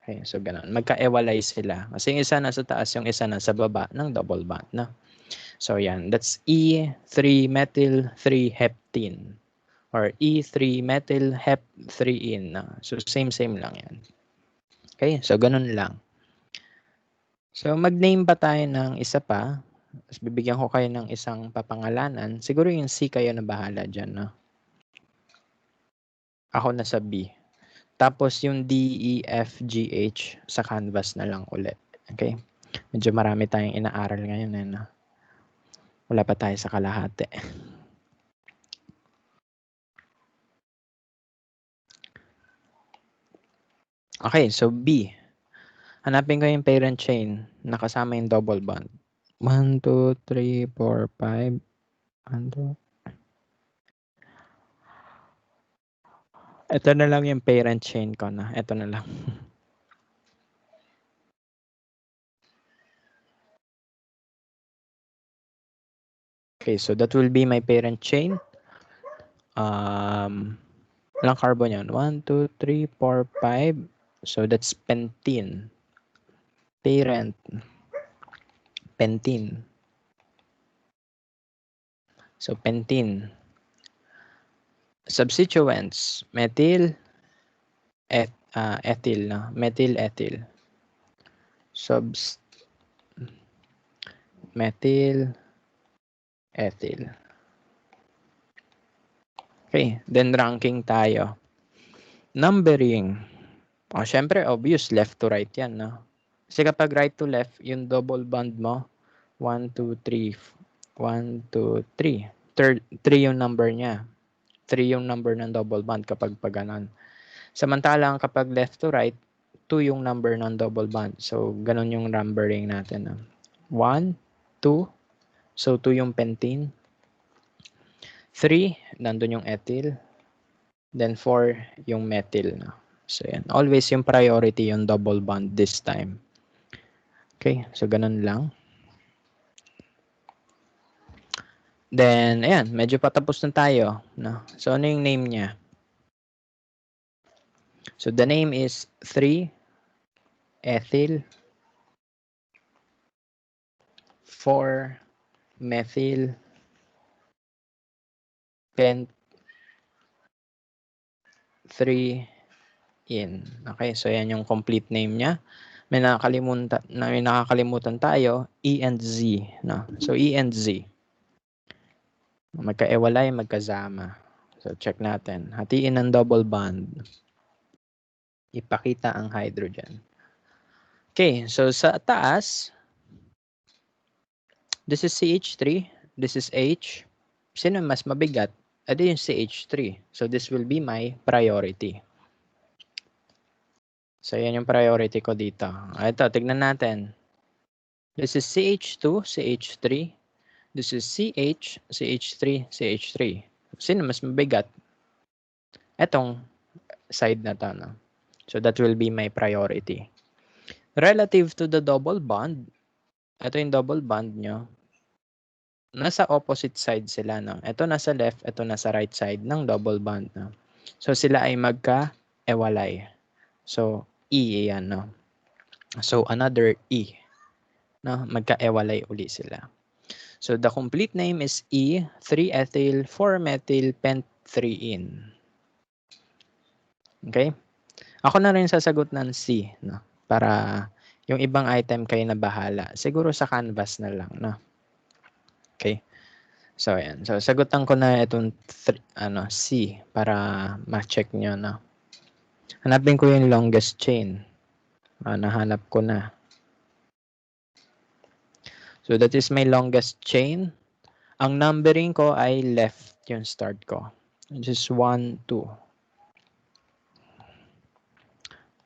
Okay, so ganun. Magkaewalay sila. Kasi yung isa nasa taas, yung isa nasa baba ng double bond. No? So, yan. That's E3-methyl 3-heptene. Or E3-methyl hep 3-ene. No? So, same lang yan. Okay, so ganun lang. So, mag-name pa tayo ng isa pa. Tapos bibigyan ko kayo ng isang papangalanan. Siguro yung C kayo na bahala dyan. No? Ako na sa B. Tapos yung D, E, F, G, H sa canvas na lang ulit. Okay? Medyo marami tayong inaaral ngayon. No? Wala pa tayo sa kalahati. Okay, so B. Hanapin ko yung parent chain na kasama yung double bond. 1, 2, 3, 4, 5. 1, 2. Ito na lang yung parent chain ko na. Ito na lang. Okay, so that will be my parent chain. Ilang carbon yan? 1, 2, 3, 4, 5. So that's pentene. Parent. Pentene. So pentene. Substituents. Methyl. Ethyl. No? Methyl ethyl. Methyl ethyl. Okay, then ranking tayo. Numbering. Syempre, obvious, left to right yan, no? Kasi kapag right to left, yung double bond mo, 1, 2, 3, 1, 2, 3. 3 yung number niya. 3 yung number ng double bond kapag pag ganon. Samantalang kapag left to right, 2 yung number ng double bond. So, ganon yung numbering natin. No? 1, 2. So, 2 yung pentene. 3, nandun yung ethyl. Then 4, yung methyl. No? So, yan. Always yung priority yung double bond this time. Okay, so ganun lang. Then, ayan, medyo patapos na tayo. No? So, ano yung name niya? So, the name is 3-ethyl 4-methyl pent 3-in. Okay, so yan yung complete name niya. May nakakalimutan tayo, E and Z. No? So, E and Z. Magkaewalay, magkasama. So, check natin. Hatiin ng double bond. Ipakita ang hydrogen. Okay, so sa taas, this is CH3, this is H. Sino mas mabigat? Ito yung CH3. So, this will be my priority. So, yan yung priority ko dito. Ito, tignan natin. This is CH2, CH3. This is CH, CH3, CH3. Sino mas mabigat? Etong side na to. No? So, that will be my priority. Relative to the double bond, ito yung double bond nyo. Nasa opposite side sila. No? Ito nasa left, ito nasa right side ng double bond. No? So, sila ay magka-ewalay. So, E yan. No? So, another E. No? Magka-ewalay uli sila. So, the complete name is E, 3-ethyl, 4-methyl, pent 3-in. Okay? Ako na rin sasagot ng C. No? Para yung ibang item kayo na bahala. Siguro sa canvas na lang. No? Okay? So, ayan. So, sagutan ko na itong C para ma-check nyo. No? Hanapin ko yung longest chain. Nahanap ko na. So, that is my longest chain. Ang numbering ko ay left yung start ko. Which is 1, 2.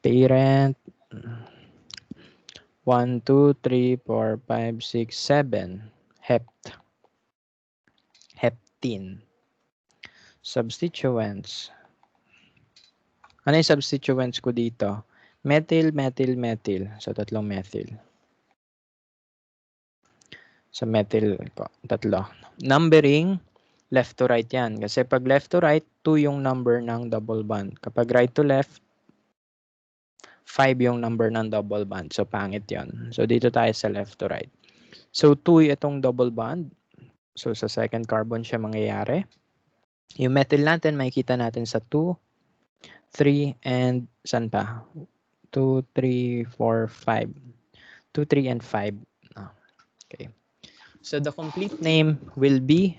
Parent. 1, 2, 3, 4, 5, 6, 7. Hept. Heptene. Substituents. Ano yung substituents ko dito? Methyl, methyl, methyl. So, tatlong methyl. So, methyl ko. Tatlo. Numbering, left to right yan. Kasi pag left to right, 2 yung number ng double bond. Kapag right to left, 5 yung number ng double bond. So, pangit yon. So, dito tayo sa left to right. So, 2 itong double bond. So, sa second carbon siya mangyayari. Yung methyl natin, makikita natin sa 2, 3, and saan pa? 2, 3, 4, 5. 2, 3, and 5. Okay. So, the complete name will be,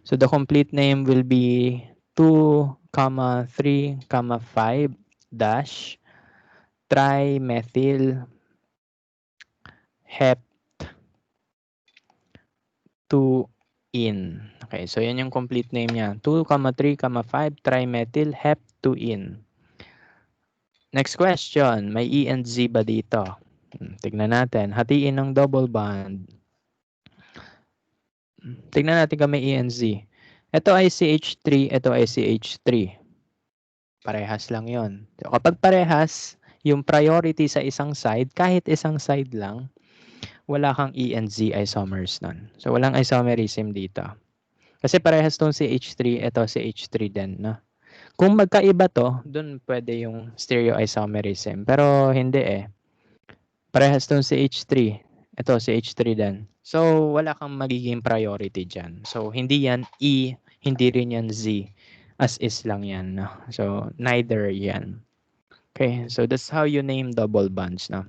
So, the complete name will be 2, 3, 5 dash trimethyl hept 2-in. Okay, so yan yung complete name niya. 2, 3, 5 trimethyl hept 2-in. Next question, may E and Z ba dito? Tignan natin. Hatiin ng double bond. Tignan natin kung may E and Z. Ito ay CH3, ito ay CH3. Parehas lang yon. So, kapag parehas, yung priority sa isang side, kahit isang side lang, wala kang E and Z isomers nun. So, walang isomerism dito. Kasi parehas tong CH3, ito CH3 din. No? Kung magkaiba to, dun pwede yung stereoisomerism. Pero hindi eh. Parehas tong CH3. Ito CH3 din. So, wala kang magiging priority dyan. So, hindi yan E, hindi rin yan Z. As is lang yan. No? So, neither yan. Okay, so that's how you name double bonds. No?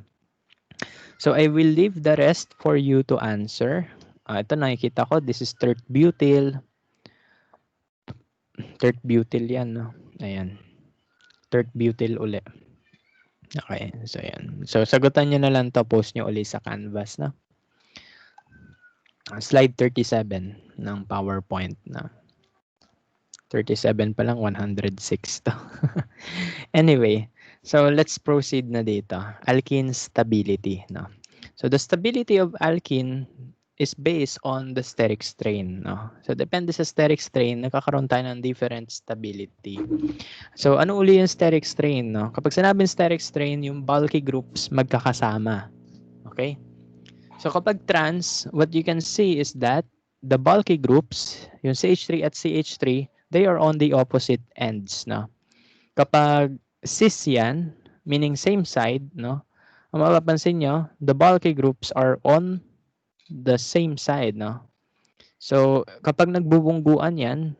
So, I will leave the rest for you to answer. Ito nakikita ko, this is tert butyl. Tert butyl yan. No? Ayan. Tert butyl uli. Okay, so yan. So, sagutan nyo na lang to, post nyo uli sa Canvas. No? Slide 37 ng PowerPoint na 37 pa lang 106 to. Anyway, so let's proceed na dito. Alkene stability, no. So the stability of alkene is based on the steric strain, no. So depende sa steric strain, nagkakaroon tayo ng different stability. So ano uli yung steric strain, no? Kapag sinabing steric strain, yung bulky groups magkakasama. Okay? So kapag trans, what you can see is that the bulky groups, yung CH3 at CH3, they are on the opposite ends. No? Kapag cis yan, meaning same side, no? Ang mapapansin nyo, the bulky groups are on the same side. No? So kapag nagbubungguan yan,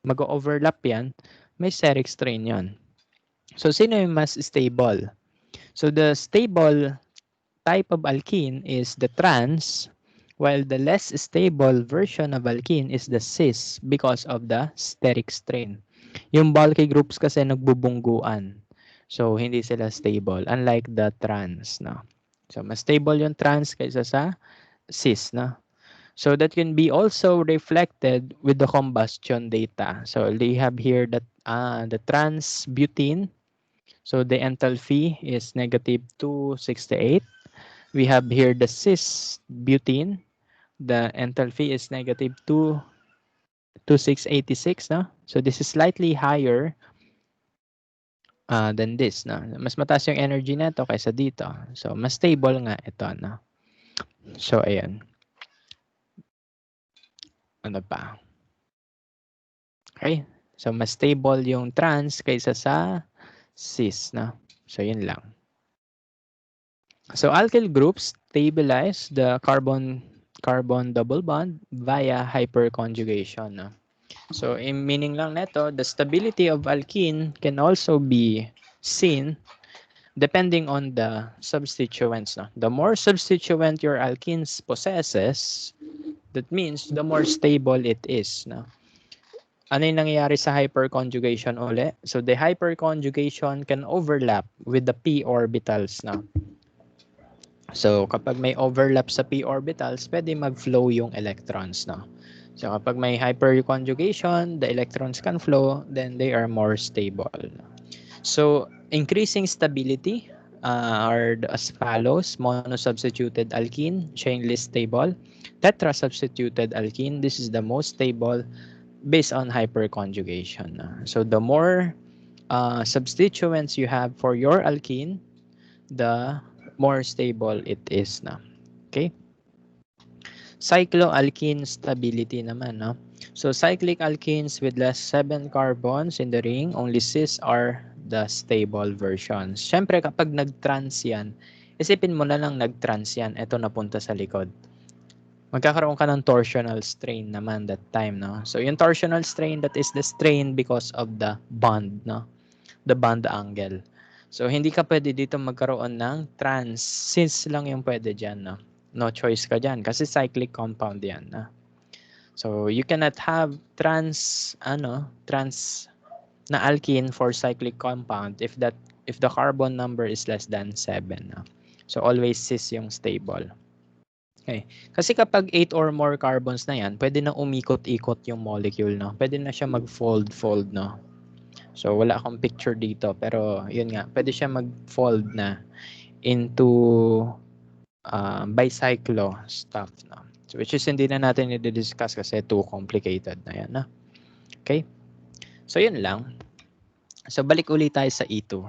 mag-overlap yan, may steric strain yan. So sino yung mas stable? So the stable type of alkene is the trans, while the less stable version of alkene is the cis because of the steric strain. Yung bulky groups kasi nagbubungguan. So, hindi sila stable. Unlike the trans. No? So, mas stable yung trans kaysa sa cis. No? So, that can be also reflected with the combustion data. So, they have here that the trans butene. So, the enthalpy is negative 268. We have here the cis butene. The enthalpy is negative 2686. No? So this is slightly higher than this. No? Mas mataas yung energy nito kaysa dito. So mas stable nga ito. No? So ayan. Ano pa? Okay. So mas stable yung trans kaysa sa cis. No? So yun lang. So alkyl groups stabilize the carbon double bond via hyperconjugation. No? So in meaning lang neto, the stability of alkene can also be seen depending on the substituents. No? The more substituent your alkenes possesses, that means the more stable it is. No? Ano yung nangyayari sa hyperconjugation uli? So the hyperconjugation can overlap with the p orbitals. No? So kapag may overlap sa p orbitals, pwede mag-flow yung electrons. No? So kapag may hyperconjugation, the electrons can flow, then they are more stable. So increasing stability are as follows: monosubstituted alkene, chainless stable; tetrasubstituted alkene, this is the most stable based on hyperconjugation. So the more substituents you have for your alkene, the more stable it is na. Okay? Cycloalkene stability naman, no? So cyclic alkenes with less 7 carbons in the ring, only cis are the stable versions. Siyempre kapag nag-trans yan, isipin mo na lang nag-trans yan, ito napunta sa likod. Magkakaroon ka ng torsional strain naman that time, no? So yung torsional strain, that is the strain because of the bond, no? The bond angle. So hindi ka pwede dito magkaroon ng trans, cis lang yung pwede dyan, no? No choice ka dyan kasi cyclic compound yan. So you cannot have trans na alkene for cyclic compound if the carbon number is less than 7. So always cis yung stable. Okay. Kasi kapag 8 or more carbons na yan, pwede na umikot-ikot yung molecule, no? Pwede na siya mag-fold, no? So wala akong picture dito, pero yun nga, pwede siya mag-fold na into bicyclo stuff, no? So, which is hindi na natin i-discuss kasi too complicated na yan, no? Okay? So yun lang. So balik ulit tayo sa E2.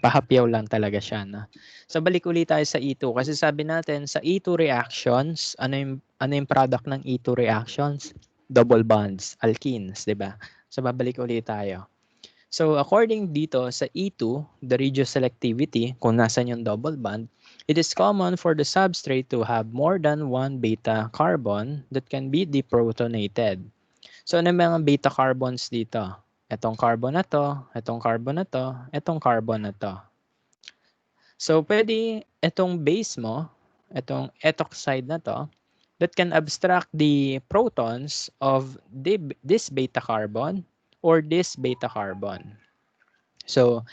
Pahapyaw lang talaga siya, no? So balik ulit tayo sa E2 kasi sabi natin sa E2 reactions, ano yung product ng E2 reactions? Double bonds, alkenes, 'di ba? So babalik ulit tayo. So according dito sa E2, the regioselectivity, kung nasan yung double bond, it is common for the substrate to have more than one beta carbon that can be deprotonated. So ano yung mga beta carbons dito? Etong carbon na to, etong carbon na to, etong carbon na to. So pwede etong base mo, etong ethoxide na to, that can abstract the protons of this beta carbon or this beta carbon. So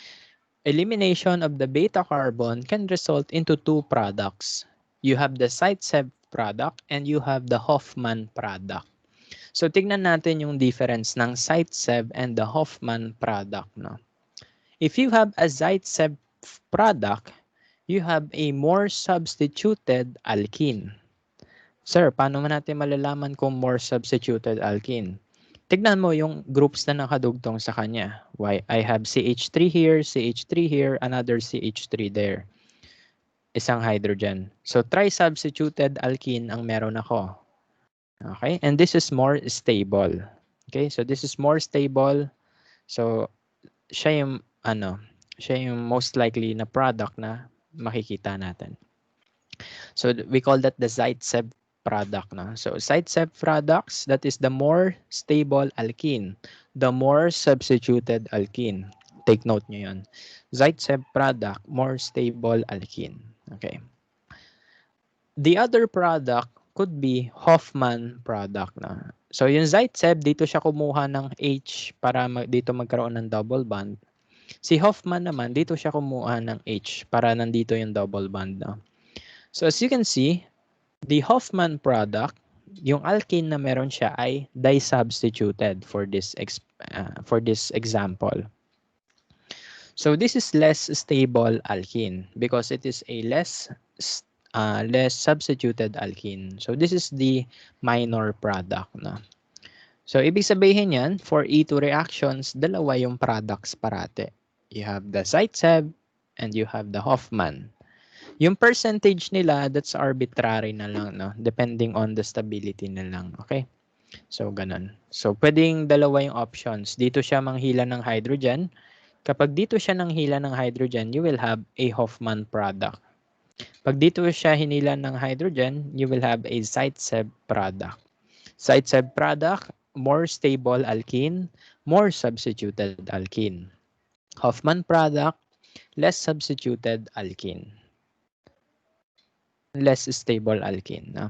elimination of the beta carbon can result into two products. You have the Zaitsev product and you have the Hofmann product. So tignan natin yung difference ng Zaitsev and the Hofmann product, no? If you have a Zaitsev product, you have a more substituted alkene. Sir, paano man natin malalaman kung more substituted alkene? Tignan mo yung groups na nakadugtong sa kanya. Why? I have CH3 here, CH3 here, another CH3 there. Isang hydrogen. So, tri-substituted alkene ang meron ako. Okay? And this is more stable. Okay? So, this is more stable. So, siya yung, siya yung most likely na product na makikita natin. So we call that the Zaitsev product. No? So Zaitsev products, that is the more stable alkene, the more substituted alkene. Take note nyo yun. Zaitsev product, more stable alkene. Okay. The other product could be Hofmann product. No? So yung Zaitsev, dito siya kumuha ng H para dito magkaroon ng double bond. Si Hofmann naman, dito siya kumuha ng H para nandito yung double bond. No? So as you can see, the Hofmann product, yung alkene na meron siya ay disubstituted for this example. So this is less stable alkene because it is a less substituted alkene. So this is the minor product, no? So ibig sabihin yan, for E2 reactions, dalawa yung products parate. You have the Zaitsev and you have the Hofmann. Yung percentage nila, that's arbitrary na lang, no? Depending on the stability na lang, okay? So, ganun. So, pwedeng dalawa yung options. Dito siya manghila ng hydrogen. Kapag dito siya nanghila ng hydrogen, you will have a Hofmann product. Pag dito siya hinila ng hydrogen, you will have a Zaitsev product. Zaitsev product, more stable alkene, more substituted alkene. Hofmann product, less substituted alkene. Less stable alkene. No?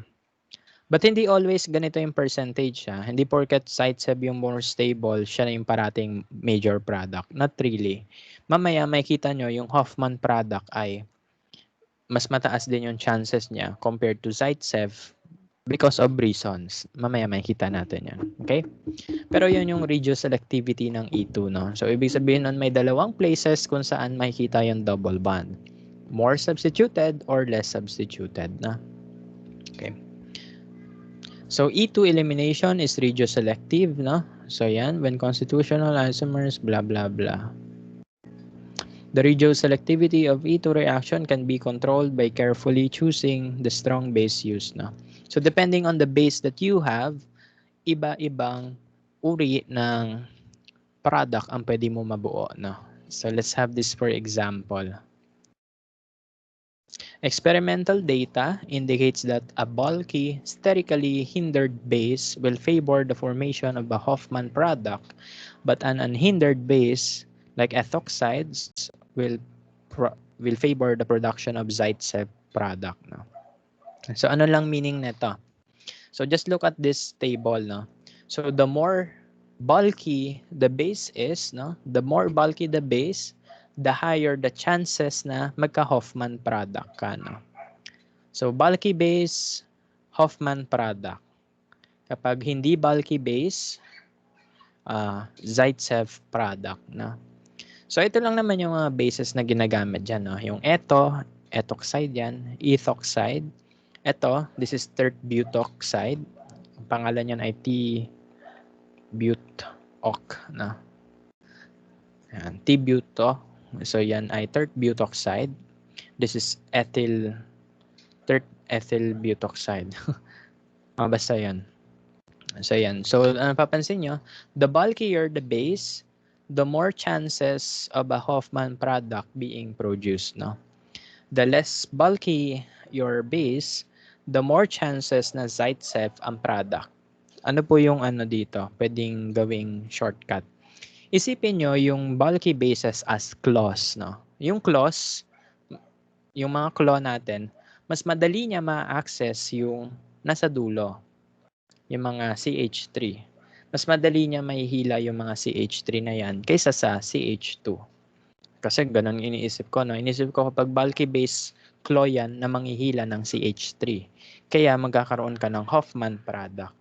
But hindi always ganito yung percentage. Hindi porket Zaitsev yung more stable, siya na yung parating major product. Not really. Mamaya makita nyo yung Hofmann product ay mas mataas din yung chances niya compared to Zaitsev because of reasons. Mamaya makita natin yan. Okay? Pero yun yung regioselectivity ng E2. No? So ibig sabihin nun may dalawang places kung saan makikita yung double bond. More substituted or less substituted na. Okay. So E2 elimination is regioselective, no? So yan, when constitutional isomers, blah blah blah. The regioselectivity of E2 reaction can be controlled by carefully choosing the strong base used, no? So depending on the base that you have, iba-ibang uri ng product ang pwede mo mabuo, no? So let's have this for example. Experimental data indicates that a bulky, sterically hindered base will favor the formation of a Hofmann product, but an unhindered base, like ethoxides, will favor the production of Zaitsev product. No? So ano lang meaning nito? So just look at this table. No? So the more bulky the base is, no? The more bulky the base, the higher the chances na magka-Hofmann product ka. No? So, bulky base, Hofmann product. Kapag hindi bulky base, Zaitsev product, no? So ito lang naman yung mga bases na ginagamit dyan, no? Yung ethoxide yan, ethoxide. Ito, this is tert butoxide. Ang pangalan yan ay T-butox, no? Yan, T-buto. So yan ay tert butoxide. This is tert ethyl butoxide. Basta yan. So yan. So ano papansin nyo, the bulkier the base, the more chances of a Hoffman product being produced, no? The less bulky your base, the more chances na Zaitsev ang product. Ano po yung ano dito? Pwedeng gawing shortcut. Isipin nyo yung bulky bases as claws, no? Yung claws, yung mga claw natin, mas madali niya ma-access yung nasa dulo, yung mga CH3. Mas madali niya mahihila yung mga CH3 na yan kaysa sa CH2. Kasi ganun iniisip ko, no? Iniisip ko kapag bulky base claw yan na manghihila ng CH3. Kaya magkakaroon ka ng Hoffman product.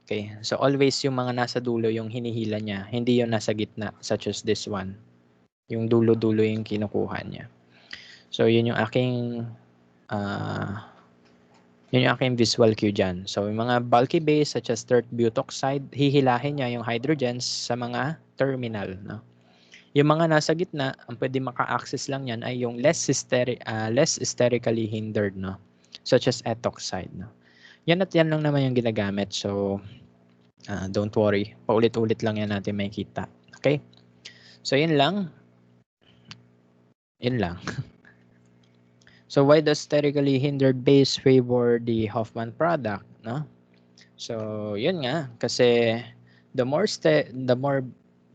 Okay, so always yung mga nasa dulo yung hinihila niya, hindi yung nasa gitna, such as this one. Yung dulo-dulo yung kinukuha niya. So yun yung aking visual cue dyan. So yung mga bulky base such as tert butoxide, hihilahin niya yung hydrogens sa mga terminal, no? Yung mga nasa gitna, ang pwede maka-access lang yan ay yung less sterically hindered, no? Such as ethoxide, no? Yan at yan lang naman yung ginagamit. So don't worry, paulit-ulit lang yan natin makikita. Okay? So yun lang. Yun lang. So why does sterically hindered base favor the Hoffman product, no? So yun nga, kasi the more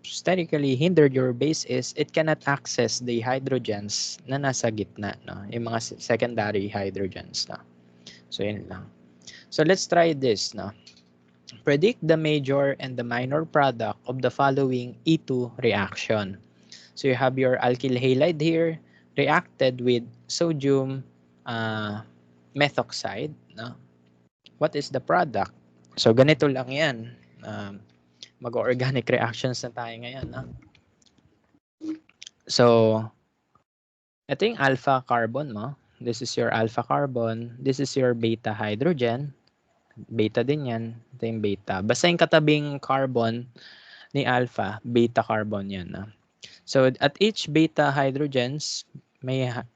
sterically hindered your base is, it cannot access the hydrogens na nasa gitna, no? Yung mga secondary hydrogens, no? So yun lang. So let's try this, no? Predict the major and the minor product of the following E2 reaction. So you have your alkyl halide here reacted with sodium methoxide, no? What is the product? So ganito lang yan. Mag-organic reactions na tayo ngayon, no? So ito yung alpha carbon mo. This is your alpha carbon. This is your beta hydrogen. Beta din yan. Ito yung beta. Basta yung katabing carbon ni alpha, beta carbon yan, no? So at each beta hydrogens,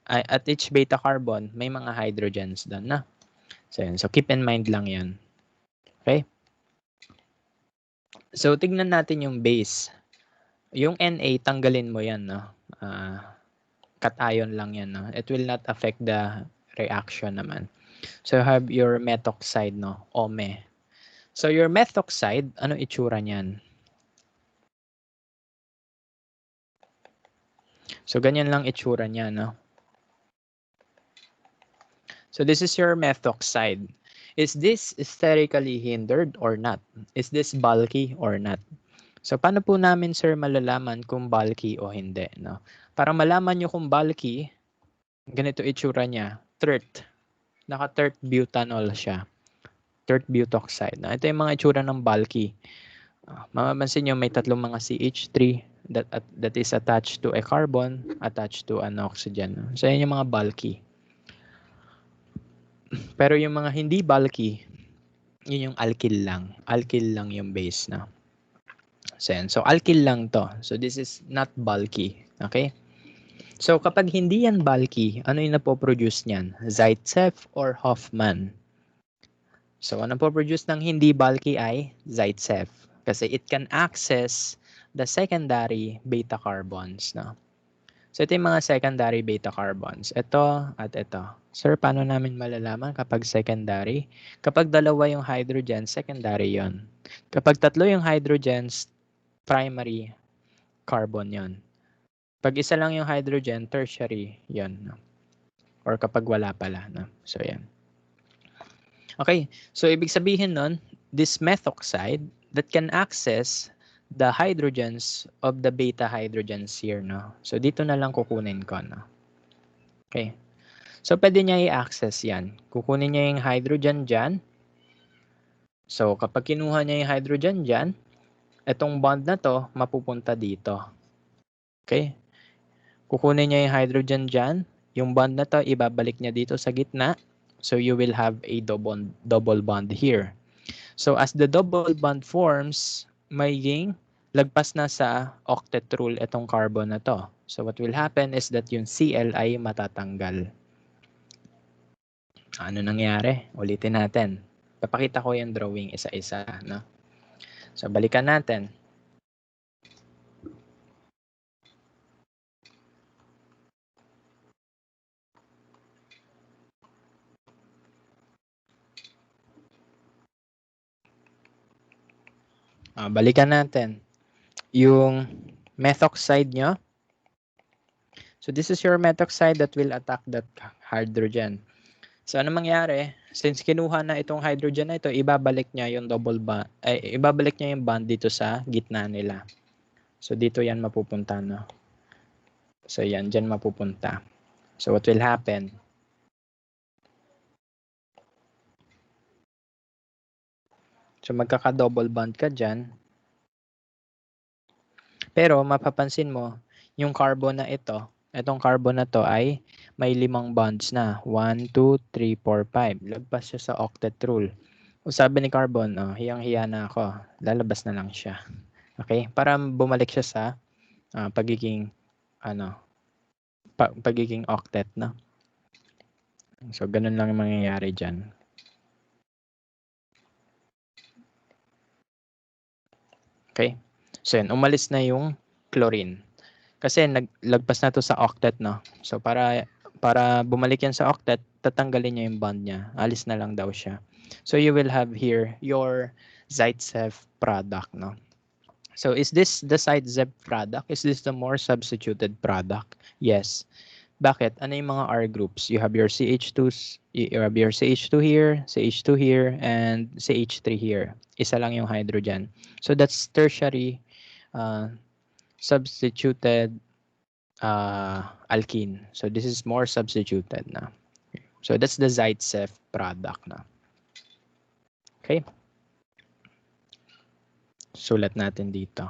at each beta carbon, may mga hydrogens doon, na. So yun. So keep in mind lang yan. Okay? So tignan natin yung base. Yung Na, tanggalin mo yan, no? Cation lang yan, no? It will not affect the reaction naman. So you have your methoxide, no? Ome. So your methoxide, ano itsura niyan? So ganyan lang itsura niya, no? So this is your methoxide. Is this sterically hindered or not? Is this bulky or not? So paano po namin, sir, malalaman kung bulky o hindi, no? Para malaman nyo kung bulky, ganito itsura niya. Tert. Naka-tert butanol siya. Tert butoxide. No? Ito yung mga itsura ng bulky. Mapapansin nyo may tatlong mga CH3 that is attached to a carbon, attached to an oxygen. No? So yan yung mga bulky. Pero yung mga hindi bulky, yun yung alkyl lang. Alkyl lang yung base, no? So yan. So alkyl lang to. So this is not bulky. Okay? So kapag hindi yan bulky, ano yung napoproduce niyan? Zaitsev or Hoffman? So ano po-produce ng hindi bulky ay Zaitsev. Kasi it can access the secondary beta carbons, no? So ito yung mga secondary beta carbons. Ito at ito. Sir, paano namin malalaman kapag secondary? Kapag dalawa yung hydrogen, secondary yon. Kapag tatlo yung hydrogens, primary carbon yon. Pag isa lang yung hydrogen, tertiary yon. No? Or kapag wala pala. No? So yan. Okay, so ibig sabihin nun, this methoxide that can access the hydrogens of the beta hydrogens here, no? So dito na lang kukunin ko, no? Okay. So pwede niya i-access yan. Kukunin niya yung hydrogen dyan. So kapag kinuha niya yung hydrogen dyan, Itong bond na to, mapupunta dito. Okay? Kukunin niya yung hydrogen dyan. Yung bond na to, ibabalik niya dito sa gitna. So you will have a double bond here. So as the double bond forms, magiging lagpas na sa octet rule itong carbon na to. So what will happen is that yung Cl ay matatanggal. Ano nangyari? Ulitin natin. Papakita ko yung drawing isa-isa. No? So balikan natin. Balikan natin. Yung methoxide nyo. So this is your methoxide that will attack that hydrogen. So ano mangyari? Since kinuha na itong hydrogen na ito, ibabalik niya yung ibabalik niya yung bond dito sa gitna nila. So dito yan mapupunta, no? So yan, dyan mapupunta. So what will happen? So magkaka-double bond ka dyan. Pero mapapansin mo, yung carbon na ito, itong carbon na to ay may 5 bonds na. 1, 2, 3, 4, 5. Lagpas siya sa octet rule. O sabi ni carbon, hiyang-hiya na ako. Lalabas na lang siya. Okay? Para bumalik siya sa pagiging pagiging octet, no? So ganun lang ang mangyayari diyan. Okay? So yun, umalis na yung chlorine. Kasi naglagpas na to sa octet, no? So para bumalik yan sa octet, tatanggalin niya yung bond niya. Alis na lang daw siya. So you will have here your Zaitsev product, no? So is this the Zaitsev product? Is this the more substituted product? Yes. Bakit? Ano yung mga R groups? You have your CH2s, you have your CH2 here, CH2 here, and CH3 here. Isa lang yung hydrogen. So that's tertiary substituted alkene. So this is more substituted na. So that's the Zaitsev product na. Okay? Sulat natin dito.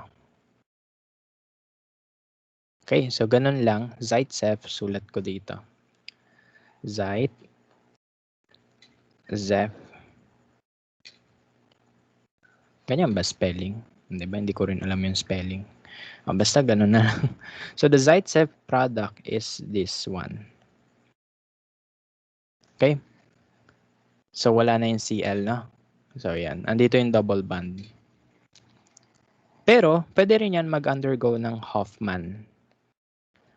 Okay, so ganun lang. Zaitsev, sulat ko dito. Zaitsev. Ganyan ba spelling? Hindi ba? Hindi ko rin alam yung spelling. Basta ganun na lang. So the Zaitsev product is this one. Okay? So wala na yung Cl, no? So yan. Andito yung double bond. Pero pwede rin yan mag-undergo ng Hofmann.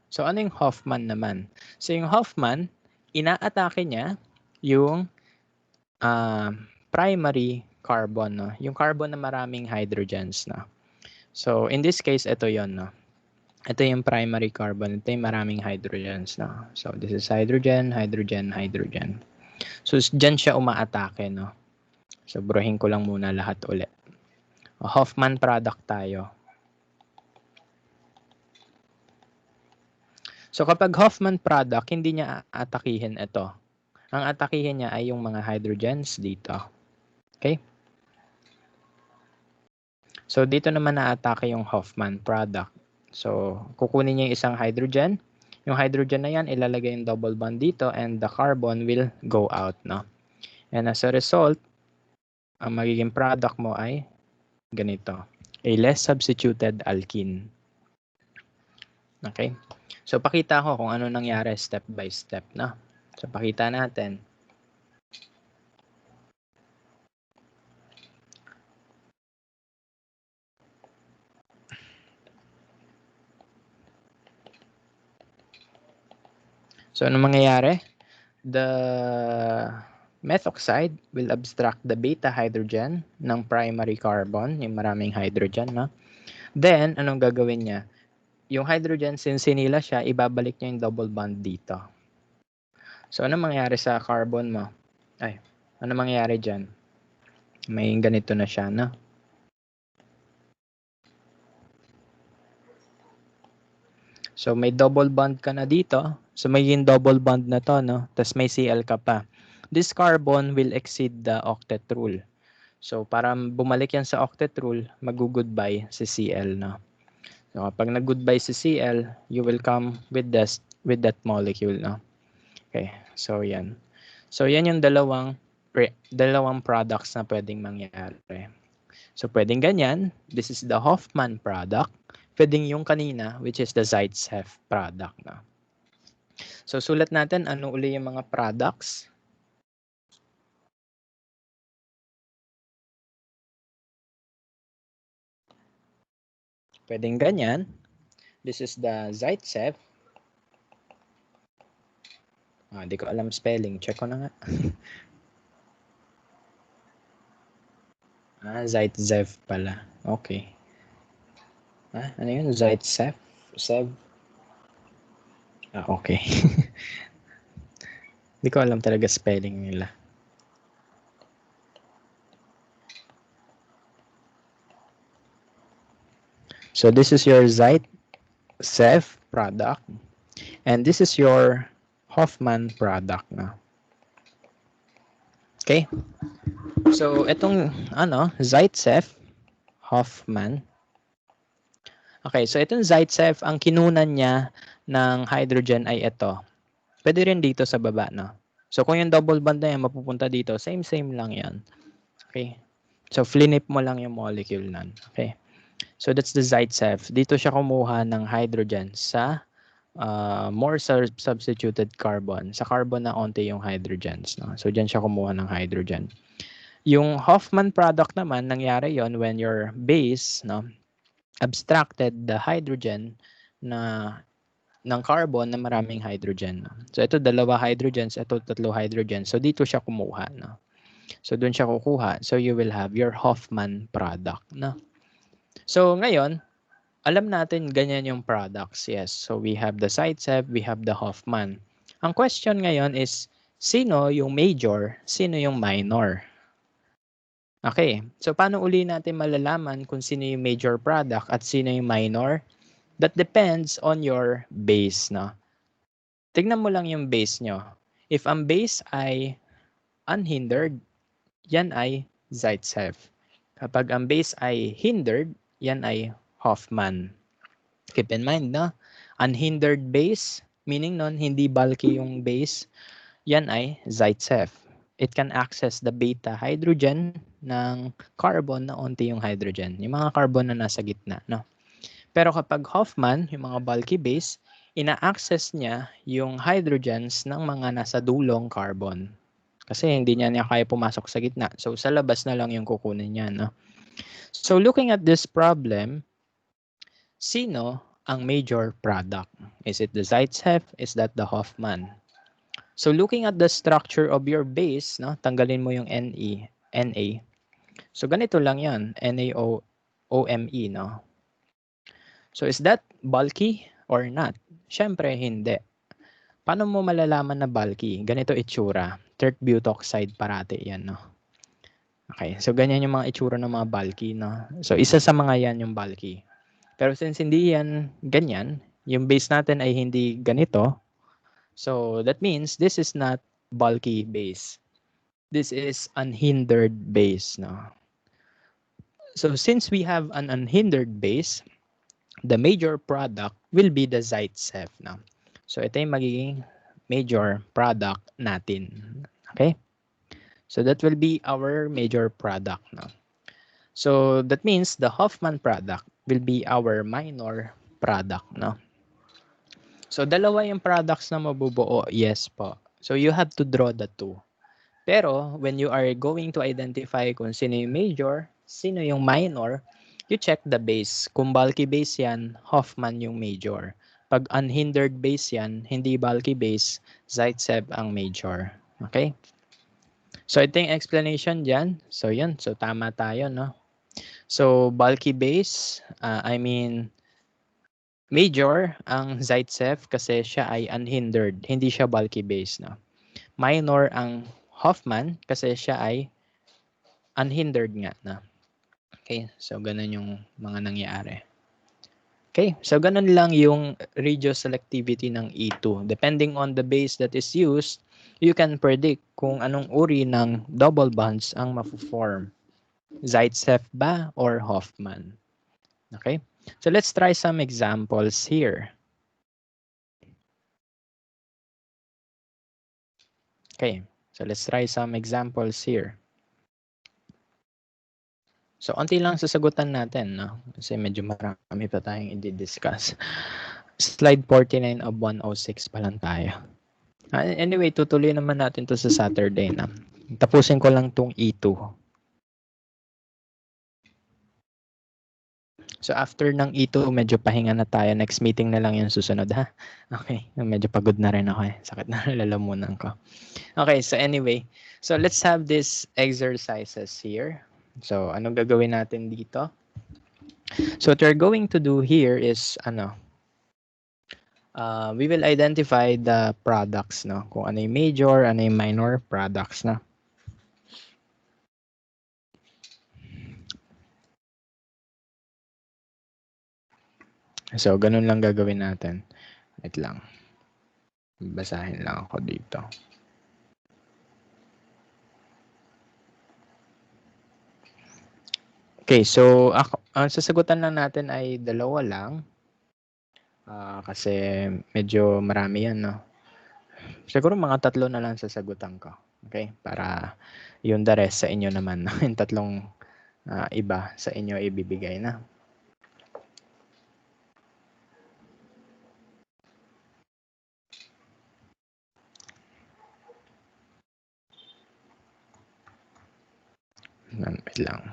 So ano yung Hofmann naman? So yung Hofmann, inaatake niya yung primary carbon, no? Yung carbon na maraming hydrogens, no? So in this case, ito yon, no? Ito yung primary carbon, ito yung maraming hydrogens, no? So this is hydrogen, hydrogen, hydrogen. So dyan siya umaatake, no? So buruhin ko lang muna lahat ulit. Hofmann product tayo. So kapag Hofmann product, hindi niya atakihin ito. Ang atakihin niya ay yung mga hydrogens dito. Okay? So dito naman na-atake yung Hofmann product. So kukunin niya yung isang hydrogen. Yung hydrogen na yan, ilalagay yung double bond dito and the carbon will go out, no? And as a result, ang magiging product mo ay ganito. A less substituted alkene. Okay? So pakita ko kung ano nangyari step by step, no? So pakita natin. So ano mangyayari? The methoxide will abstract the beta hydrogen ng primary carbon, yung maraming hydrogen, no? Then, anong gagawin niya? Yung hydrogen, since sinila siya, ibabalik niya yung double bond dito. So, ano mangyayari sa carbon mo? Ano mangyayari dyan? May ganito na siya, no? So, may double bond ka na dito. So, magiging double bond na to, no? Tapos may Cl ka pa. This carbon will exceed the octet rule. So, para bumalik yan sa octet rule, mag-goodbye si Cl, no? So, kapag nag-goodbye si Cl, you will come with that molecule, no? Okay, so yan. So, yan yung dalawang products na pwedeng mangyari. So, pwedeng ganyan. This is the Hoffman product. Pwedeng yung kanina, which is the Zaitsev product, no? So, sulat natin ano uli yung mga products. Pwedeng ganyan. This is the Zaitsev. Di ko alam spelling. Check ko na nga. Zaitsev pala. Okay. Ano yun? Zaitsev? Okay. Di ko alam talaga spelling nila. So this is your Zaitsev product. And this is your Hoffman product na. Okay? So itong Zaitsev, Hoffman. Okay, so itong Zaitsev, ang kinunan niya ng hydrogen ay ito. Pwede rin dito sa baba, no? So kung yung double bond na yan mapupunta dito, same lang yan. Okay? So flinip mo lang yung molecule nun. Okay? So that's the Zaitsev. Dito siya kumuha ng hydrogen sa more substituted carbon. Sa carbon na onti yung hydrogens. No? So dyan siya kumuha ng hydrogen. Yung Hoffman product naman, nangyari yon when your base abstracted the hydrogen ng carbon na maraming hydrogen. No? So ito dalawa hydrogens, ito tatlo hydrogen. So dito siya kumuha. No? So doon siya kukuha. So you will have your Hoffman product. No? So ngayon, alam natin ganyan yung products. Yes. So we have the Zaitsev, we have the Hoffman. Ang question ngayon is, sino yung major, sino yung minor? Okay. So paano uli natin malalaman kung sino yung major product at sino yung minor? That depends on your base. No? Tignan mo lang yung base nyo. If ang base ay unhindered, yan ay Zaitsev. Kapag ang base ay hindered, yan ay Hoffman. Keep in mind, no? Unhindered base, meaning nun, hindi bulky yung base, yan ay Zaitsev. It can access the beta hydrogen ng carbon na onti yung hydrogen. Yung mga carbon na nasa gitna, no? Pero kapag Hoffman, yung mga bulky base, ina-access niya yung hydrogens ng mga nasa dulong carbon. Kasi hindi niya kaya pumasok sa gitna. So, sa labas na lang yung kukunin niya, no? So, looking at this problem, sino ang major product? Is it the Zaitsev? Is that the Hoffman? So looking at the structure of your base, no, tanggalin mo yung Na. So ganito lang yan, NaOMe, no? So is that bulky or not? Syempre hindi. Paano mo malalaman na bulky? Ganito itsura. Tert butoxide parati yan, no? Okay, so ganyan yung mga itsura ng mga bulky, no? So isa sa mga yan yung bulky. Pero since hindi yan ganyan, yung base natin ay hindi ganito, so that means this is not bulky base. This is unhindered base. No? So since we have an unhindered base, the major product will be the Zaitsev. No? So ito yung magiging major product natin. Okay? So that will be our major product. No? So that means the Hoffman product will be our minor product. No? So, dalawa yung products na mabubuo. Yes po. So, you have to draw the two. Pero, when you are going to identify kung sino yung major, sino yung minor, you check the base. Kung bulky base yan, Hoffman yung major. Pag unhindered base yan, hindi bulky base, Zaitsev ang major. Okay? So, ito yung explanation dyan. So, yun. So, tama tayo, no? So, bulky base, major ang Zaitsev kasi siya ay unhindered, hindi siya bulky base. No? Minor ang Hoffman kasi siya ay unhindered nga. No? Okay, so ganun yung mga nangyari. Okay, so ganun lang yung radioselectivity ng E2. Depending on the base that is used, you can predict kung anong uri ng double bonds ang mafu-form. Zaitsev ba or Hoffman? Okay, so let's try some examples here. Okay, so let's try some examples here. So, onti lang sasagutan natin, no? Kasi medyo marami pa tayong i-discuss. Slide 49 of 106 pa lang tayo. Anyway, tutuloy naman natin to sa Saturday na. Tapusin ko lang tong E2. So, after ng E2, medyo pahinga na tayo. Next meeting na lang yung susunod, ha? Okay, medyo pagod na rin ako eh. Sakit na lalamunan ko. Okay, so anyway. So, let's have these exercises here. So, anong gagawin natin dito? So, what we're going to do here is, we will identify the products, no? Kung ano yung major, ano yung minor products, no? So, ganun lang gagawin natin. Wait lang. Basahin lang ako dito. Okay, so ang sasagutan lang natin ay dalawa lang. Kasi medyo marami yan, no? Siguro mga tatlo na lang sasagutan ko. Okay? Para yung the rest sa inyo naman. Yung tatlong iba sa inyo ibibigay na. Wait lang.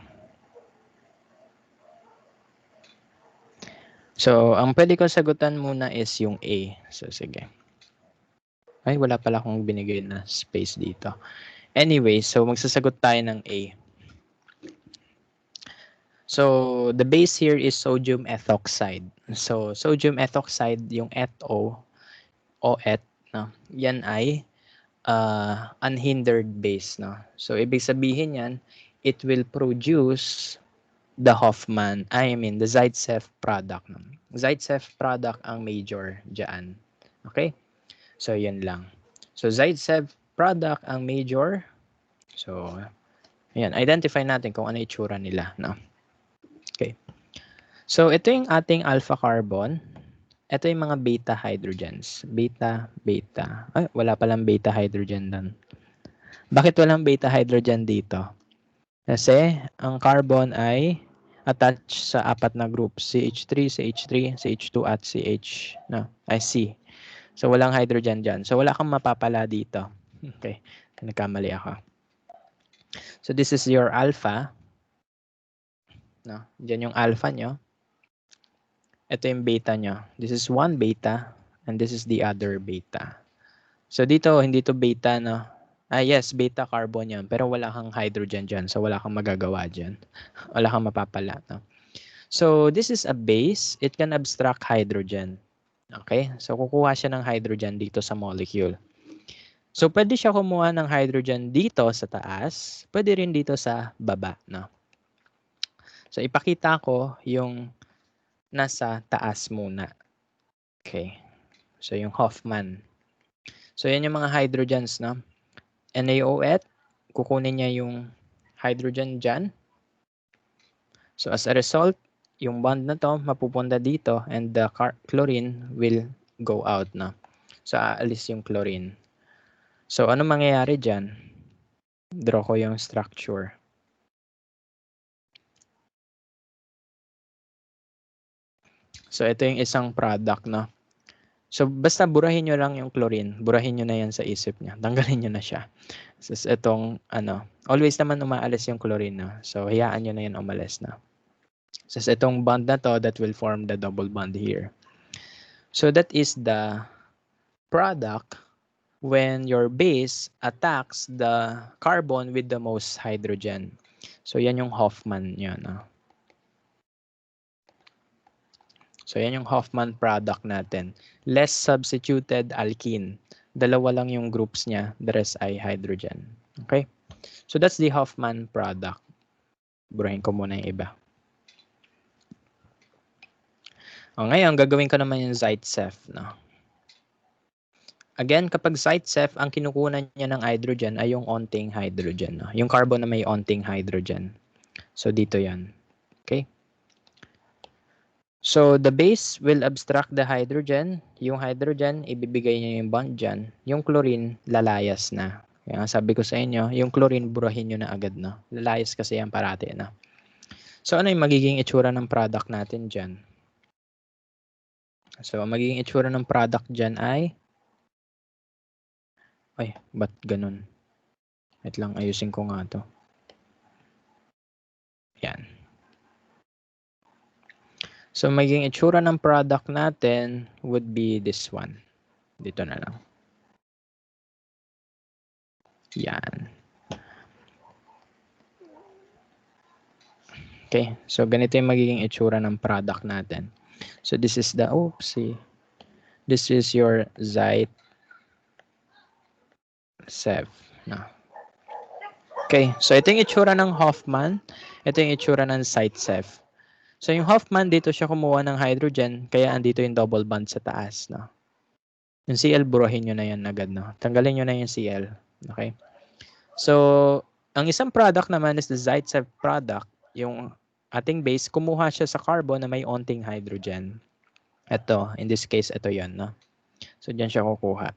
So, ang pwede ko sagutan muna is yung A. So, sige. Ay, wala pala akong binigay na space dito. Anyway, so magsasagot tayo ng A. So, the base here is sodium ethoxide. So, sodium ethoxide, yung etho, OET, no? Yan ay unhindered base, no? So, ibig sabihin yan, it will produce the the Zaitsev product. No? Zaitsev product ang major dyan. Okay? So, yan lang. So, Zaitsev product ang major. So, ayan, identify natin kung ano itsura nila. No? Okay. So, ito yung ating alpha carbon. Ito yung mga beta hydrogens. Beta, beta. Ay, wala palang beta hydrogen doon. Bakit walang beta hydrogen dito? Kasi ang carbon ay attached sa apat na group. CH3, CH3, CH2 at CH. No, ay C. So, walang hydrogen dyan. So, wala kang mapapala dito. Okay. Nagkamali ako. So, this is your alpha. No? Diyan yung alpha nyo. Ito yung beta nyo. This is one beta and this is the other beta. So, dito, hindi to beta, no? Yes, beta carbon yan. Pero wala kang hydrogen dyan. So, wala kang magagawa dyan. Wala kang mapapala, no? So, this is a base. It can abstract hydrogen. Okay? So, kukuha siya ng hydrogen dito sa molecule. So, pwede siya kumuha ng hydrogen dito sa taas. Pwede rin dito sa baba, no? So, ipakita ko yung nasa taas muna. Okay. So, yung Hoffman. So, yan yung mga hydrogens, no? NaOH, kukunin niya yung hydrogen dyan. So, as a result, yung bond na to mapupunta dito and the chlorine will go out, no? So, aalis yung chlorine. So, ano mangyayari dyan? Draw ko yung structure. So, ito yung isang product, no? So, basta burahin nyo lang yung chlorine. Burahin nyo na yan sa isip niya. Tanggalin nyo na siya. So, itong, always naman umaalis yung chlorine, no? So, hayaan nyo na yan umalis, no? So, itong bond na to, that will form the double bond here. So, that is the product when your base attacks the carbon with the most hydrogen. So, yan yung Hoffman nyo, no? So, yan yung Hoffman product natin. Less substituted alkene. Dalawa lang yung groups niya. The rest ay hydrogen. Okay? So, that's the Hoffman product. Burahin ko muna yung iba. Ngayon, gagawin ko naman yung Zaitsev. No? Again, kapag Zaitsev, ang kinukunan niya ng hydrogen ay yung onting hydrogen. No? Yung carbon na may onting hydrogen. So, dito yan. Okay? So, the base will abstract the hydrogen. Yung hydrogen, ibibigay niya yung bond dyan. Yung chlorine, lalayas na. Kaya sabi ko sa inyo, yung chlorine, burahin nyo na agad, no? Lalayas kasi yan parati, na. So, ano yung magiging itsura ng product natin dyan? So, ang magiging itsura ng product dyan ay... Ay, ba't ganun? Wait lang, ayusin ko nga to. Yan. So, magiging itsura ng product natin would be this one. Dito na lang. Yan. Okay, so ganito yung magiging itsura ng product natin. So, this is the, oopsie. This is your Zite Sev. No. Okay, so ito yung itsura ng Hoffman. Ito yung itsura ng Zite Sev. So, yung Hoffman, dito siya kumuha ng hydrogen, kaya andito yung double bond sa taas. No? Yung Cl, burahin nyo na yan agad. No? Tanggalin nyo na yung Cl. Okay? So, ang isang product naman is the Zaitsev product. Yung ating base, kumuha siya sa carbon na may onting hydrogen. Ito, in this case, ito yan. No? So, dyan siya kukuha.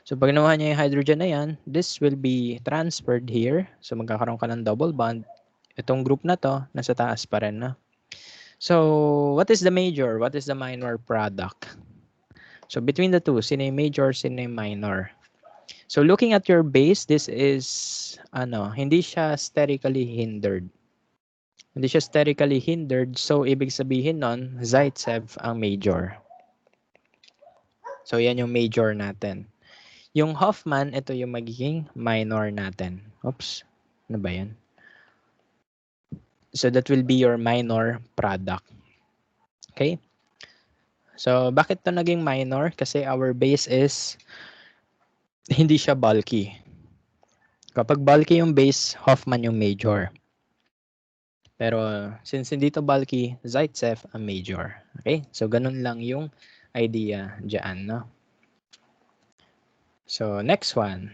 So, pag nakuha niya yung hydrogen na yan, this will be transferred here. So, magkakaroon ka ng double bond. Itong group na to, nasa taas pa rin. No? So, what is the major? What is the minor product? So, between the two, sino yung major, sino yung minor? So, looking at your base, this is, hindi siya sterically hindered. Hindi siya sterically hindered. So, ibig sabihin nun, Zaitsev ang major. So, yan yung major natin. Yung Hoffman, ito yung magiging minor natin. Oops, ano ba yan? So, that will be your minor product. Okay? So, bakit to naging minor? Kasi our base is hindi siya bulky. Kapag bulky yung base, Hoffman yung major. Pero since hindi to bulky, Zaitsev ang major. Okay? So, ganun lang yung idea dyan, no? So, next one.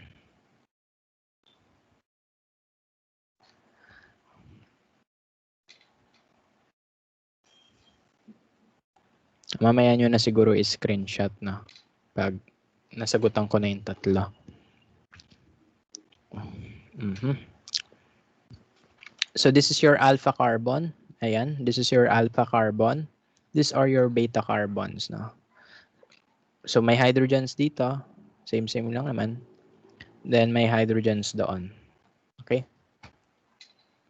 Mamaya nyo na siguro i-screenshot na pag nasagutan ko na yung tatlo. So, this is your alpha carbon. Ayan, this is your alpha carbon. These are your beta carbons, no? So, may hydrogens dito. Same lang naman. Then, may hydrogens doon. Okay?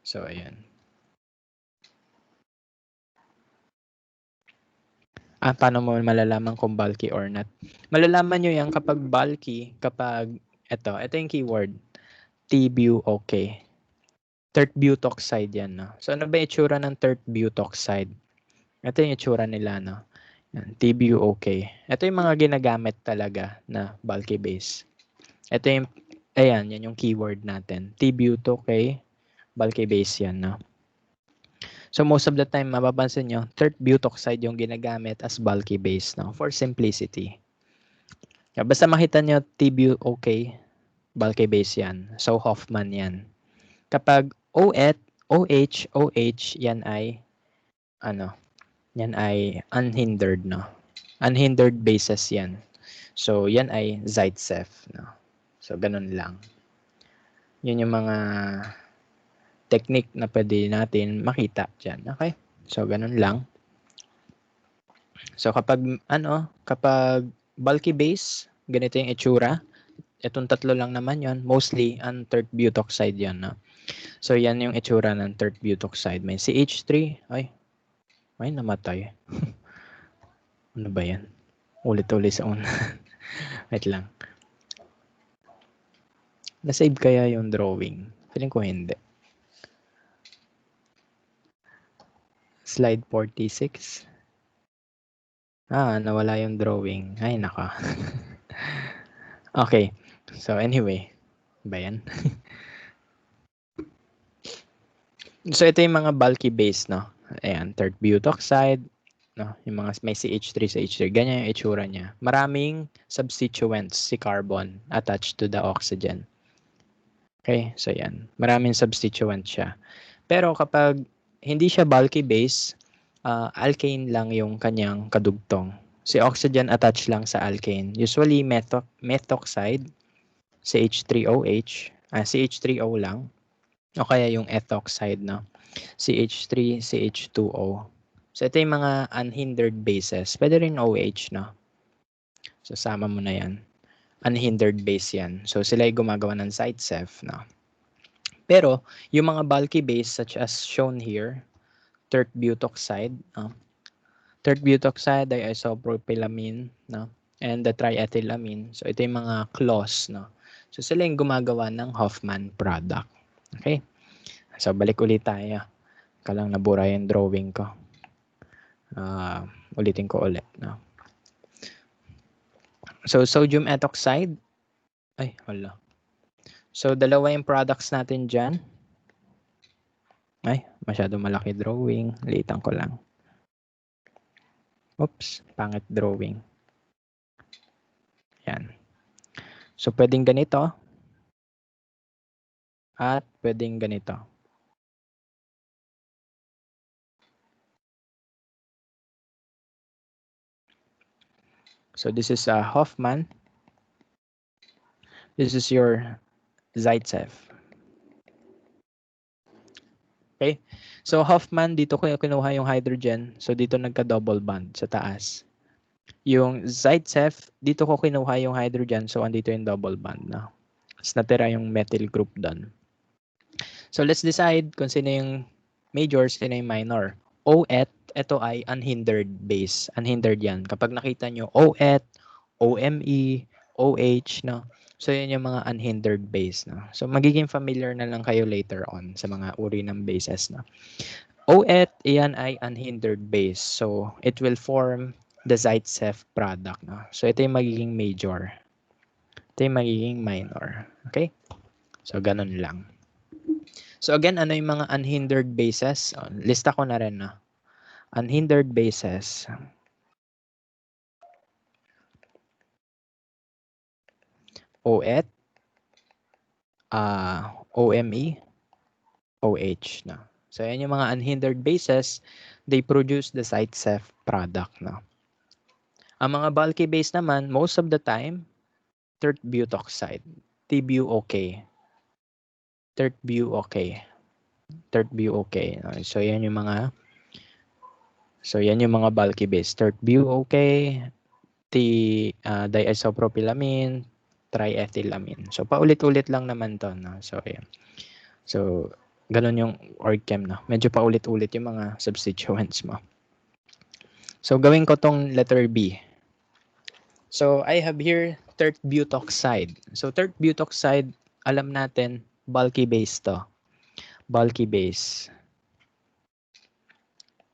So, ayan. Paano mo malalaman kung bulky or not? Malalaman nyo yan kapag bulky, kapag, ito yung keyword, T-bu-OK. Tert butoxide yan, no? So, ano ba yung itsura ng tert butoxide? Ito yung itsura nila, no? Yan, T-bu-OK. Ito yung mga ginagamit talaga na bulky base. Ito yung, ayan, yan yung keyword natin. T-bu-OK, bulky base yan, no? So, most of the time, mapapansin nyo, tert butoxide yung ginagamit as bulky base, no? For simplicity. Basta makita nyo, T-bu-OK, bulky base yan. So, Hoffman yan. Kapag OH, yan ay, yan ay unhindered, no? Unhindered bases yan. So, yan ay Zaitsev, no? So, ganun lang. Yun yung mga technique na pwede natin makita dyan. Okay? So, ganun lang. So, kapag bulky base, ganito yung itsura. Itong tatlo lang naman yon, mostly ang tert butoxide yan. No? So, yan yung itsura ng tert butoxide. May CH3. Ay, namatay. Ano ba yan? Ulit-ulit sa una. Wait lang. Nasave kaya yung drawing? Feeling ko hindi. Slide 46. Nawala yung drawing. Ay, naka. Okay. So, anyway. Ba yan? So, ito yung mga bulky base, no? Ayan, tert butoxide, no? Yung mga may CH3, CH3. Ganyan yung itsura niya. Maraming substituents si carbon attached to the oxygen. Okay? So, yan. Maraming substituents siya. Pero kapag hindi siya bulky base, alkane lang yung kanyang kadugtong. Si oxygen attached lang sa alkane. Usually methoxide, CH3OH, CH3O lang. O kaya yung ethoxide, no? CH3, CH2O. So ito yung mga unhindered bases. Pwede rin OH, no? So sama mo na yan. Unhindered base yan. So sila ay gumagawa ng side Ceph, no? Pero yung mga bulky base such as shown here, tert butoxide, tert butoxide, diisopropylamine, no? And the triethylamine. So ito yung mga clause, no? So sila yung gumagawa ng Hoffman product. Okay? So balik ulit tayo. Kalang nabura yung drawing ko. Ulitin ko ulit, no? So sodium ethoxide, ay wala. So dalawa yung products natin dyan. Ay, masyado malaki drawing. Litan ko lang. Oops, pangit drawing. Yan. So pwedeng ganito. At pwedeng ganito. So this is Hoffman. This is your Zaitsev. Okay? So Hoffman, dito ko kinuha yung hydrogen. So dito nagka-double bond sa taas. Yung Zaitsev, dito ko kinuha yung hydrogen. So andito yung double bond na. Tapos natira yung methyl group doon. So let's decide kung sino yung major, sino yung minor. OET, ito ay unhindered base. Unhindered yan. Kapag nakita nyo OET, OME, OH, no? So yun yung mga unhindered base, no? So magiging familiar na lang kayo later on sa mga uri ng bases, no? OET, iyan ay unhindered base. So it will form the Zaitsev product, no? So ito yung magiging major. Ito yung magiging minor. Okay? So ganun lang. So again, ano yung mga unhindered bases? Lista ko na rin, no? Unhindered bases. OET, OME, OH, no? So yan yung mga unhindered bases, they produce the Zaitsev product, no? Ang mga bulky base naman, most of the time, tert butoxide, TBUOK, tert BUOK, tert BUOK, no? So yan yung mga bulky base, tert BUOK, diisopropylamine, triethylamine. So paulit-ulit lang naman to, no? So ayan. So ganun yung OrgChem, no? Medyo paulit-ulit yung mga substituents mo. So gawin ko tong letter B. So I have here tert butoxide. So tert butoxide, alam natin bulky base to. Bulky base.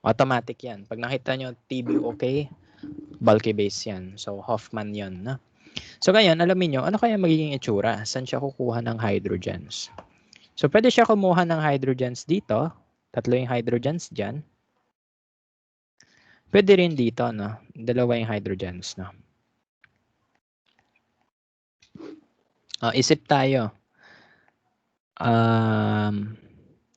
Automatic yan. Pag nakita nyo TBUOK, bulky base yan. So Hoffman yon, no? So ngayon, alamin nyo, ano kaya magiging itsura? Saan siya kukuha ng hydrogens? So pwede siya kumuha ng hydrogens dito. Tatlo yung hydrogens dyan. Pwede rin dito, no? Dalawa yung hydrogens, no? Isip tayo.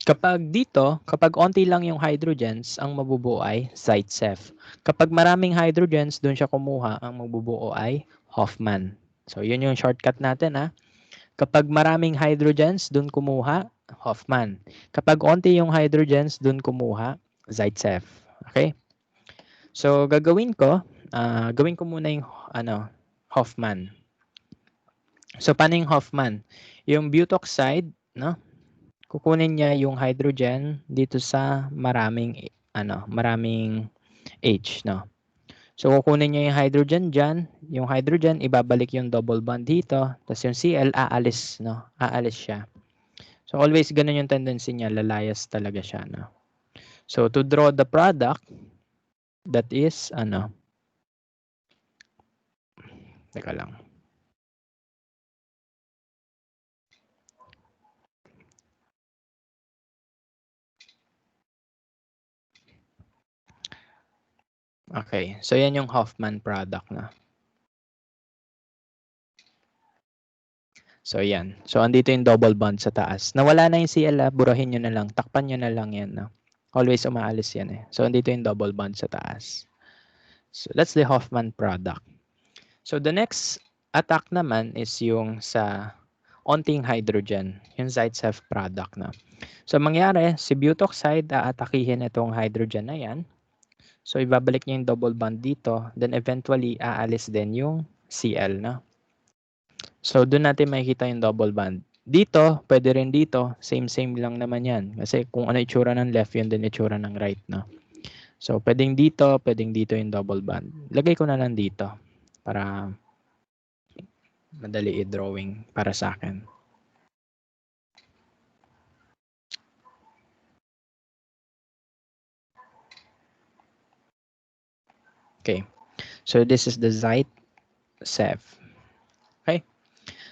Kapag dito, kapag onti lang yung hydrogens, ang mabubuo ay Zaitsev. Kapag maraming hydrogens, doon siya kumuha, ang mabubuo ay Hoffman. So yun yung shortcut natin, ha? Kapag maraming hydrogens, doon kumuha, Hoffman. Kapag onti yung hydrogens, doon kumuha, Zaitsev. Okay? So gagawin ko, gawin ko muna yung Hoffman. So paano yung Hoffman? Yung butoxide, no? Kukunin niya yung hydrogen dito sa maraming H, no? So kukunin niya yung hydrogen diyan, yung hydrogen ibabalik yung double bond dito, tapos yung Cl aalis, no? Aalis siya. So always ganun yung tendency niya, lalayas talaga siya, no? So to draw the product, that is teka lang. Okay, so yan yung Hoffman product na. So, yan. So, andito yung double bond sa taas. Nawala na yung Cl, burahin nyo na lang. Takpan nyo na lang yan. No? Always umaalis yan eh. So, andito yung double bond sa taas. So, that's the Hoffman product. So, the next attack naman is yung sa onting hydrogen, yung Zaitsev product na. So, mangyari, si butoxide, aatakihin itong hydrogen na yan. So, ibabalik niya yung double bond dito. Then, eventually, aalis din yung Cl na. So, doon natin makikita yung double bond. Dito, pwede rin dito. Same lang naman yan. Kasi kung ano itsura ng left, yun din itsura ng right na. So, pwedeng dito yung double bond. Lagay ko na lang dito para madali i-drawing para sa akin. Okay. So, this is the Zaitsev. Okay.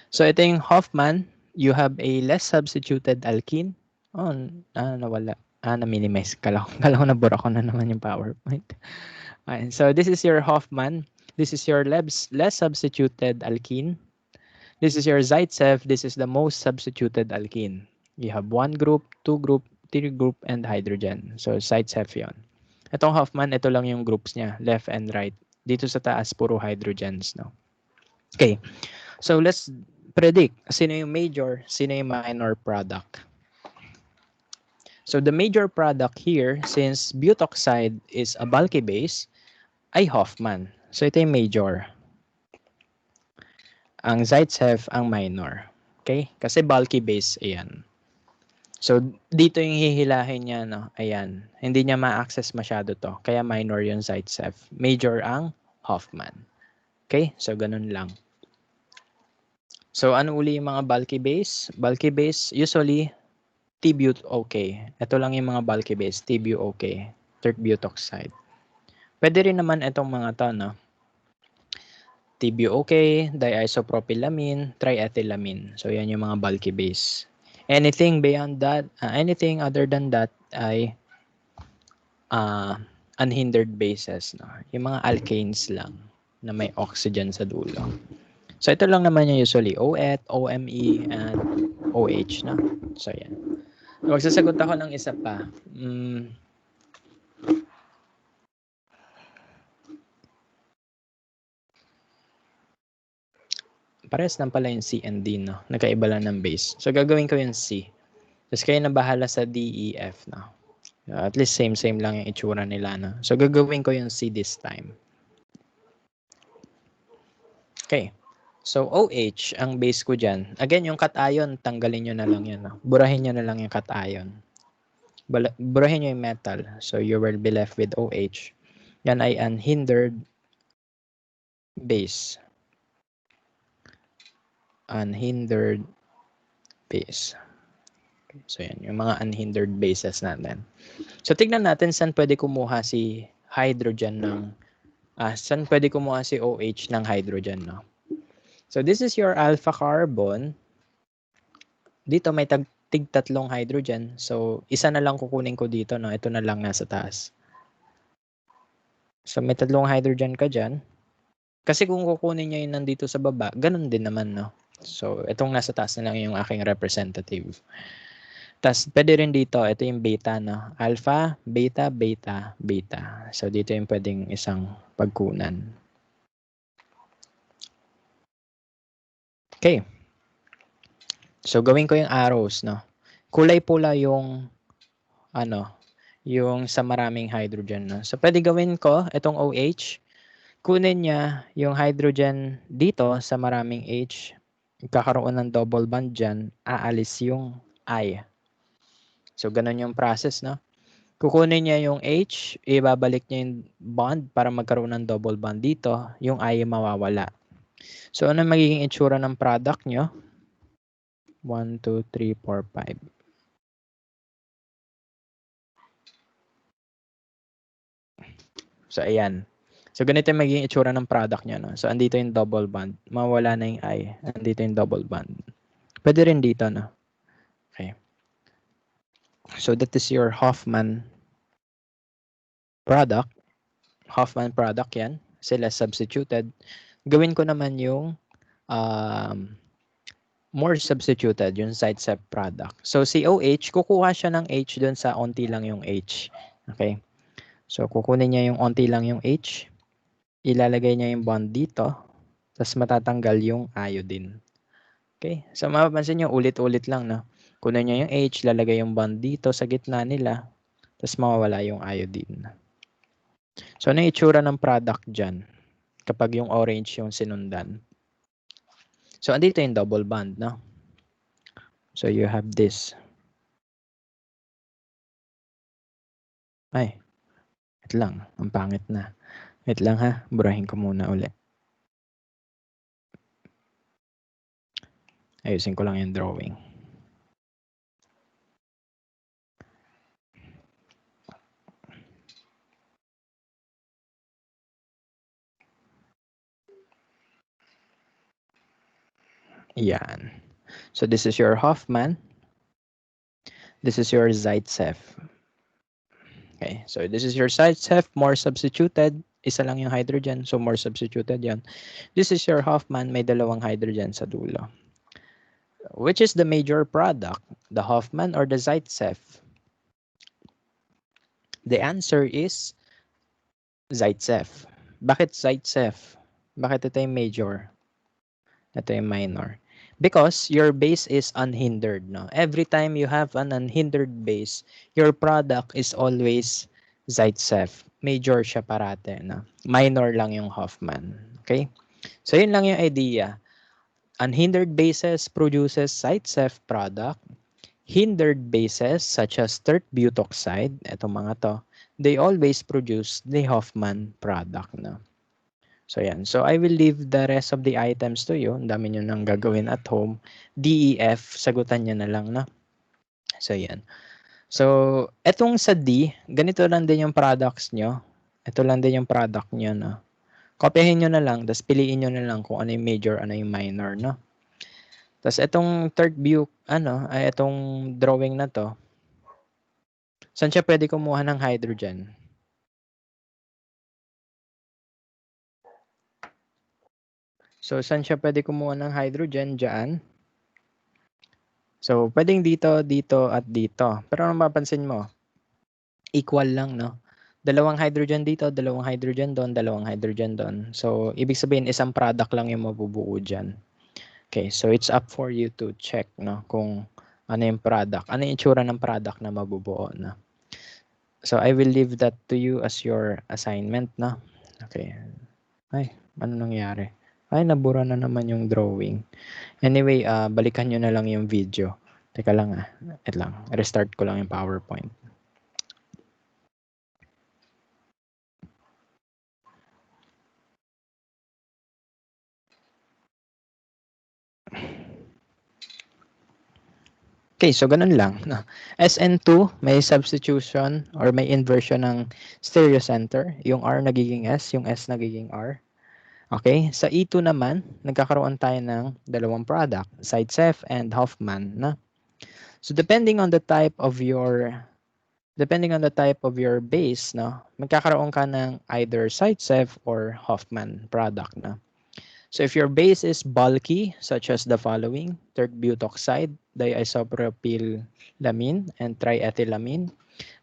So, ito yung Hoffman. You have a less substituted alkene. Oh, nawala. Na-minimize. Kala ko nabura ko na naman yung PowerPoint. Okay. So, this is your Hoffman. This is your less substituted alkene. This is your Zaitsev. This is the most substituted alkene. You have 1 group, 2 group, 3 group, and hydrogen. So, Zaitsev yun. Itong Hoffman, ito lang yung groups niya, left and right. Dito sa taas, puro hydrogens. No? Okay. So, let's predict. Sino yung major, sino yung minor product. So, the major product here, since butoxide is a bulky base, ay Hoffman. So, ito yung major. Ang Zaitsev ang minor. Okay? Kasi bulky base, ayan. So, dito yung hihilahin niya, no? Ayan. Hindi niya ma-access masyado to. Kaya minor yung Zaitsev. Major ang Hoffman. Okay? So, ganun lang. So, ano uli yung mga bulky base? Bulky base, usually, T-but okay. Ito lang yung mga bulky base. T-but okay. Tert-butoxide. Pwede rin naman itong mga to, no? TBOK, diisopropylamine, triethylamine. So, yan yung mga bulky base. Anything beyond that, anything other than that ay unhindered bases. No? Yung mga alkanes lang na may oxygen sa dulo. So, ito lang naman yung usually OET, OME, and OH. No? So, yan. Magsasagot ako ng isa pa. Parehas lang pala yung C and D, no? Nagkaiba lang ng base. So, gagawin ko yung C. Tapos kayo na bahala sa D, E, F, no? At least same lang yung itsura nila, no? So, gagawin ko yung C this time. Okay. So, OH, ang base ko dyan. Again, yung cation, tanggalin nyo na lang yan, no? Burahin nyo na lang yung cation. Burahin nyo yung metal. So, you will be left with OH. Yan ay unhindered base. Unhindered base. So, yan. Yung mga unhindered bases natin. So, tignan natin saan pwede kumuha si hydrogen ng saan pwede kumuha si OH ng hydrogen, no? So, this is your alpha carbon. Dito may tig-tatlong hydrogen. So, isa na lang kukunin ko dito, no? Ito na lang nasa taas. So, may tatlong hydrogen ka dyan. Kasi kung kukunin niya yung nandito sa baba, ganun din naman, no? So, itong nasa taas na lang yung aking representative. Tapos, pwede rin dito, ito yung beta, no? Alpha, beta, beta, beta. So, dito yung pwedeng isang pagkunan. Okay. So, gawin ko yung arrows, no? Kulay pula yung, yung sa maraming hydrogen, no? So, pwede gawin ko, itong OH, kunin niya yung hydrogen dito sa maraming H, kakaroon ng double bond dyan, aalis yung I. So, ganun yung process, no? Kukunin niya yung H, ibabalik niya yung bond para magkaroon ng double bond dito, yung I mawawala. So, ano magiging itsura ng product nyo? 1, 2, 3, 4, 5. So, ayan. So, ganito yung magiging itsura ng product nyo, no? So, andito yung double bond. Mawala na yung I. Andito yung double bond. Pwede rin dito, no? Okay. So, that is your Hoffman product. Hoffman product yan. Sila substituted. Gawin ko naman yung more substituted, yung side step product. So, COH, kukuha siya ng H dun sa onti lang yung H. Okay? So, kukunin niya yung onti lang yung H, ilalagay niya yung bond dito, tapos matatanggal yung iodine. Okay? So, mapapansin niyo, ulit-ulit lang, no? Kunin niya yung H, lalagay yung bond dito sa gitna nila, tapos mawawala yung iodine. So, ano yung itsura ng product dyan kapag yung orange yung sinundan? So, andito yung double bond, no? So, you have this. Ay, wait lang. Ang pangit na. Wait lang ha. Burahin ko muna ulit. Ayusin ko lang yung drawing. Yan. So, this is your Hoffman. This is your Zaitsev. Okay. So, this is your Zaitsev. More substituted. Isa lang yung hydrogen. So, more substituted yan. This is your Hoffman. May dalawang hydrogen sa dulo. Which is the major product? The Hoffman or the Zaitsev? The answer is Zaitsev. Bakit Zaitsev? Bakit ito yung major? Ito yung minor. Because your base is unhindered. No? Every time you have an unhindered base, your product is always Zaitsev. Major siya parate. No? Minor lang yung Hoffman. Okay? So yun lang yung idea. Unhindered bases produces Zaitsev product. Hindered bases such as tert butoxide, etong mga to, they always produce the Hoffman product. No? So yan. So I will leave the rest of the items to you. Ang dami nyo nang gagawin at home. DEF, sagutan nyo na lang na. So yan. So etong sa D, ganito lang din yung products nyo. Ito lang din yung product nyo. No? Kopyahin nyo na lang, tapos piliin nyo na lang kung ano yung major, ano yung minor. No? Tapos itong third view, itong drawing na to, saan siya pwede kumuha ng hydrogen? So, saan siya pwede kumuha ng hydrogen? Diyan. So, pwedeng dito, dito, at dito. Pero ano mapapansin mo? Equal lang, no? Dalawang hydrogen dito, dalawang hydrogen doon, dalawang hydrogen doon. So, ibig sabihin, isang product lang yung mabubuo dyan. Okay, so it's up for you to check, no? Kung ano yung product. Ano yung itsura ng product na mabubuo, no? So, I will leave that to you as your assignment, no? Okay. Ay, ano nangyari? Ay, nabura na naman yung drawing. Anyway, balikan nyo na lang yung video. Teka lang wait lang. Restart ko lang yung PowerPoint. Okay, so ganun lang. No? SN2, may substitution or may inversion ng stereocenter. Yung R nagiging S, yung S nagiging R. Okay, sa E2 naman, nagkakaroon tayo ng dalawang product, Zaitsev and Hoffman. Na? So depending on the type of your base, no, magkakaroon ka ng either Zaitsev or Hoffman product. Na? So if your base is bulky, such as the following, tert butoxide, diisopropylamine, and triethylamine,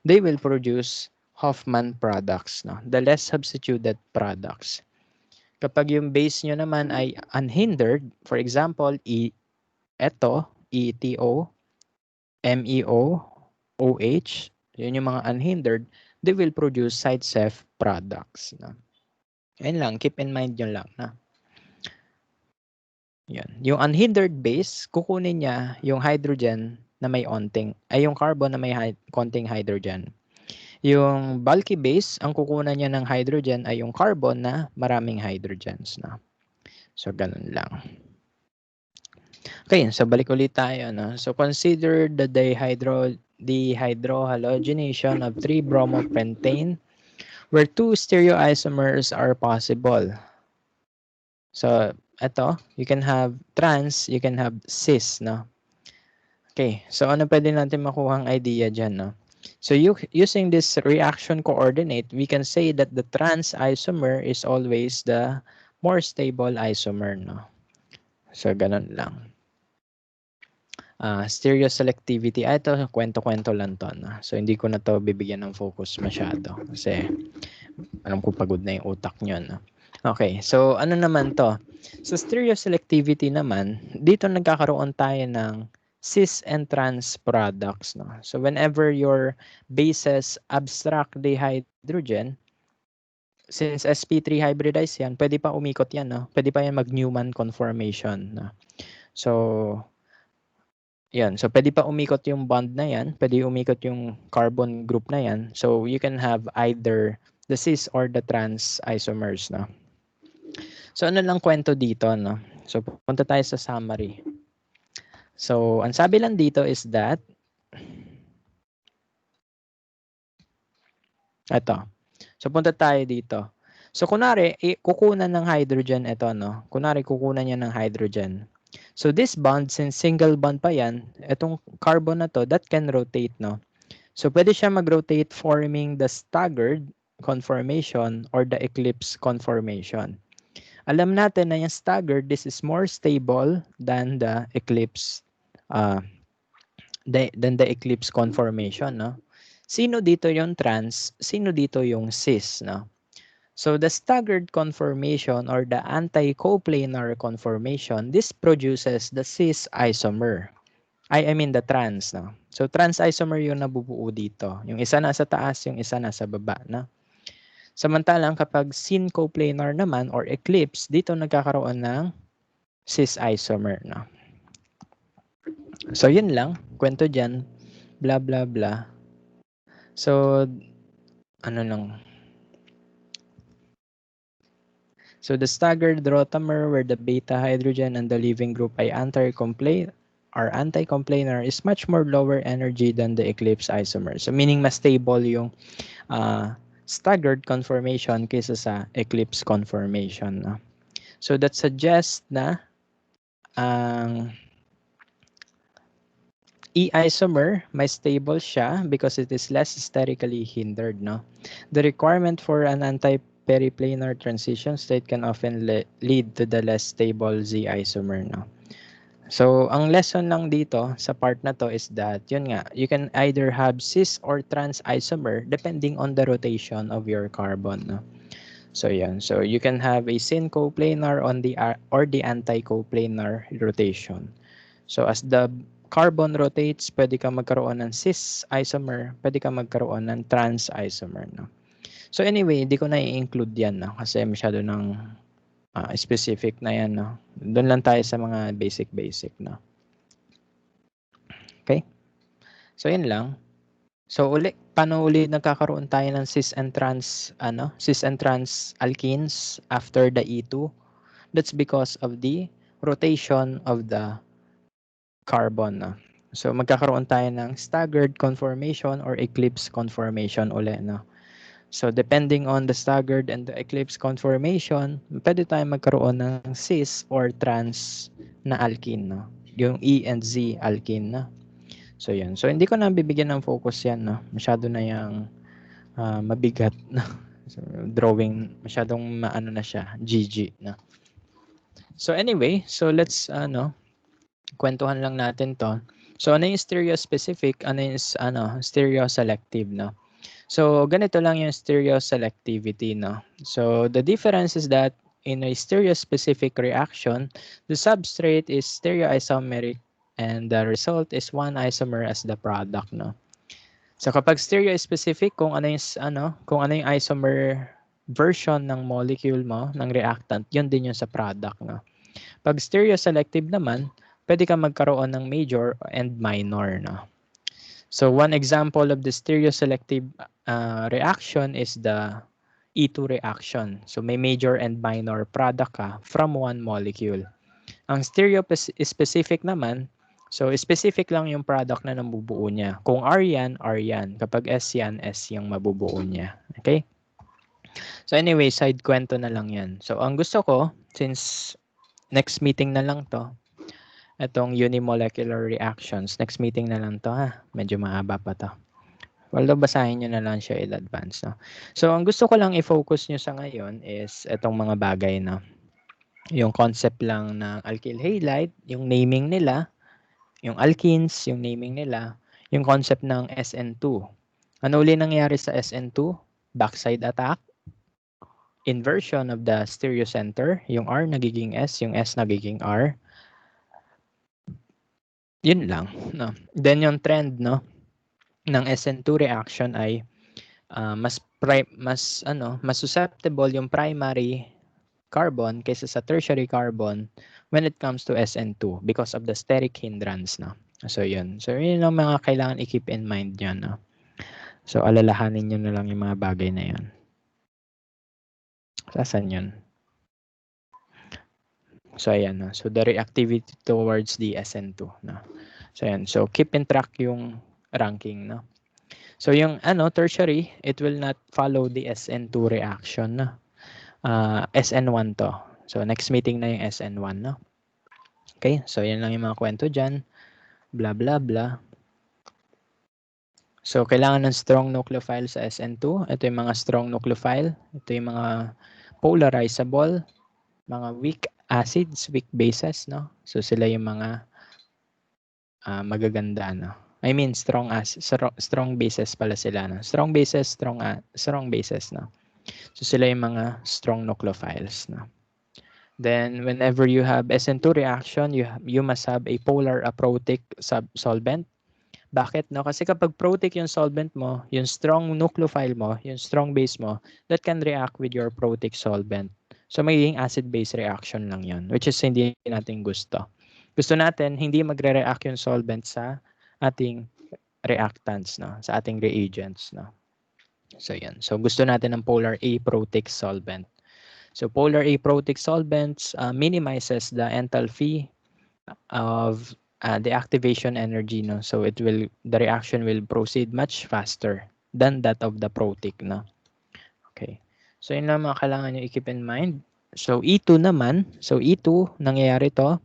they will produce Hoffman products, no? The less substituted products. Kapag yung base nyo naman ay unhindered, for example, ETO, MEO, OH, yun yung mga unhindered, they will produce Zaitsev products. No? Yan lang, keep in mind yun lang. Na? Yan. Yung unhindered base, kukunin niya yung hydrogen na may yung carbon na may konting hydrogen. Yung bulky base, ang kukunan niya ng hydrogen ay yung carbon na maraming hydrogens na. So, ganun lang. Okay, so balik ulit tayo. No? So, consider the dehydrohalogenation of 3-bromopentane where 2 stereoisomers are possible. So, ito, you can have trans, you can have cis, no? Okay, so ano pwede natin makuhang idea dyan, no? So, using this reaction coordinate, we can say that the trans isomer is always the more stable isomer, no? So, ganun lang. Stereoselectivity. Ito, kwento-kwento lang to. No? So, hindi ko na to bibigyan ng focus masyado. Kasi, alam ko pagod na yung utak nyo. No? Okay, so ano naman to? Sa stereoselectivity naman, dito nagkakaroon tayo ng cis and trans products. No? So, whenever your bases abstract dihydrogen, since sp3 hybridize yan, pwede pa umikot yan. No? Pwede pa yan mag-Newman conformation. No? So, yan. So, pwede pa umikot yung bond na yan. Pwede umikot yung carbon group na yan. So, you can have either the cis or the trans isomers. No? So, ano lang kwento dito? No? So, punta tayo sa summary. So, ang sabi lang dito is that ito. So, punta tayo dito. So, kunwari, kukunan ng hydrogen ito, no? Kunwari, kukunan niya ng hydrogen. So, this bond, since single bond pa yan, itong carbon na to, that can rotate, no? So, pwede siya mag-rotate forming the staggered conformation or the eclipse conformation. Alam natin na yung staggered, this is more stable than the eclipse conformation, no? Sino dito yung trans? Sino dito yung cis, no? So the staggered conformation or the anti-coplanar conformation, this produces the cis isomer. I mean the trans, no? So trans isomer yung nabubuo dito. Yung isa nasa taas, yung isa nasa baba, no? Samantalang kapag syn coplanar naman or eclipse, dito nagkakaroon ng cis isomer, no? So yun lang, kwento dyan, blah blah blah. So ano lang. So the staggered rotamer where the beta hydrogen and the leaving group ay anti-coplanar is much more lower energy than the eclipse isomer. So meaning mas stable yung staggered conformation kaysa sa eclipse conformation. No? So that suggests na ang E-isomer, may stable siya because it is less sterically hindered. No? The requirement for an anti-periplanar transition state can often lead to the less stable Z-isomer. No? So, ang lesson lang dito sa part na to is that, yun nga, you can either have cis or trans isomer depending on the rotation of your carbon. No? So, yan. So, you can have a syn coplanar on the or the anti-coplanar rotation. So, as the carbon rotates, pwede ka magkaroon ng cis isomer, pwede ka magkaroon ng trans isomer. No? So anyway, hindi ko na i-include yan no? Kasi masyado ng specific na yan. No? Doon lang tayo sa mga basic. No? Okay? So yun lang. So paano uli nagkakaroon tayo ng cis and trans alkenes after the E2? That's because of the rotation of the carbon. No? So magkakaroon tayo ng staggered conformation or eclipse conformation uli. No? So depending on the staggered and the eclipse conformation, pwede tayo magkaroon ng cis or trans na alkene. No? Yung E and Z alkene. No? So yun. So hindi ko na bibigyan ng focus yan. No? Masyado na yung mabigat. No? So, drawing, masyadong maano na siya. GG. No? So anyway, so let's kwentuhan lang natin to. So ano yung stereospecific, ano yung stereoselective, no? So ganito lang yung stereoselectivity, no? So the difference is that in a stereospecific reaction, the substrate is stereoisomeric and the result is one isomer as the product, no? So kapag stereospecific, kung ano yung isomer version ng molecule mo, ng reactant, yun din yung sa product, no? Pag stereoselective naman, pwede ka magkaroon ng major and minor. No? So one example of the stereoselective reaction is the E2 reaction. So may major and minor product ka from one molecule. Ang stereo-specific naman, so specific lang yung product na nabubuo niya. Kung R yan, R yan. Kapag S yan, S yung mabubuo niya. Okay? So anyway, side kwento na lang yan. So ang gusto ko, since next meeting na lang to, itong unimolecular reactions. Next meeting na lang to ha. Medyo mahaba pa to. Although basahin nyo na lang siya in advance. No? So ang gusto ko lang i-focus nyo sa ngayon is itong mga bagay na yung concept lang ng alkyl halide, yung naming nila, Yung alkenes, yung naming nila, yung concept ng SN2. Ano uli nangyari sa SN2? Backside attack, inversion of the stereocenter, yung R nagiging S, yung S nagiging R. Yun lang, no. Then yung trend, no, ng SN2 reaction ay mas susceptible yung primary carbon kaysa sa tertiary carbon when it comes to SN2 because of the steric hindrance, no. So yun. So yun ang mga kailangan i-keep in mind niyo, no. So alalahanin niyo na lang yung mga bagay na yun. Saan yun? So ayan, no. So the reactivity towards the SN2, no. So ayan. So keep in track yung ranking, no. So yung tertiary, it will not follow the SN2 reaction, no. SN1 to. So next meeting na yung SN1, no. Okay, so yan lang yung mga kwento dyan. Blah, blah, blah. So kailangan ng strong nucleophile sa SN2. Ito yung mga strong nucleophile. Ito yung mga polarizable, mga weak acids, weak bases, no. So sila yung mga magaganda, no. I mean strong bases pala sila, no. Strong bases, strong bases, no. So sila yung mga strong nucleophiles, no. Then whenever you have SN2 reaction, you must have a polar aprotic solvent. Bakit, no? Kasi kapag protic yung solvent mo, yung strong nucleophile mo, yung strong base mo, that can react with your protic solvent. So magiging acid-base reaction lang yun, which is hindi natin gusto. Gusto natin hindi magre-react yung solvent sa ating reactants, no? Sa ating reagents, no? So yan. So gusto natin ng polar aprotic solvent. So polar aprotic solvents minimizes the enthalpy of the activation energy, no. So the reaction will proceed much faster than that of the protic, no. Okay. So yun lang mga kailangan nyo i-keep in mind. So E2 naman, so E2 nangyayari to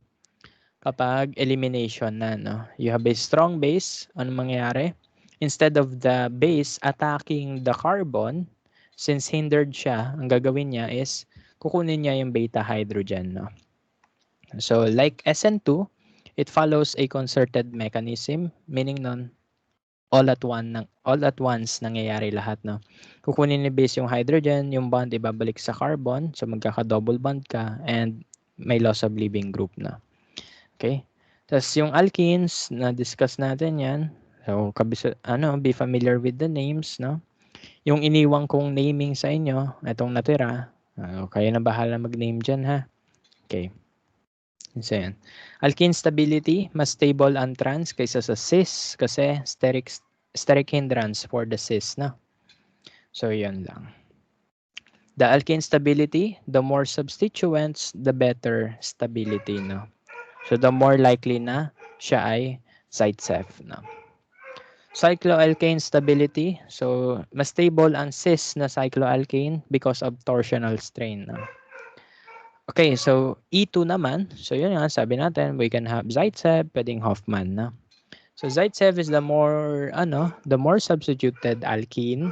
kapag elimination na, no. You have a strong base, ano mangyayari? Instead of the base attacking the carbon, since hindered siya, ang gagawin niya is kukunin niya yung beta hydrogen, no. So like SN2, it follows a concerted mechanism, meaning nun all at once nangyayari lahat, no. Kukunin ni base yung hydrogen, yung bond ibabalik sa carbon, so magkaka-double bond ka and may loss of leaving group na. Okay? Tapos yung alkenes na discuss natin 'yan. So be familiar with the names, no. Yung iniwang kong naming sa inyo, itong natira, kayo na bahala mag-name diyan, ha. Okay. So yan. Alkene stability, mas stable ang trans kaysa sa cis kasi steric hindrance for the cis, na. So yun lang. The alkene stability, the more substituents, the better stability, no. So the more likely na siya ay Zaitsev, no. Cycloalkane stability, so mas stable ang cis na cycloalkane because of torsional strain, no. Okay, so E2 naman. So yun nga, sabi natin, we can have Zaitsev, pwedeng Hoffman, na. So Zaitsev is the more substituted alkene.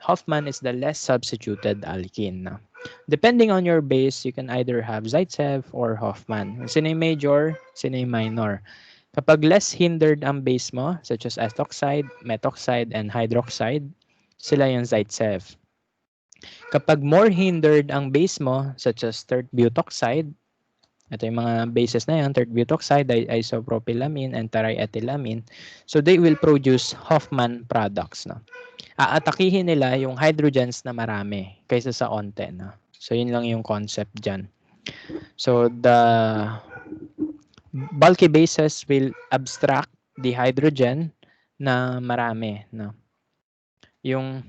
Hoffman is the less substituted alkene, na. Depending on your base, you can either have Zaitsev or Hoffman. Sino yung major, sino yung minor. Kapag less hindered ang base mo, such as ethoxide, methoxide, and hydroxide, sila yung Zaitsev. Kapag more hindered ang base mo, such as tert butoxide, ito yung mga bases na yan, tert butoxide, isopropylamine, and triethylamine, so they will produce Hoffman products, no. Aatakihin nila yung hydrogens na marami kaysa sa onte, no. So yun lang yung concept dyan. So the bulky bases will abstract the hydrogen na marami, no. Yung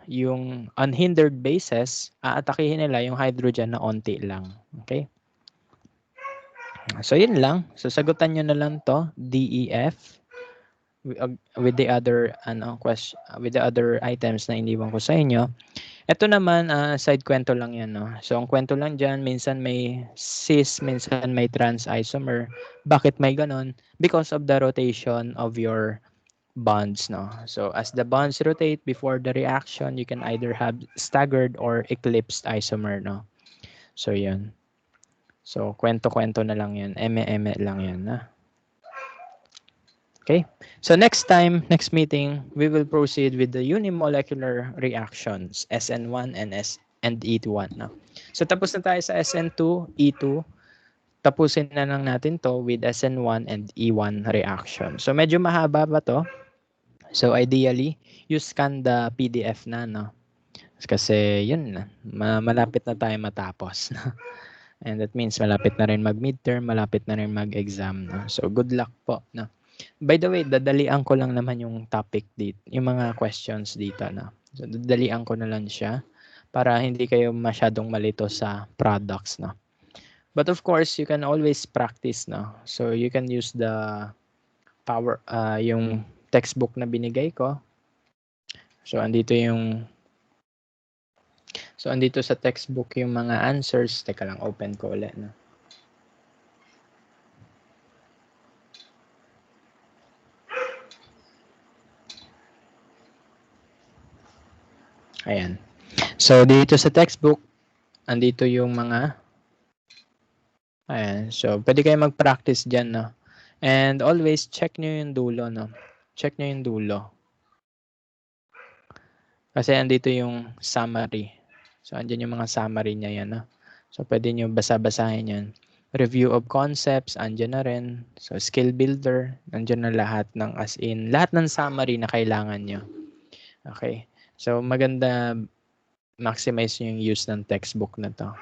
yung unhindered bases, aatakihin nila yung hydrogen na onti lang. Okay? So, yun lang. So, sagutan nyo na lang to, DEF, with the other with the other items na iniwan ko sa inyo. Ito naman, side kwento lang yan, no? So, ang kwento lang dyan, minsan may cis, minsan may trans isomer. Bakit may ganon? Because of the rotation of your bonds, no. So as the bonds rotate before the reaction, you can either have staggered or eclipsed isomer, no. So yun. So kwento-kwento na lang yan, eme-eme lang yan, na. Okay? So next time, next meeting, we will proceed with the unimolecular reactions, SN1 and E1. No? So tapos na tayo sa SN2, E2. Tapusin na lang natin to with SN1 and E1 reaction. So medyo mahaba ba to? So ideally, you scan the PDF na, no? Kasi yun na, malapit na tayo matapos. And that means malapit na rin mag-midterm, malapit na rin mag-exam. No? So good luck po. No? By the way, dadalian ko lang naman yung topic dito, yung mga questions dito. No? So dadalian ko na lang siya para hindi kayo masyadong malito sa products. No? But of course, you can always practice. No? So you can use the yung textbook na binigay ko. So andito sa textbook yung mga answers. Teka lang, open ko ulit. No? Ayan. So, dito sa textbook, andito yung mga, ayan. So, pwede kayo mag-practice dyan, no? And always, check nyo yung dulo, no? Check nyo yung dulo. Kasi andito yung summary. So, andyan yung mga summary niya yan, no? So, pwede nyo basa-basahin yan. Review of concepts, andyan na rin. So, skill builder, andyan na lahat ng as in, lahat ng summary na kailangan nyo. Okay. So, maganda maximize nyo yung use ng textbook na to.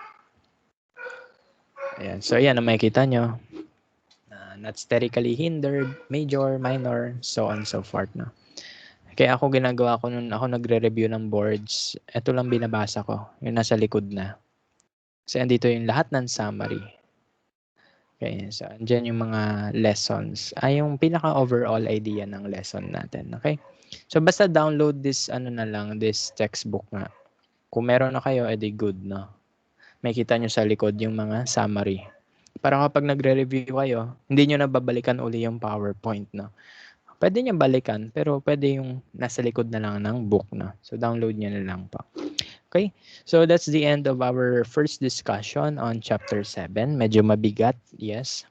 Ayan. So, ayan ang makikita nyo. Not sterically hindered, major, minor, so on and so forth. No? Kaya ako ginagawa ko nung ako nagre-review ng boards, ito lang binabasa ko, yung nasa likod na. Kasi andito yung lahat ng summary. Okay, so andyan yung mga lessons. Yung pinaka-overall idea ng lesson natin. Okay? So basta download this, this textbook nga. Kung meron na kayo, edi good, no? Makita nyo sa likod yung mga summary. Para kapag nagre-review kayo, hindi nyo nababalikan uli yung PowerPoint, no? Pwede nyo balikan, pero pwede yung nasa likod na lang ng book, no? So, download nyo na lang po. Okay? So, that's the end of our first discussion on Chapter 7. Medyo mabigat, yes.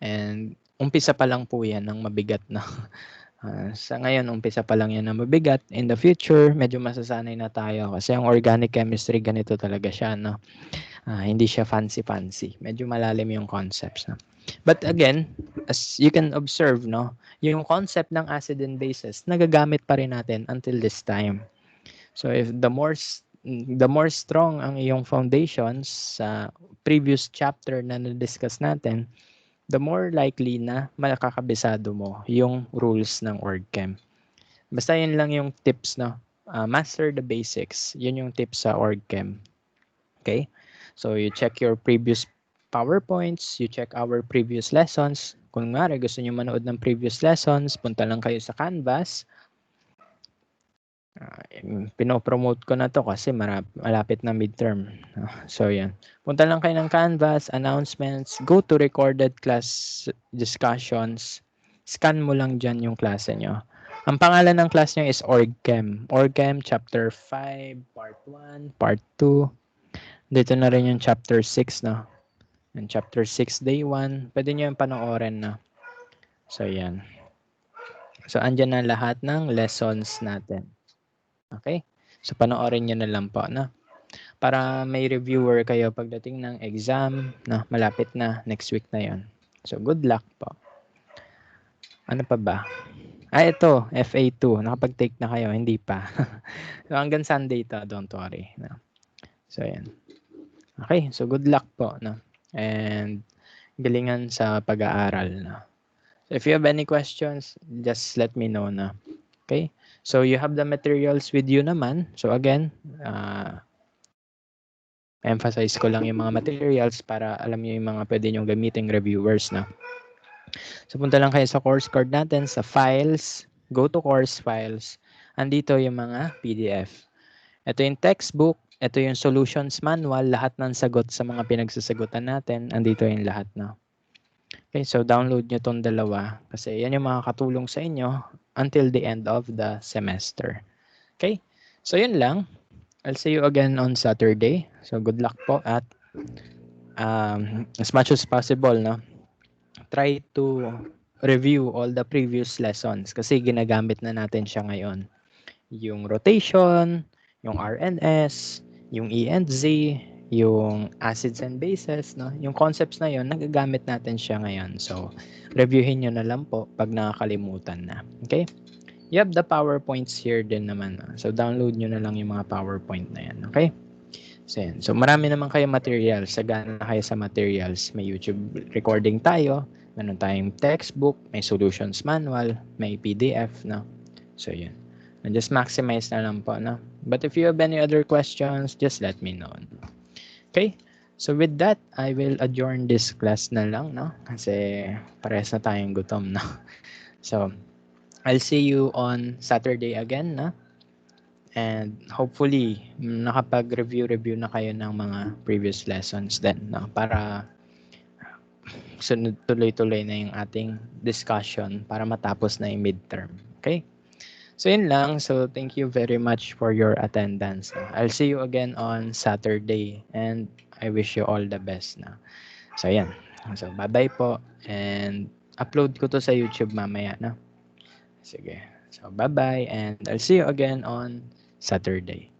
And umpisa pa lang po yan ng mabigat, no? Sa ngayon, umpisa pa lang yan na mabigat. In the future, medyo masasanay na tayo kasi ang organic chemistry, ganito talaga siya, no? Hindi siya fancy-fancy. Medyo malalim yung concepts, no? But again, as you can observe, no, yung concept ng acid and bases, nagagamit pa rin natin until this time. So if the more strong ang iyong foundations sa previous chapter na na-discuss natin, the more likely na makakabisado mo yung rules ng OrgChem. Basta yun lang yung tips, no? Master the basics. Yun yung tips sa OrgChem. Okay? So you check your previous PowerPoints, you check our previous lessons. Kung nga gusto niyo manood ng previous lessons, punta lang kayo sa Canvas. Pinopromote ko na to kasi malapit na midterm. So yan. Punta lang kayo ng Canvas, announcements, go to recorded class discussions. Scan mo lang dyan yung klase nyo. Ang pangalan ng class nyo is OrgChem. OrgChem Chapter 5, Part 1, Part 2. Dito na rin yung Chapter 6, no? And Chapter 6, Day 1. Pwede nyo yung panoorin na. So yan. So andyan na lahat ng lessons natin. Okay? So, panoorin nyo na lang po, no? Para may reviewer kayo pagdating ng exam, no? Malapit na, next week na yon. So, good luck po. Ano pa ba? Ito, FA2. Nakapag-take na kayo, hindi pa. So, hanggang Sunday to, don't worry. No? So, yan. Okay, so good luck po, no? And, galingan sa pag-aaral, no? So, if you have any questions, just let me know, no? Okay? So, you have the materials with you naman. So, again, emphasize ko lang yung mga materials para alam niyo yung mga pwede nyong gamiting reviewers, no? So, punta lang kayo sa course card natin, sa files, go to course files. Andito yung mga PDF. Ito yung textbook, ito yung solutions manual, lahat ng sagot sa mga pinagsasagutan natin, andito yung lahat, no? Okay, so download nyo tong dalawa kasi yan yung makakatulong sa inyo until the end of the semester. Okay? So, yun lang. I'll see you again on Saturday. So, good luck po at as much as possible, no? Try to review all the previous lessons kasi ginagamit na natin siya ngayon. Yung rotation, yung RNS, yung E and Z, yung acids and bases, no? Yung concepts na yon nagagamit natin siya ngayon. So, reviewin nyo na lang po pag nakakalimutan na. Okay? You have the PowerPoints here din naman. So, download nyo na lang yung mga PowerPoint na yan. Okay? So, yan. So, marami naman kayo materials. Sagana kayo sa materials. May YouTube recording tayo. Meron tayong textbook. May solutions manual. May PDF, no? So, yun. And just maximize na lang po, no? But if you have any other questions, just let me know. Okay? So, with that, I will adjourn this class na lang, no? Kasi parehas na tayong gutom, no? So, I'll see you on Saturday again, no? And hopefully, nakapag-review na kayo ng mga previous lessons din, no? Para sunod tuloy-tuloy na yung ating discussion para matapos na yung midterm. Okay? So yun lang. So thank you very much for your attendance. I'll see you again on Saturday and I wish you all the best na. So yan. So bye-bye po and upload ko to sa YouTube mamaya na. Sige. So bye-bye and I'll see you again on Saturday.